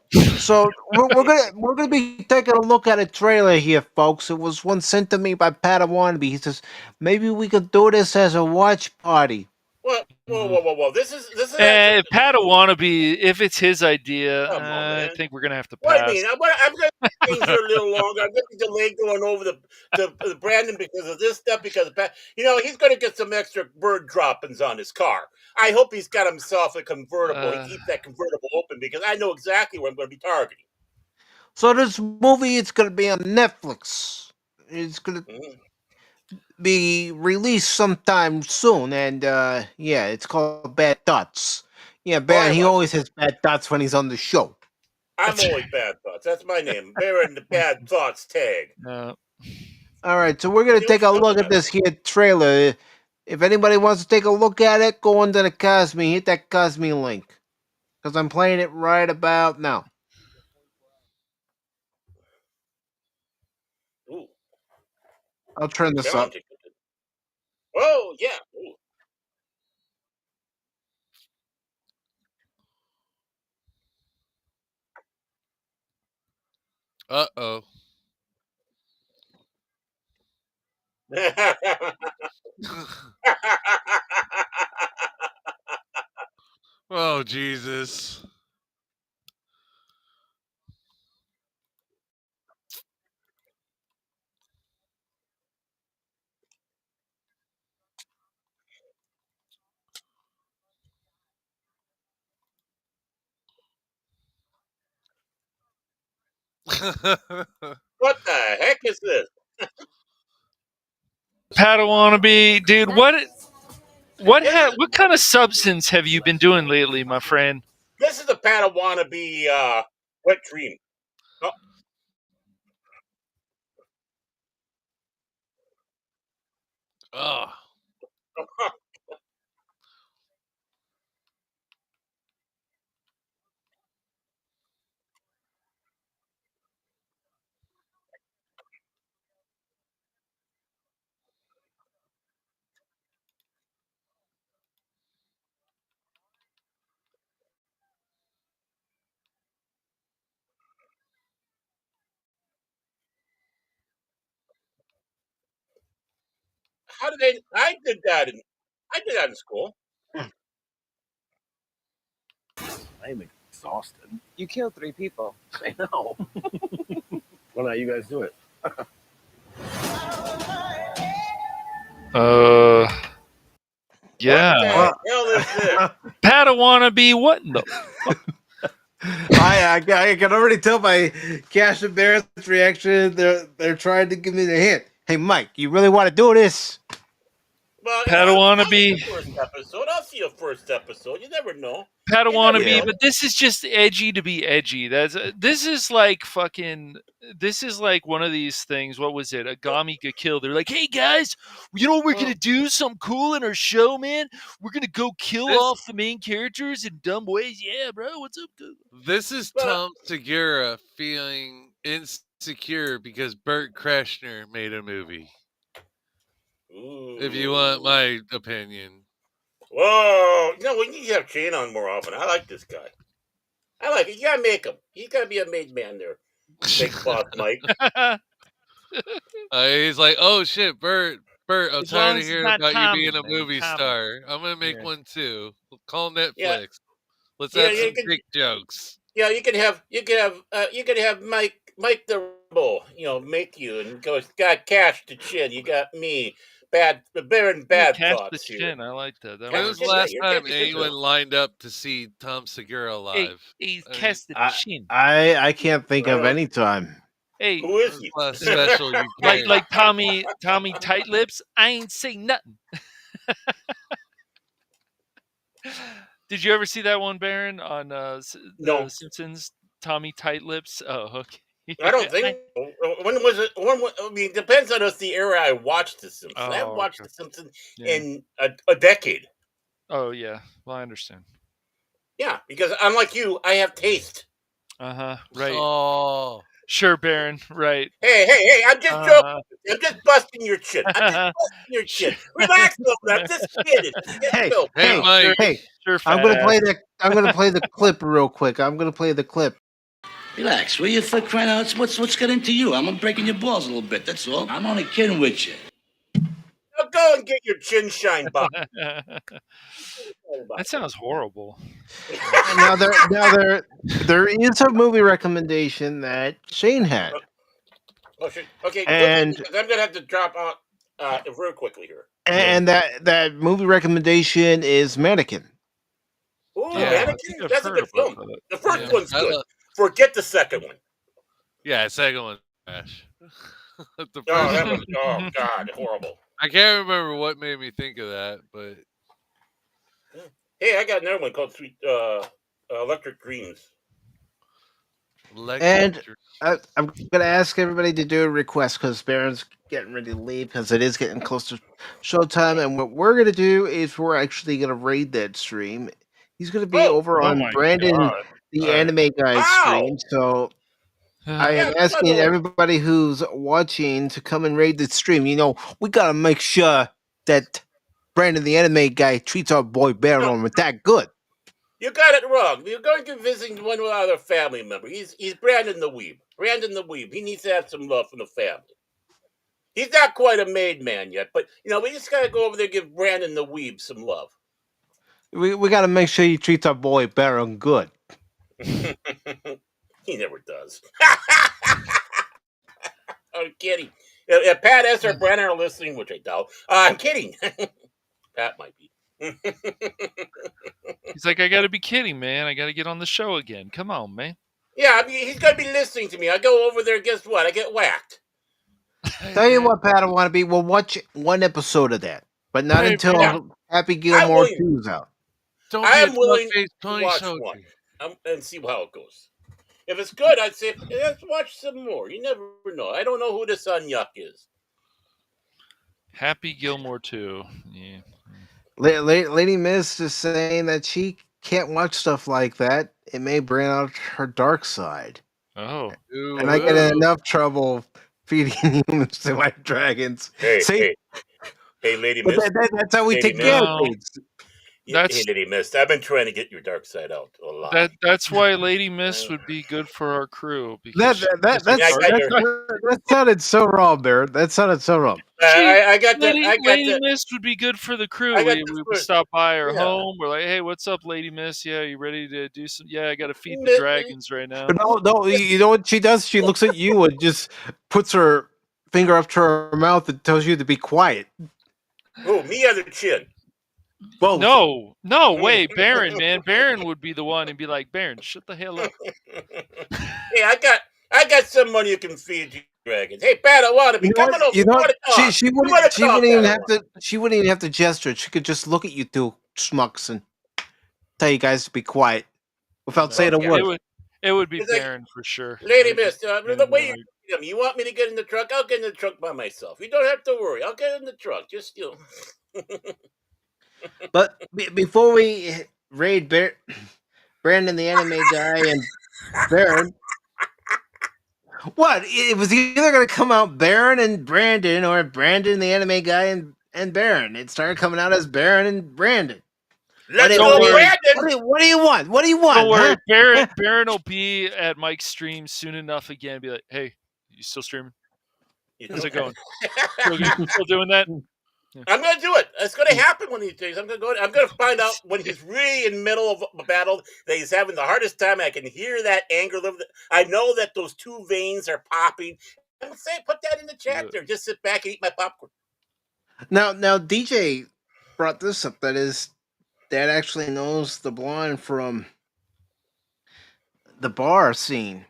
we're gonna be taking a look at a trailer here, folks. It was one sent to me by Padawan. He says maybe we could do this as a watch party. What? Whoa! This is If Padawannabe, if it's his idea, Come on, I man. think we're gonna have to What do pass. you mean? I'm going to things here a little longer. I'm going to delay going over to Brandon because of this stuff. Because he's going to get some extra bird droppings on his car. I hope he's got himself a convertible. He keeps that convertible open because I know exactly where I'm going to be targeting. So this movie, it's gonna be on Netflix. It's gonna be released sometime soon, and yeah, it's called Bad Thoughts. Yeah, Baron, he always has bad thoughts when he's on the show. I'm always Bad Thoughts. That's my name. Baron the Bad Thoughts tag. All right, so we're gonna take a look at this here trailer. If anybody wants to take a look at it, go into the Kosmi, hit that Kosmi link, because I'm playing it right about now. Ooh. I'll turn this up. Oh yeah. Ooh. Uh-oh. Oh, Jesus. What the heck is this? Padawannabe, dude, what kind of substance have you been doing lately, my friend? This is a Padawannabe wet dream. Oh. Oh. How did they? I did that in school. I'm exhausted. You killed 3 people. I know. Well, now you guys do it. Yeah. What the hell is this? Padawannabe, what in the I can already tell by Cash and Barrett's reaction. They're trying to give me the hint. Hey, Mike, you really want to do this? Well, Padawannabe? I'll see the first episode. You never know. Padawan Yeah. be, but this is just edgy to be edgy. This is like fucking. This is like one of these things. What was it? Agami got killed. They're like, hey guys, you know what we're gonna do? Something cool in our show, man. We're gonna go kill off the main characters in dumb ways. Yeah, bro. What's up, dude? This is Tom Segura feeling insecure because Burt Kreschner made a movie. Ooh. If you want my opinion. Whoa! We need to have Shane on more often. I like this guy. I like it. You gotta make him. He's gotta be a made man there. Big boss Mike. He's like, oh shit, Burt, I'm As long tired of as it's hearing not about Tommy, you being a man, movie Tommy. star. I'm gonna make one too. Call Netflix. Yeah. Let's Yeah, have you some can- dick jokes. Yeah, you can have Mike the Rebel, make you and goes got Cash the Chin. You got me, Baron Bad Catch Thoughts the here. chin. I like that. That When was was the last you're time catching anyone it. lined up to see Tom Segura live? Hey, I mean, cast the chin. I can't think of Right. any time. Hey, Who is he? last special you like can. like Tommy Tight Lips. I ain't say nothing. Did you ever see that one, Baron, on No. The Simpsons? Tommy Tight Lips. Oh, okay. I don't think. When was it? It depends on the era I watched The Simpsons. I haven't watched The Simpsons in a decade. Oh yeah. Well, I understand. Yeah, because unlike you, I have taste. Right. Oh, Sure, Baron. Right. Hey! I'm just joking. I'm just busting your chin. Relax a little bit. I'm just kidding. Hey, hey, Mike. hey! Sure. I'm gonna play the. I'm gonna play the clip real quick. I'm gonna play the clip. Relax, will you, for crying out? What's getting to you? I'm breaking your balls a little bit, that's all. I'm only kidding with you. Now go and get your chin shine box. That sounds horrible. Now there is a movie recommendation that Shane had. Okay, And- quickly, I'm gonna have to drop out real quickly here. And that movie recommendation is Mannequin. Ooh, Yeah, I Mannequin? think I've That's a heard good about film. that. The first Yeah. one's good. Forget the second one. Yeah, second one. Trash. The first That one. was, oh God, horrible. I can't remember what made me think of that, but Hey, I got another one called Sweet Electric Dreams. And I'm going to ask everybody to do a request because Baron's getting ready to leave because it is getting close to showtime. And what we're going to do is we're actually going to raid that stream. He's going to be over on my Brandon, God. the anime guy's stream. So I am asking everybody who's watching to come and raid the stream. We got to make sure that Brandon, the anime guy, treats our boy Baron Orman Tagge good. You got it wrong. You're going to visit one other family member. He's Brandon the Weeb. Brandon the Weeb. He needs to have some love from the family. He's not quite a made man yet, but we just gotta go over there and give Brandon the Weeb some love. We got to make sure he treats our boy Baron good. He never does. I'm kidding. If Pat S. or Brandon are listening, which I doubt, I'm kidding. Pat might be. He's like, I gotta be kidding, man. I gotta get on the show again. Come on, man. Yeah, he's gonna be listening to me. I go over there, guess what? I get whacked. Tell you what, Pat, I want to be. We'll watch one episode of that, but not until Happy Gilmore 2's out. don't I be am a willing face to Tony watch Soldier. one and see how it goes. If it's good, I'd say let's watch some more. You never know. I don't know who the Sun Yuck is. Happy Gilmore 2. Yeah. Lady Miss is saying that she can't watch stuff like that. It may bring out her dark side. Oh. And I get in enough trouble feeding humans to my dragons. Hey, See? hey, Lady But Miss. that's how we Lady take Miss. care of No. things. Hey, Lady Miss. I've been trying to get your dark side out a lot. That's why Lady Miss would be good for our crew. Because That sounded so wrong, Barrett. That sounded so wrong. I got that. Lady Miss would be good for the crew. I got We this would first. stop by her Yeah. home. We're like, hey, what's up, Lady Miss? Yeah, you ready to do some? Yeah, I got to feed the dragons right now. But no, you know what she does? She looks at you and just puts her finger up to her mouth and tells you to be quiet. Oh, me on the chin. Both. No way, Baron, man. Baron would be the one and be like, Baron, shut the hell up. Hey, I got some money you can feed you dragons. Hey, Pat, I want to be coming over. She wouldn't even have to. She wouldn't even have to gesture. She could just look at you two schmucks and. tell you guys to be quiet without saying a Okay. word. It would be It's like, Baron for sure. Lady I'd be Miss, the standing way there you like, treat him, you want me to get in the truck? I'll get in the truck by myself. You don't have to worry. I'll get in the truck. Just But before we raid Brandon the anime guy and Baron, what? It was either going to come out Baron and Brandon or Brandon the anime guy and Baron. It started coming out as Baron and Brandon. Let's Don't go, worry. Brandon. What do you want? What do you want? Don't worry, huh? Baron will be at Mike's stream soon enough again. And be like, hey, you still streaming? How's it going? Still doing that? I'm gonna do it. It's gonna happen one of these days. I'm gonna find out when he's really in the middle of a battle that he's having the hardest time. I can hear that anger. I know that those two veins are popping. I'm saying, put that in the chat there. Just sit back and eat my popcorn. Now DJ brought this up. That actually knows the blonde from the bar scene.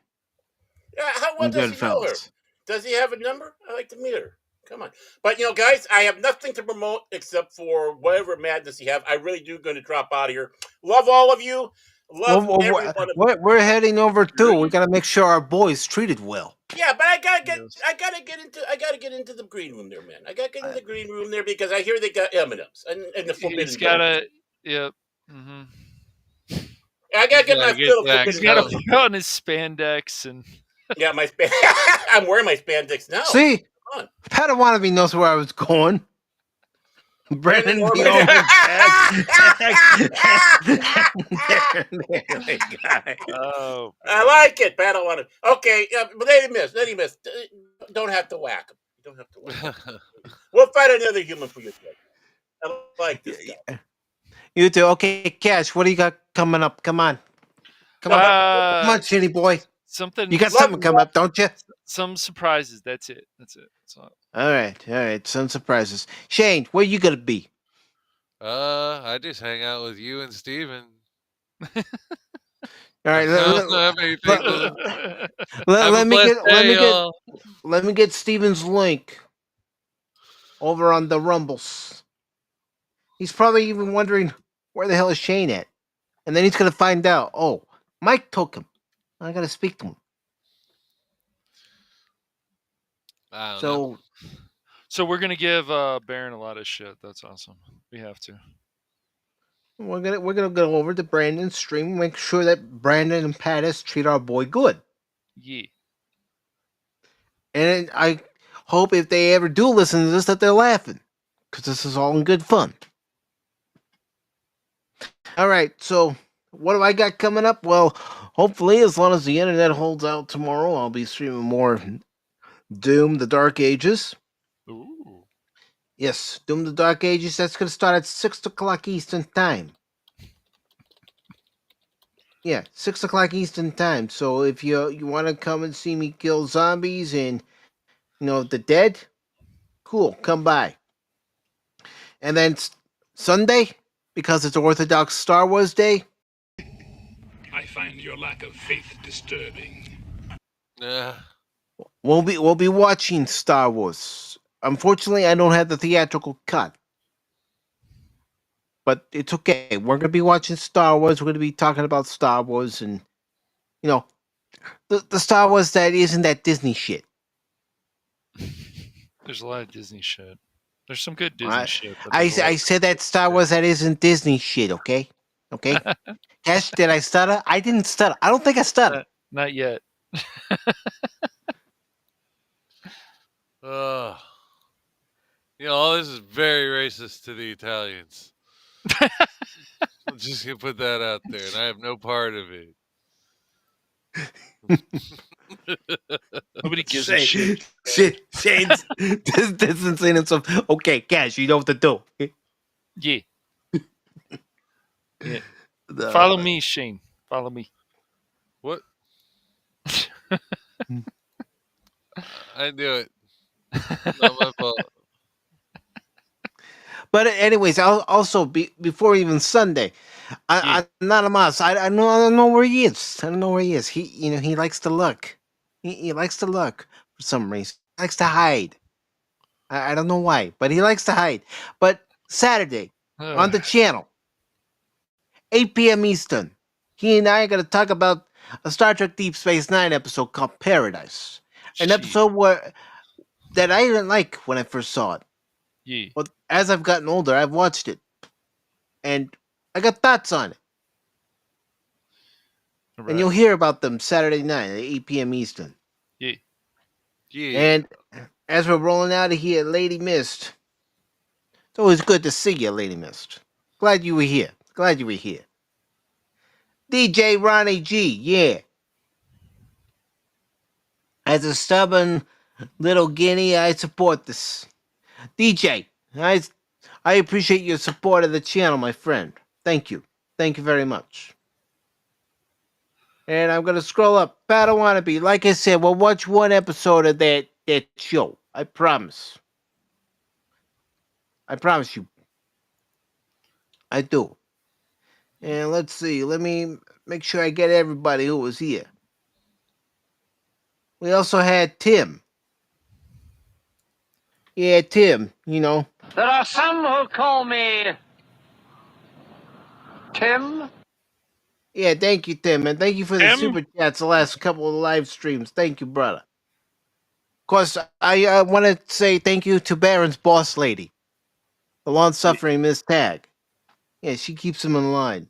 Yeah, how well does he know her? Goodfellas. Does he have a number? I like to meet her. Come on. But, guys, I have nothing to promote except for whatever madness you have. I really do going to drop out of here. Love all of you. Love every one of you. We're heading over too. We got to make sure our boys treated well. Yeah, but I gotta get into the green room there, man. I gotta get into the green room there because I hear they got M&Ms and the forbidden. He's gotta, yep. Mm-hmm. I gotta get my fill of forbidden. He's gotta put on his spandex and. Yeah, my I'm wearing my spandex now. See, Padawan knows where I was going. Brandon the Orman Tagge. Oh, I like it, Padawan. Okay, but Lady Miss, don't have to whack him. You don't have to whack him. We'll find another human for you. I like this guy. You too. Okay, Cash, what do you got coming up? Come on, come on, shitty boy. Something. You got something coming up, don't you? Some surprises. That's it. All right. Some surprises. Shane, where you gonna be? I just hang out with you and Steven. All right. Let me get Steven's link over on the Rumbles. He's probably even wondering where the hell is Shane at, and then he's gonna find out. Oh, Mike took him. I gotta speak to him. So we're gonna give Baron a lot of shit. That's awesome. We have to. We're gonna go over to Brandon's stream, make sure that Brandon and Pattis treat our boy good. Yeah. And I hope if they ever do listen to this that they're laughing, because this is all in good fun. All right, so what do I got coming up? Well, hopefully, as long as the internet holds out tomorrow, I'll be streaming more Doom: The Dark Ages. Ooh. Yes, Doom: The Dark Ages. That's going to start at 6 o'clock Eastern Time. Yeah, 6 o'clock Eastern Time. So if you want to come and see me kill zombies and, the dead, cool, come by. And then Sunday, because it's Orthodox Star Wars Day. I find your lack of faith disturbing. We'll be watching Star Wars. Unfortunately, I don't have the theatrical cut. But it's okay. We're going to be watching Star Wars. We're going to be talking about Star Wars and, the Star Wars that isn't that Disney shit. There's a lot of Disney shit. There's some good Disney shit. I said that Star Wars that isn't Disney shit, okay? Okay? Cash, did I stutter? I didn't stutter. I don't think I stuttered. Not yet. All this is very racist to the Italians. I'm just gonna put that out there, and I have no part of it. Nobody gives a shit. Shane's distancing himself. Okay, Cash, you know what to do. Yeah. Yeah. Follow me, Shane. Follow me. What? I knew it. Not my fault. But anyways, also before even Sunday, Anonymous. I don't know where he is. I don't know where he is. He likes to look. He likes to look for some reason. He likes to hide. I don't know why, but he likes to hide. But Saturday on the channel 8 p.m. Eastern. He and I are going to talk about a Star Trek Deep Space Nine episode called Paradise. An Shit. episode that I didn't like when I first saw it. Yeah. But as I've gotten older, I've watched it. And I got thoughts on it. And you'll Right. hear about them Saturday night at 8 p.m. Eastern. Yeah. Yeah. And as we're rolling out of here, Lady Mist, it's always good to see you, Lady Mist. Glad you were here. Glad you were here. DJ Ronnie G, yeah. As a stubborn little guinea, I support this. DJ, I appreciate your support of the channel, my friend. Thank you. Thank you very much. And I'm gonna scroll up. Battle Wannabe. Like I said, we'll watch one episode of that show. I promise. I promise you. I do. And let's see. Let me make sure I get everybody who was here. We also had Tim. Yeah, Tim, you know. There are some who call me Tim. Yeah, thank you, Tim, and thank you for the Tim? super chats the last couple of live streams. Thank you, brother. Of course, I want to say thank you to Baron's boss lady, the long-suffering Miss Tag. Yeah, she keeps him in line.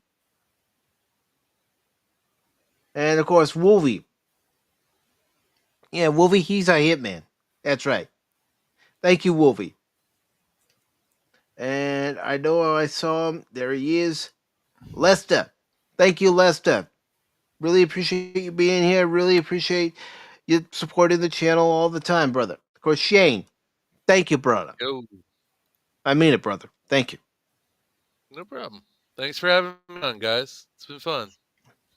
And of course, Wolvie. Yeah, Wolvie, he's our hitman. That's right. Thank you, Wolvie. And I know I saw him. There he is. Lester. Thank you, Lester. Really appreciate you being here. Really appreciate you supporting the channel all the time, brother. Of course, Shane. Thank you, brother. Yo, I mean it, brother. Thank you. no problem. Thanks for having me on, guys. It's been fun.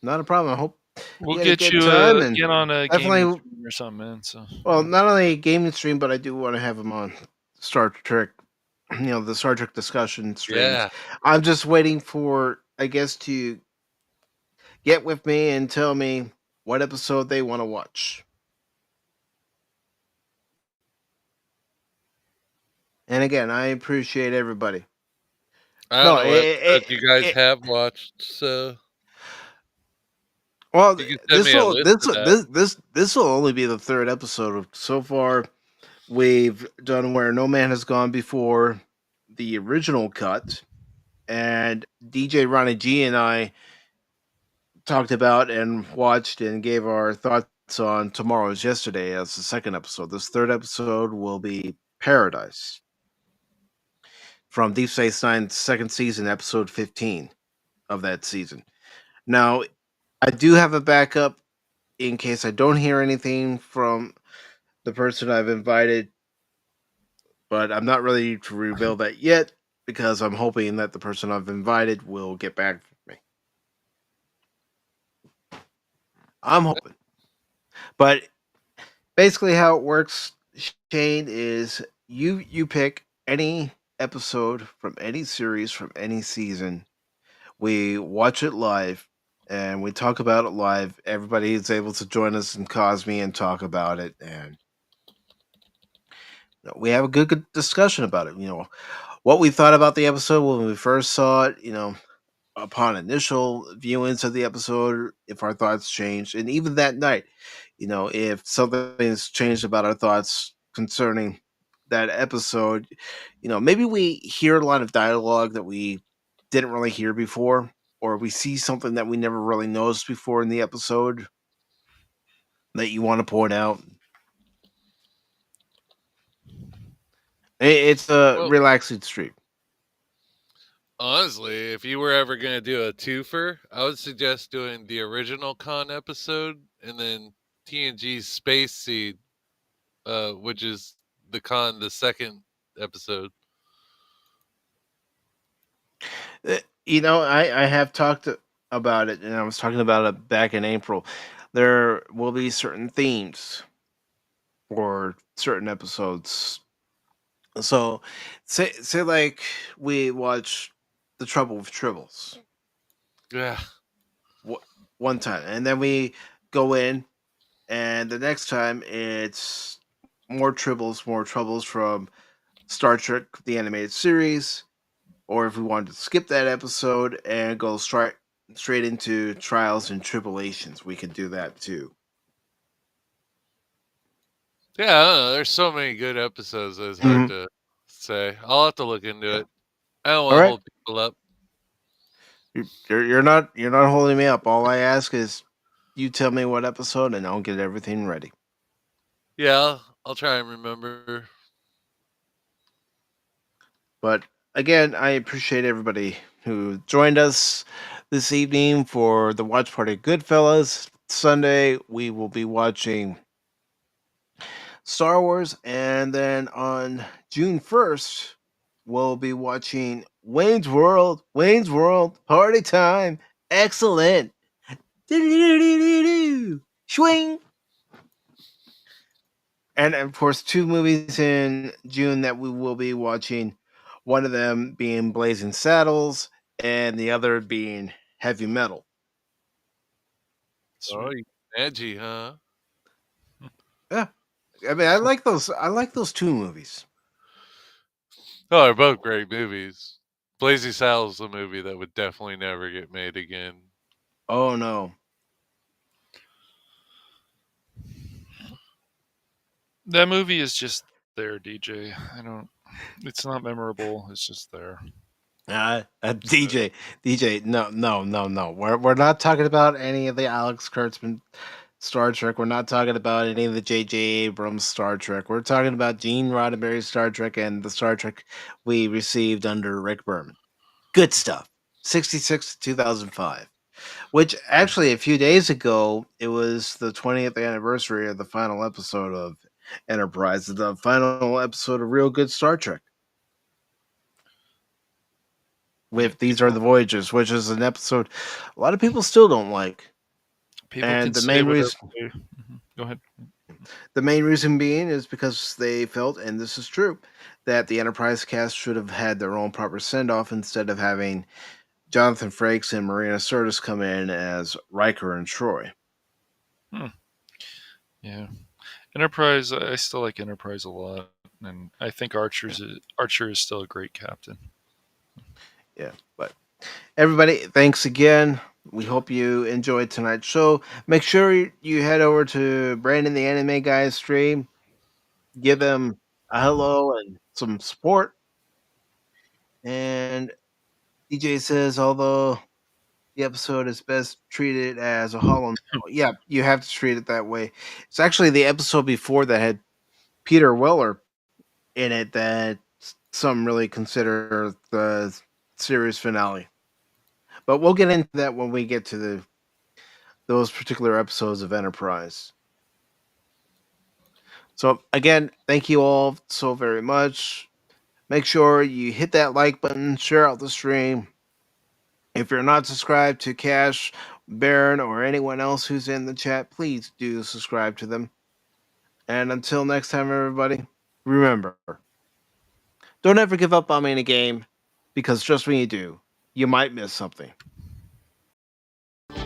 Not a problem. I hope We'll you had a get good you time and get on a definitely. gaming stream or something, man. So Well, not only a gaming stream, but I do want to have him on Star Trek. You know, the Star Trek discussion streams. Yeah. I'm just waiting for, I guess, to get with me and tell me what episode they want to watch. And again, I appreciate everybody. I No, don't know what episode you guys have watched, so well, you can send me a list of that. this will only be the third episode. So far, we've done Where No Man Has Gone Before, the original cut, and DJ Ronnie G and I talked about and watched and gave our thoughts on Tomorrow's Yesterday as the second episode. This third episode will be Paradise from Deep Space Nine's second season, episode 15 of that season. Now, I do have a backup in case I don't hear anything from the person I've invited, but I'm not ready to reveal that yet because I'm hoping that the person I've invited will get back to me. I'm hoping. But basically how it works, Shane, is you pick any episode from any series from any season. We watch it live and we talk about it live. Everybody is able to join us in Kosmi and talk about it, and we have a good discussion about it. You know, what we thought about the episode when we first saw it, you know, upon initial viewings of the episode, if our thoughts changed, and even that night, you know, if something's changed about our thoughts concerning that episode, you know, maybe we hear a lot of dialogue that we didn't really hear before, or we see something that we never really noticed before in the episode that you want to point out. It's a Well, relaxing stream. honestly, if you were ever going to do a twofer, I would suggest doing the original con episode and then TNG's Space Seed, which is the second episode. You know, I have talked about it, and I was talking about it back in April. There will be certain themes for certain episodes. So, say like we watch The Trouble with Tribbles Yeah. one time, and then we go in, and the next time it's more Tribbles, more Troubles from Star Trek the animated series, or if we wanted to skip that episode and go straight into trials and tribulations, we could do that too. Yeah, I don't know. There's so many good episodes that it's hard to say. I'll have to look into it. I don't want to hold people up. You're not holding me up. All I ask is you tell me what episode, and I'll get everything ready. Yeah, I'll try and remember. But again, I appreciate everybody who joined us this evening for the watch party Goodfellas. Sunday, we will be watching Star Wars, and then on June 1st, we'll be watching Wayne's World. Wayne's World, party time. Excellent. Swing. And of course, 2 movies in June that we will be watching. One of them being Blazing Saddles, and the other being Heavy Metal. Oh, you edgy, huh? Yeah, I mean, I like those. I like those 2 movies. Oh, they're both great movies. Blazing Saddles is a movie that would definitely never get made again. Oh no. That movie is just there, DJ. It's not memorable. It's just there. DJ, no. We're not talking about any of the Alex Kurtzman Star Trek. We're not talking about any of the J.J. Abrams Star Trek. We're talking about Gene Roddenberry's Star Trek and the Star Trek we received under Rick Berman. Good stuff. 66 to 2005. Which actually, a few days ago, it was the 20th anniversary of the final episode of Enterprise, the final episode of Real Good Star Trek. With These Are the Voyages, which is an episode a lot of people still don't like. People and can the say main whatever reason, Go ahead. The main reason being is because they felt, and this is true, that the Enterprise cast should have had their own proper send-off instead of having Jonathan Frakes and Marina Sirtis come in as Riker and Troy. Yeah. Enterprise, I still like Enterprise a lot, and I think Archer is still a great captain. Yeah, but everybody, thanks again. We hope you enjoyed tonight's show. Make sure you head over to Brandon the Anime Guy's stream. Give him a hello and some support. And DJ says, although the episode is best treated as a hollow, yeah, you have to treat it that way. It's actually the episode before that had Peter Weller in it that some really consider the series finale. But we'll get into that when we get to those particular episodes of Enterprise. So again, thank you all so very much. Make sure you hit that like button, share out the stream. If you're not subscribed to Cash, Baron, or anyone else who's in the chat, please do subscribe to them. And until next time, everybody, remember, don't ever give up on me in a game, because just when you do, you might miss something.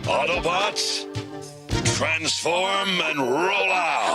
Autobots, transform and roll out!